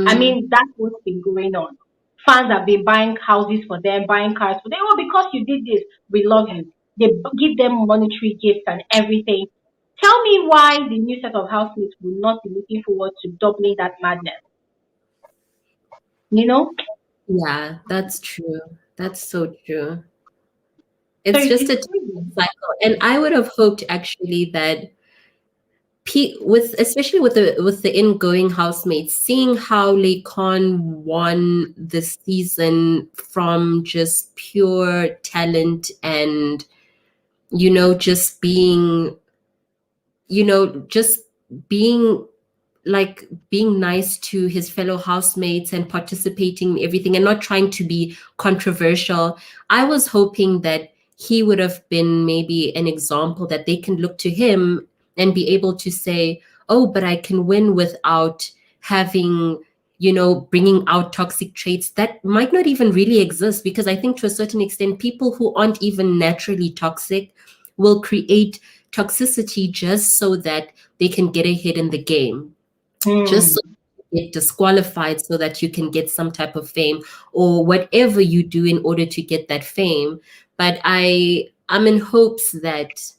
I Mm. mean, that's what's been going on. Fans have been buying houses for them, buying cars for them. Oh, because you did this, we love you. They give them monetary gifts and everything. Tell me why the new set of housemates will not be looking forward to doubling that madness. You know? Yeah, that's true. That's so true. So It's just it's a crazy. cycle. And I would have hoped actually that especially with the ingoing housemates, seeing how Laycon won the season from just pure talent and just being just being like being nice to his fellow housemates and participating in everything and not trying to be controversial. I was hoping that he would have been maybe an example that they can look to him and be able to say, oh, but I can win without having, bringing out toxic traits that might not even really exist. Because I think to a certain extent, people who aren't even naturally toxic will create toxicity just so that they can get ahead in the game, just so you get disqualified so that you can get some type of fame or whatever you do in order to get that fame. But I'm in hopes that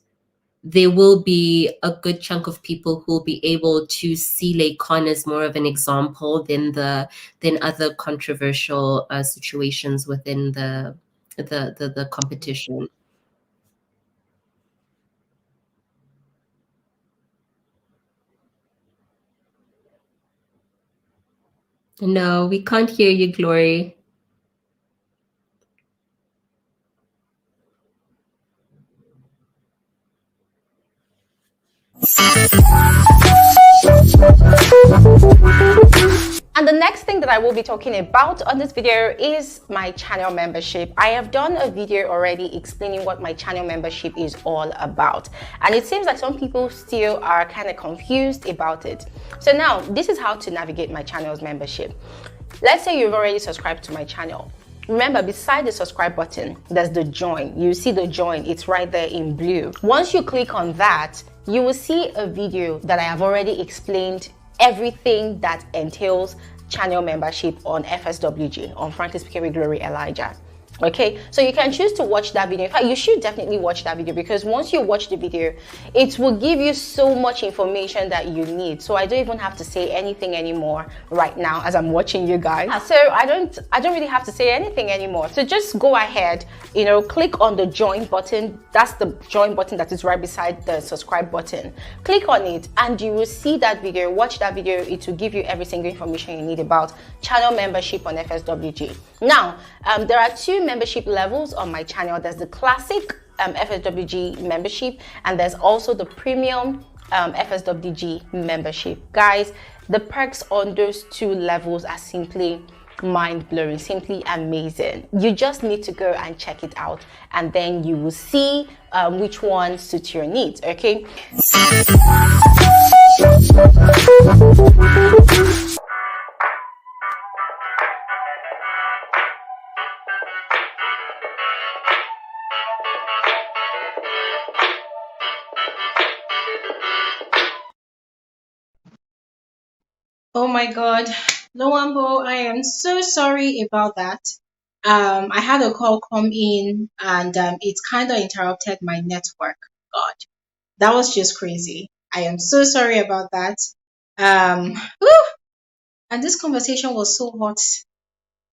there will be a good chunk of people who will be able to see Laycon as more of an example than other controversial situations within the competition. No, we can't hear you, Glory. And the next thing that I will be talking about on this video is my channel membership. I have done a video already explaining what my channel membership is all about. And it seems like some people still are kind of confused about it. So now, this is how to navigate my channel's membership. Let's say you've already subscribed to my channel. Remember, beside the subscribe button, there's the join. You see the join, it's right there in blue. Once you click on that, you will see a video that I have already explained everything that entails channel membership on FSWG, on Frankly Speaking with Glory Elijah. Okay, so you can choose to watch that video. In fact, you should definitely watch that video, because once you watch the video, it will give you so much information that you need. So I don't even have to say anything anymore right now as I'm watching you guys. So I don't really have to say anything anymore. So just go ahead, click on the join button. That's the join button that is right beside the subscribe button. Click on it and you will see that video. Watch that video. It will give you every single information you need about channel membership on FSWG. Now, there are two membership levels on my channel. There's the classic FSWG membership, and there's also the premium FSWG membership. Guys, the perks on those two levels are simply mind-blowing, simply amazing. You just need to go and check it out, and then you will see which one suits your needs. Okay. Oh my God, Loambo, I am so sorry about that. I had a call come in and it kind of interrupted my network. God, that was just crazy. I am so sorry about that. Whew, and this conversation was so hot.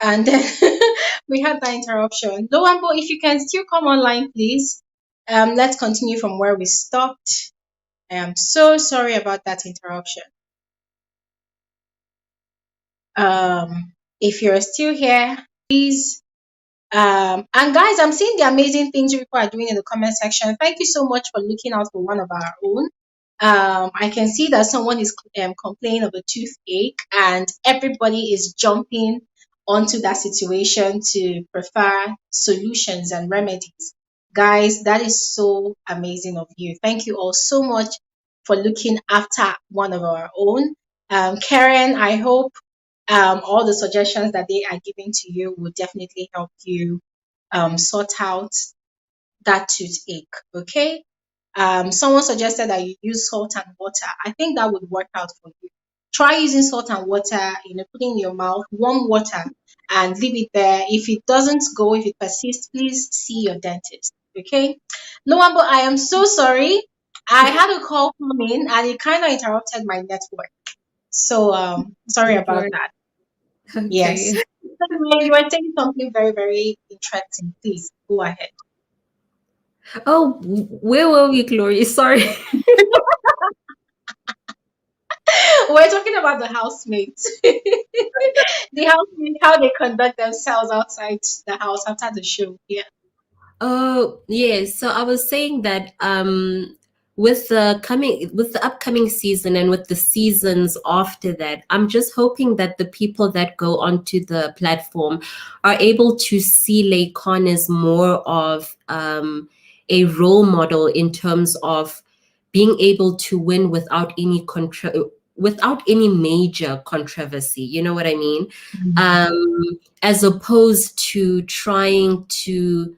And then we had that interruption. Loambo, if you can still come online, please. Let's continue from where we stopped. I am so sorry about that interruption. If you're still here, please. And guys, I'm seeing the amazing things you people are doing in the comment section. Thank you so much for looking out for one of our own. I can see that someone is complaining of a toothache, and everybody is jumping onto that situation to prefer solutions and remedies. Guys, that is so amazing of you. Thank you all so much for looking after one of our own. Karen, I hope all the suggestions that they are giving to you will definitely help you sort out that toothache. Okay. Someone suggested that you use salt and water. I think that would work out for you. Try using salt and water, putting in your mouth, warm water, and leave it there. If it doesn't go, if it persists, please see your dentist. Okay. Loambo, I am so sorry. I had a call come in and it kind of interrupted my network. So sorry Don't about worry. that. Okay. Yes. You were saying something very, very interesting. Please go ahead. Oh, where were we, Glory? Sorry. We're talking about the housemates. The housemates, how they conduct themselves outside the house after the show. Yeah. Oh, yes. So I was saying that with the upcoming season and with the seasons after that, I'm just hoping that the people that go onto the platform are able to see Laycon as more of a role model in terms of being able to win without any major controversy. You know what I mean? As opposed to trying to,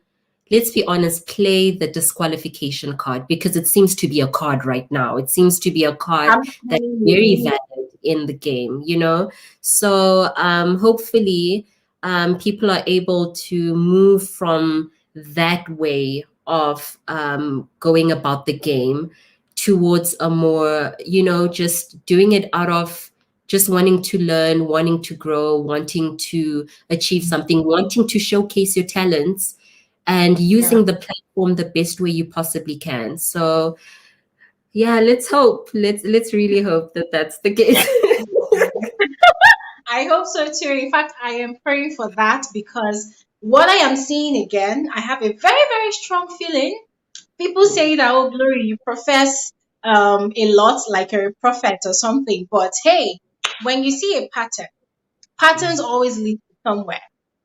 let's be honest, play the disqualification card, because it seems to be a card right now. It seems to be a card I'm that's telling very you. valid in the game, you know? So hopefully people are able to move from that way of going about the game towards a more, you know, just doing it out of just wanting to learn, wanting to grow, wanting to achieve something, wanting to showcase your talents, and Yeah. using the platform the best way you possibly can. So yeah, let's hope. Let's really hope that that's the case. I hope so too. In fact, I am praying for that because what I am seeing again, I have a very, very strong feeling. People say that, oh, Glory, you profess a lot like you're a prophet or something. But hey, when you see a pattern, patterns always lead to somewhere.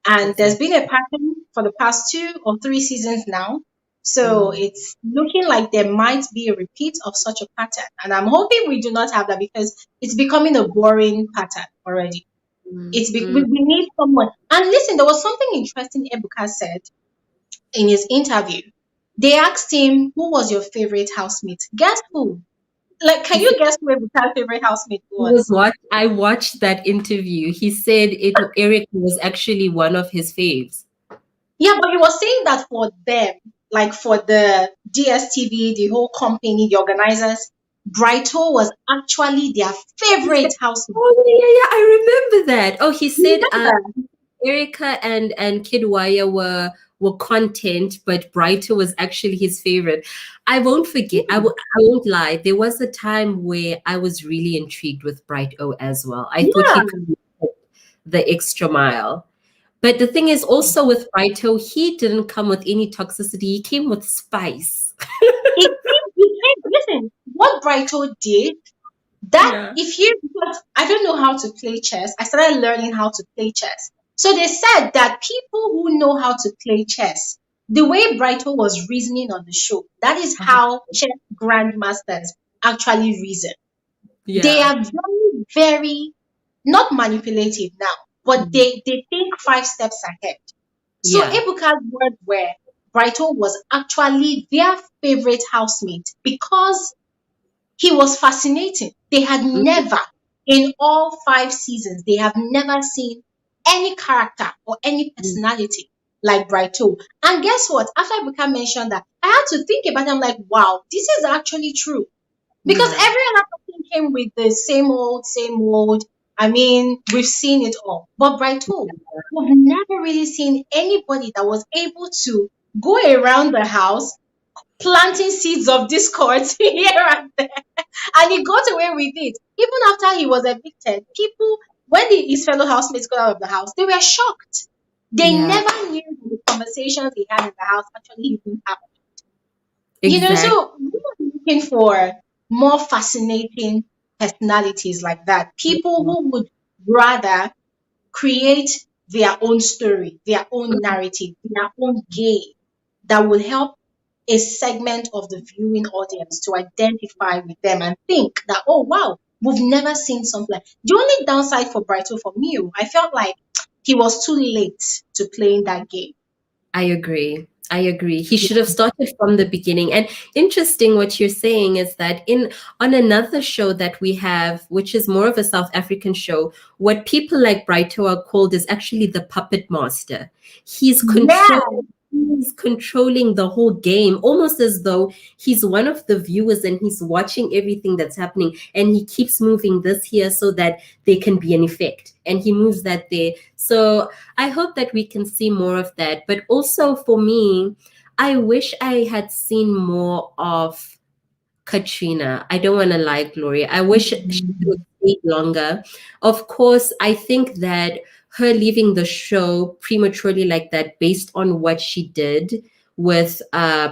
And there's Exactly. been a pattern for the past 2 or 3 seasons now. So Mm, it's looking like there might be a repeat of such a pattern. And I'm hoping we do not have that because it's becoming a boring pattern already. mm, We mm. need someone. And listen, there was something interesting Ebuka said in his interview. They asked him, who was your favorite housemate? Guess who? Like, He can said you guess who Ebuka's favorite housemate he was was? what I watched that interview. He said Eric was actually one of his faves. Yeah, but he was saying that for them, like for the DSTV, the whole company, the organizers, Brighto was actually their He said, favorite housemate. oh yeah, I remember that. Oh, he said Remember? Erica and Kidwaya were content, but Brighter was actually his favorite. I won't forget. I won't lie. There was a time where I was really intrigued with Bright O as well. I thought he Yeah. could take the extra mile. But the thing is, also with Brighto, he didn't come with any toxicity. He came with spice. Listen, what Brighto did, that Yeah. if you, because I don't know how to play chess, I started learning how to play chess. So they said that people who know how to play chess, the way Brighto was reasoning on the show, that is how chess grandmasters actually reason. They Yeah. are very, very not manipulative now, but Mhm. they think 5 steps ahead. So Yeah. Ebuka's words were Brighto was actually their favorite housemate because he was fascinating. They had Mhm. never, in all 5 seasons, they have never seen any character or any personality like Brighto. And guess what? After Ebuka mentioned that, I had to think about it. I'm like, wow, this is actually true. Because Yeah. every other person came with the same old, same old. I mean, we've seen it all. But Brighto, we've never really seen anybody that was able to go around the house planting seeds of discord here and there. And he got away with it. Even after he was evicted, people, when his fellow housemates got out of the house, they were shocked. They Yeah. never knew the conversations he had in the house actually even happened. Exactly. So we are looking for more fascinating personalities like that. People who would rather create their own story, their own narrative, their own game that will help a segment of the viewing audience to identify with them and think that, oh wow, we've never seen something like. The only downside for Brighto for me, I felt like he was too late to play in that game. I agree. I agree. He should have started from the beginning. And interesting what you're saying is that in on another show that we have, which is more of a South African show, what people like Brighto are called is actually the puppet master. He's Yeah, controlling he's controlling the whole game, almost as though he's one of the viewers and he's watching everything that's happening, and he keeps moving this here so that there can be an effect, and he moves that there. So I hope that we can see more of that. But also for me, I wish I had seen more of Katrina. I don't want to lie, Gloria. I wish she would stay longer. Of course, I think that her leaving the show prematurely like that, based on what she did with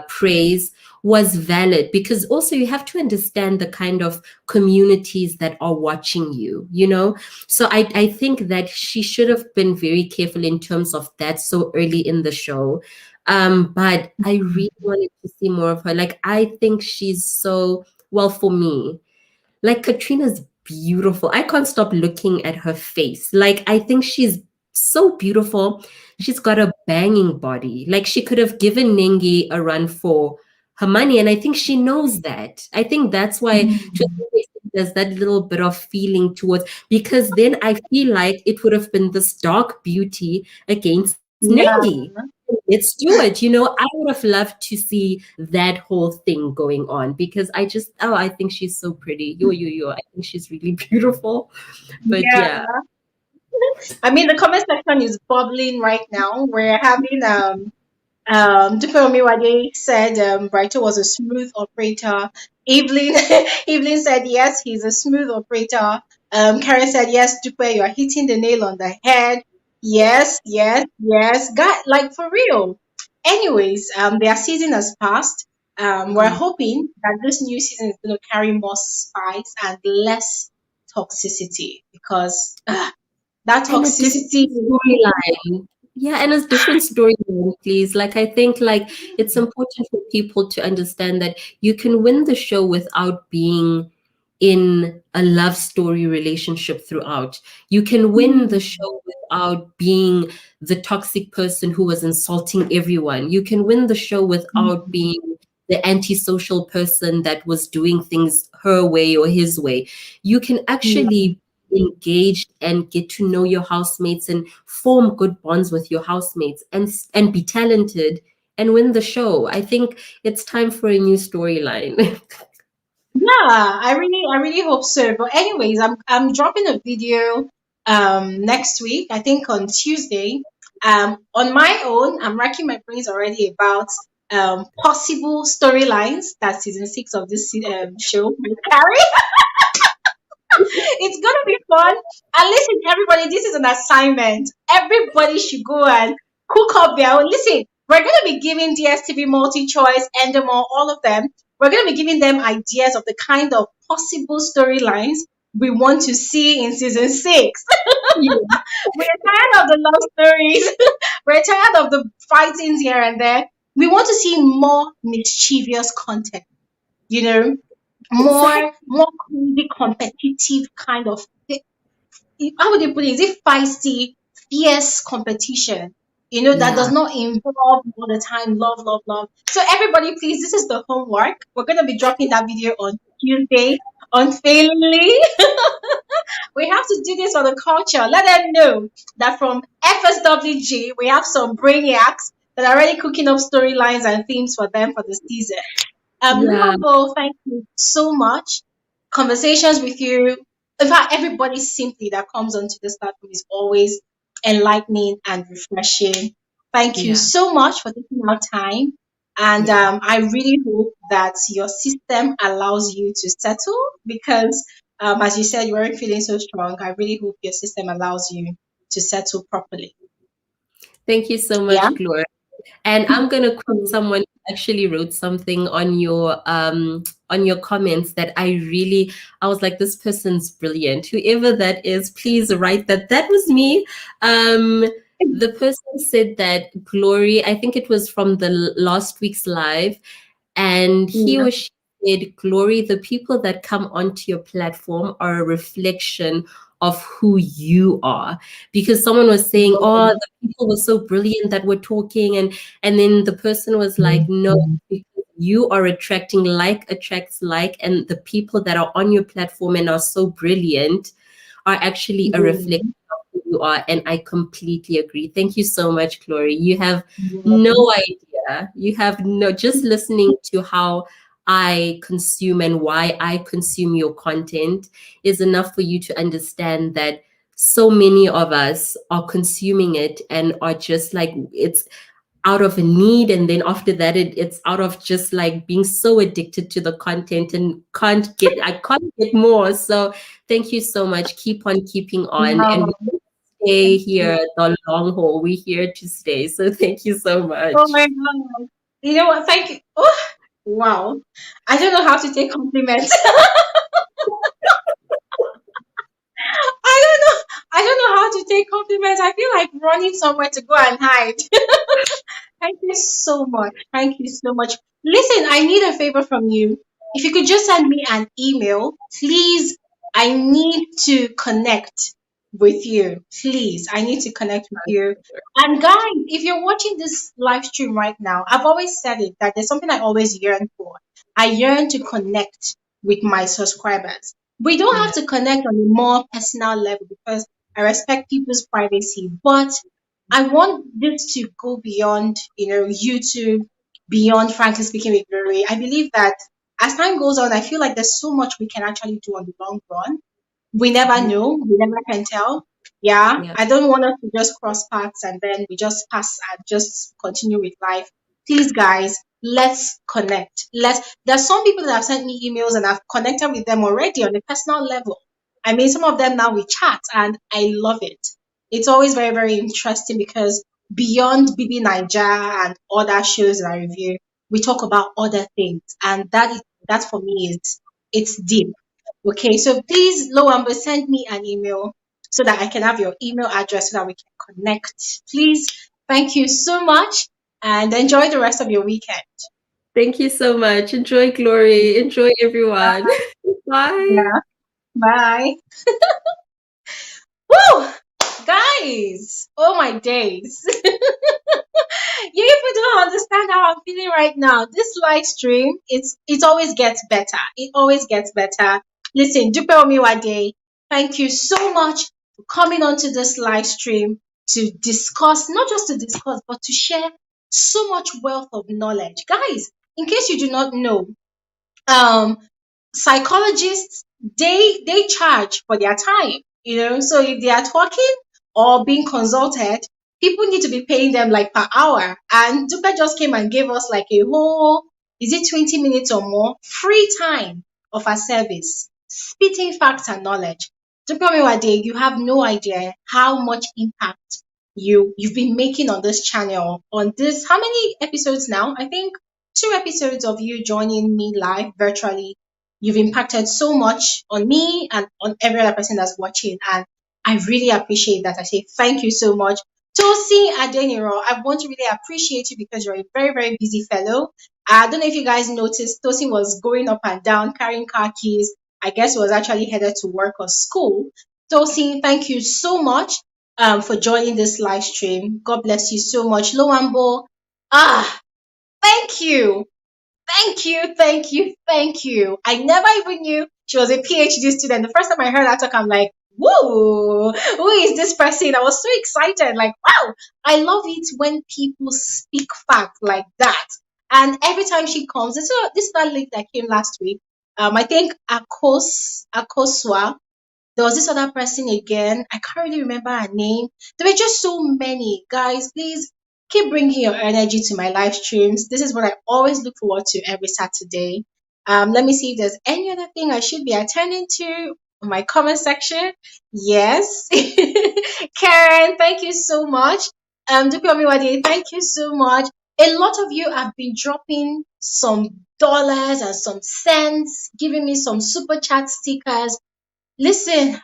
praise, was valid, because also you have to understand the kind of communities that are watching you, you know? So I think that she should have been very careful in terms of that so early in the show. But I really wanted to see more of her. Like, I think she's so, well, for me, like, Katrina's beautiful. I can't stop looking at her face. Like, I think she's so beautiful. She's got a banging body. Like, she could have given Nengi a run for her money, and I think she knows that. I think that's why there's that little bit of feeling towards, because then I feel like it would have been this dark beauty against Yeah. Nengi. Let's do it. You know, I would have loved to see that whole thing going on, because I think she's so pretty. I think she's really beautiful. But Yeah. yeah. I mean, the comment section is bubbling right now. We're having Dupe Omiwade said Brighto was a smooth operator. Evelyn Evelyn said yes, he's a smooth operator. Karen said yes, Dupe, you're hitting the nail on the head. Yes, yes, yes. God, like for real. Anyways, their season has passed. We're hoping that this new season is going to carry more spice and less toxicity, because that And a different toxicity. storyline. Yeah, and a different storyline, please. Like, I think, like, it's important for people to understand that you can win the show without being in a love story relationship throughout. You can win the show without being the toxic person who was insulting everyone. You can win the show without being the antisocial person that was doing things her way or his way. You can actually engaged and get to know your housemates and form good bonds with your housemates, and be talented and win the show. I think it's time for a new storyline. Yeah, I really hope so. But anyways, I'm dropping a video next week, I think on Tuesday. On my own, I'm racking my brains already about possible storylines that season 6 of this show will carry. It's gonna be fun. And listen, everybody, this is an assignment. Everybody should go and cook up their own. Listen, we're gonna be giving DSTV multi-choice, Endemol, all of them. We're gonna be giving them ideas of the kind of possible storylines we want to see in season 6. We're tired of the love stories. We're tired of the fightings here and there. We want to see more mischievous content, you know, Exactly. more crazy competitive kind of, how would you put it? Is it feisty, fierce competition? You know, that does Yeah. not involve all the time love, love, love. So everybody, please, this is the homework. We're gonna be dropping that video on Tuesday, unfailingly. We have to do this for the culture. Let them know that from FSWG, we have some brainiacs that are already cooking up storylines and themes for them for the season. Yeah. Limambo, thank you so much. Conversations with you, in fact, everybody simply that comes onto this platform is always enlightening and refreshing. Thank you Yeah. so much for taking our time. And Yeah. I really hope that your system allows you to settle, because, as you said, you weren't feeling so strong. I really hope your system allows you to settle properly. Thank you so Yeah. much, Gloria. And I'm gonna quote someone who actually wrote something on your comments that I was like, this person's brilliant. Whoever that is, please write that. That was me. The person said that Glory, I think it was from the last week's live, and he Yeah. or she said, Glory, the people that come onto your platform are a reflection of who you are. Because someone was saying, oh, the people were so brilliant that were talking, and then the person was like, no, because you are attracting, like attracts like, and the people that are on your platform and are so brilliant are actually a reflection of who you are. And I completely agree. Thank you so much, Glory. You have no idea. You have no, just listening to how I consume and why I consume your content is enough for you to understand that so many of us are consuming it and are just like, it's out of a need, and then after that it's out of just like being so addicted to the content and I can't get more. So thank you so much. Keep on keeping on, and Wow. we will stay here the long haul. We're here to stay, so thank you so Oh much. my God. You know what? Thank you. Oh, wow. I don't know how to take compliments. I don't know. I don't know how to take compliments. I feel like running somewhere to go and hide. Thank you so much. Thank you so much. Listen, I need a favor from you. If you could just send me an email, please. I need to connect with you. Please, I need to connect with you. And guys, if you're watching this live stream right now, I've always said it that there's something I always yearn for. I yearn to connect with my subscribers. We don't Yeah, have to connect on a more personal level because I respect people's privacy, but I want this to go beyond, YouTube, beyond frankly speaking with Glory. I believe that as time goes on, I feel like there's so much we can actually do on the long run. We never yeah, know, we never can tell. Yeah, yeah. I don't want us to just cross paths and then we just pass and just continue with life. Please, guys, let's connect. There's some people that have sent me emails and I've connected with them already on a personal level. I mean, some of them now we chat and I love it. It's always very, very interesting because beyond Bbnaija and other shows that I review, we talk about other things, and that for me is it's deep. Okay, so please, Loambo, send me an email so that I can have your email address so that we can connect. Please, thank you so much and enjoy the rest of your weekend. Thank you so much. Enjoy, Glory. Enjoy, everyone. Bye. Yeah, bye. Woo! Guys, oh my days. You people don't understand how I'm feeling right now. This live stream, it always gets better. It always gets better. Listen, Dupe Omiwade, thank you so much for coming onto this live stream to discuss, not just to discuss, but to share so much wealth of knowledge. Guys, in case you do not know, um, psychologists they charge for their time, so if they are talking or being consulted, people need to be paying them like per hour, and Dupe just came and gave us like a whole, is it 20 minutes or more free time of our service, spitting facts and knowledge. Dupe Miwade, you have no idea how much impact you've been making on this channel, on this, how many episodes now? I think 2 episodes of you joining me live virtually. You've impacted so much on me and on every other person that's watching, and I really appreciate that. I say thank you so much. Tosi Adeniro, I want to really appreciate you because you're a very, very busy fellow. I don't know if you guys noticed, Tosi was going up and down carrying car keys. I guess he was actually headed to work or school. Tosi, thank you so much for joining this live stream. God bless you so much. Loambo, thank you. Thank you, thank you, thank you. I never even knew she was a PhD student. The first time I heard her talk, I'm like, whoa, who is this person? I was so excited. Like, wow, I love it when people speak fact like that. And every time she comes, this is that lady that came last week. I think Akoswa, there was this other person again. I can't really remember her name. There were just so many. Guys, please keep bringing your energy to my live streams. This is what I always look forward to every Saturday. Let me see if there's any other thing I should be attending to in my comment section. Yes. Karen, thank you so much. Dupe thank you so much. A lot of you have been dropping some dollars and some cents, giving me some super chat stickers. Listen,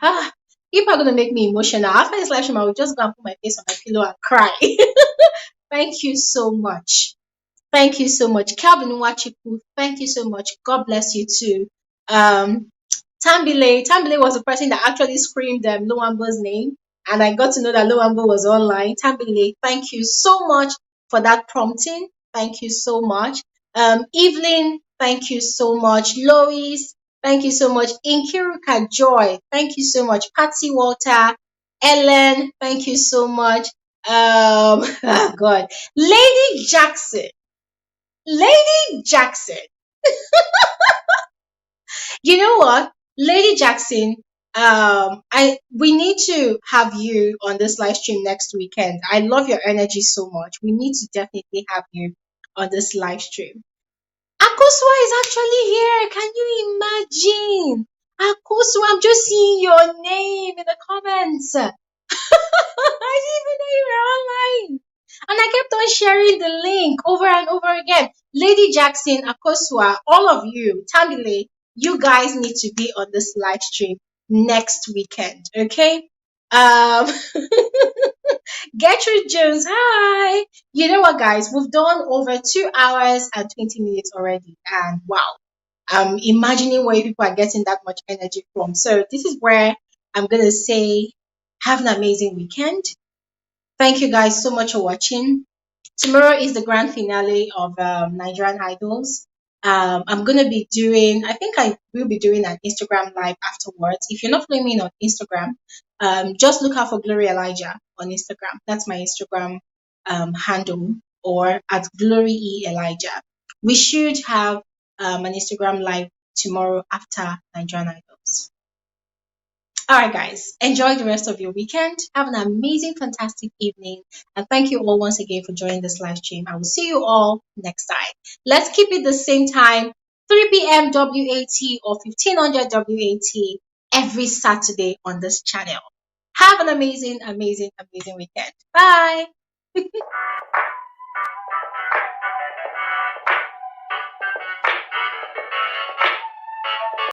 people are gonna make me emotional. After this live stream, I will just go and put my face on my pillow and cry. Thank you so much. Thank you so much. Calvin Wachiku, thank you so much. God bless you too. Um, Tambile was the person that actually screamed Loambo's name, and I got to know that Loambo was online. Tambile, thank you so much for that prompting. Thank you so much. Evelyn, thank you so much. Lois, thank you so much. Inkiruka Joy, thank you so much. Patsy Walter, Ellen, thank you so much. Oh God, Lady Jackson, Lady Jackson. You know what, Lady Jackson? I we need to have you on this live stream next weekend. I love your energy so much. We need to definitely have you on this live stream. Akosua is actually here. Can you imagine? Akosua, I'm just seeing your name in the comments. I didn't even know you were online. And I kept on sharing the link over and over again. Lady Jackson, Akosua, all of you, Tamile, you guys need to be on this live stream next weekend, okay? Um, Gertrude Jones, hi. You know what, guys? We've done over 2 hours and 20 minutes already, and wow, I'm imagining where people are getting that much energy from. So this is where I'm gonna say, have an amazing weekend. Thank you guys so much for watching. Tomorrow is the grand finale of Nigerian Idols. I'm gonna be doing. I think I will be doing an Instagram live afterwards. If you're not following me on Instagram, just look out for Glory Elijah on Instagram. That's my Instagram handle, or at Glory E Elijah. We should have an Instagram live tomorrow after Nigerian Idols. All right, guys, enjoy the rest of your weekend. Have an amazing, fantastic evening. And thank you all once again for joining this live stream. I will see you all next time. Let's keep it the same time, 3 p.m. WAT or 1500 WAT every Saturday on this channel. Have an amazing, amazing, amazing weekend. Bye.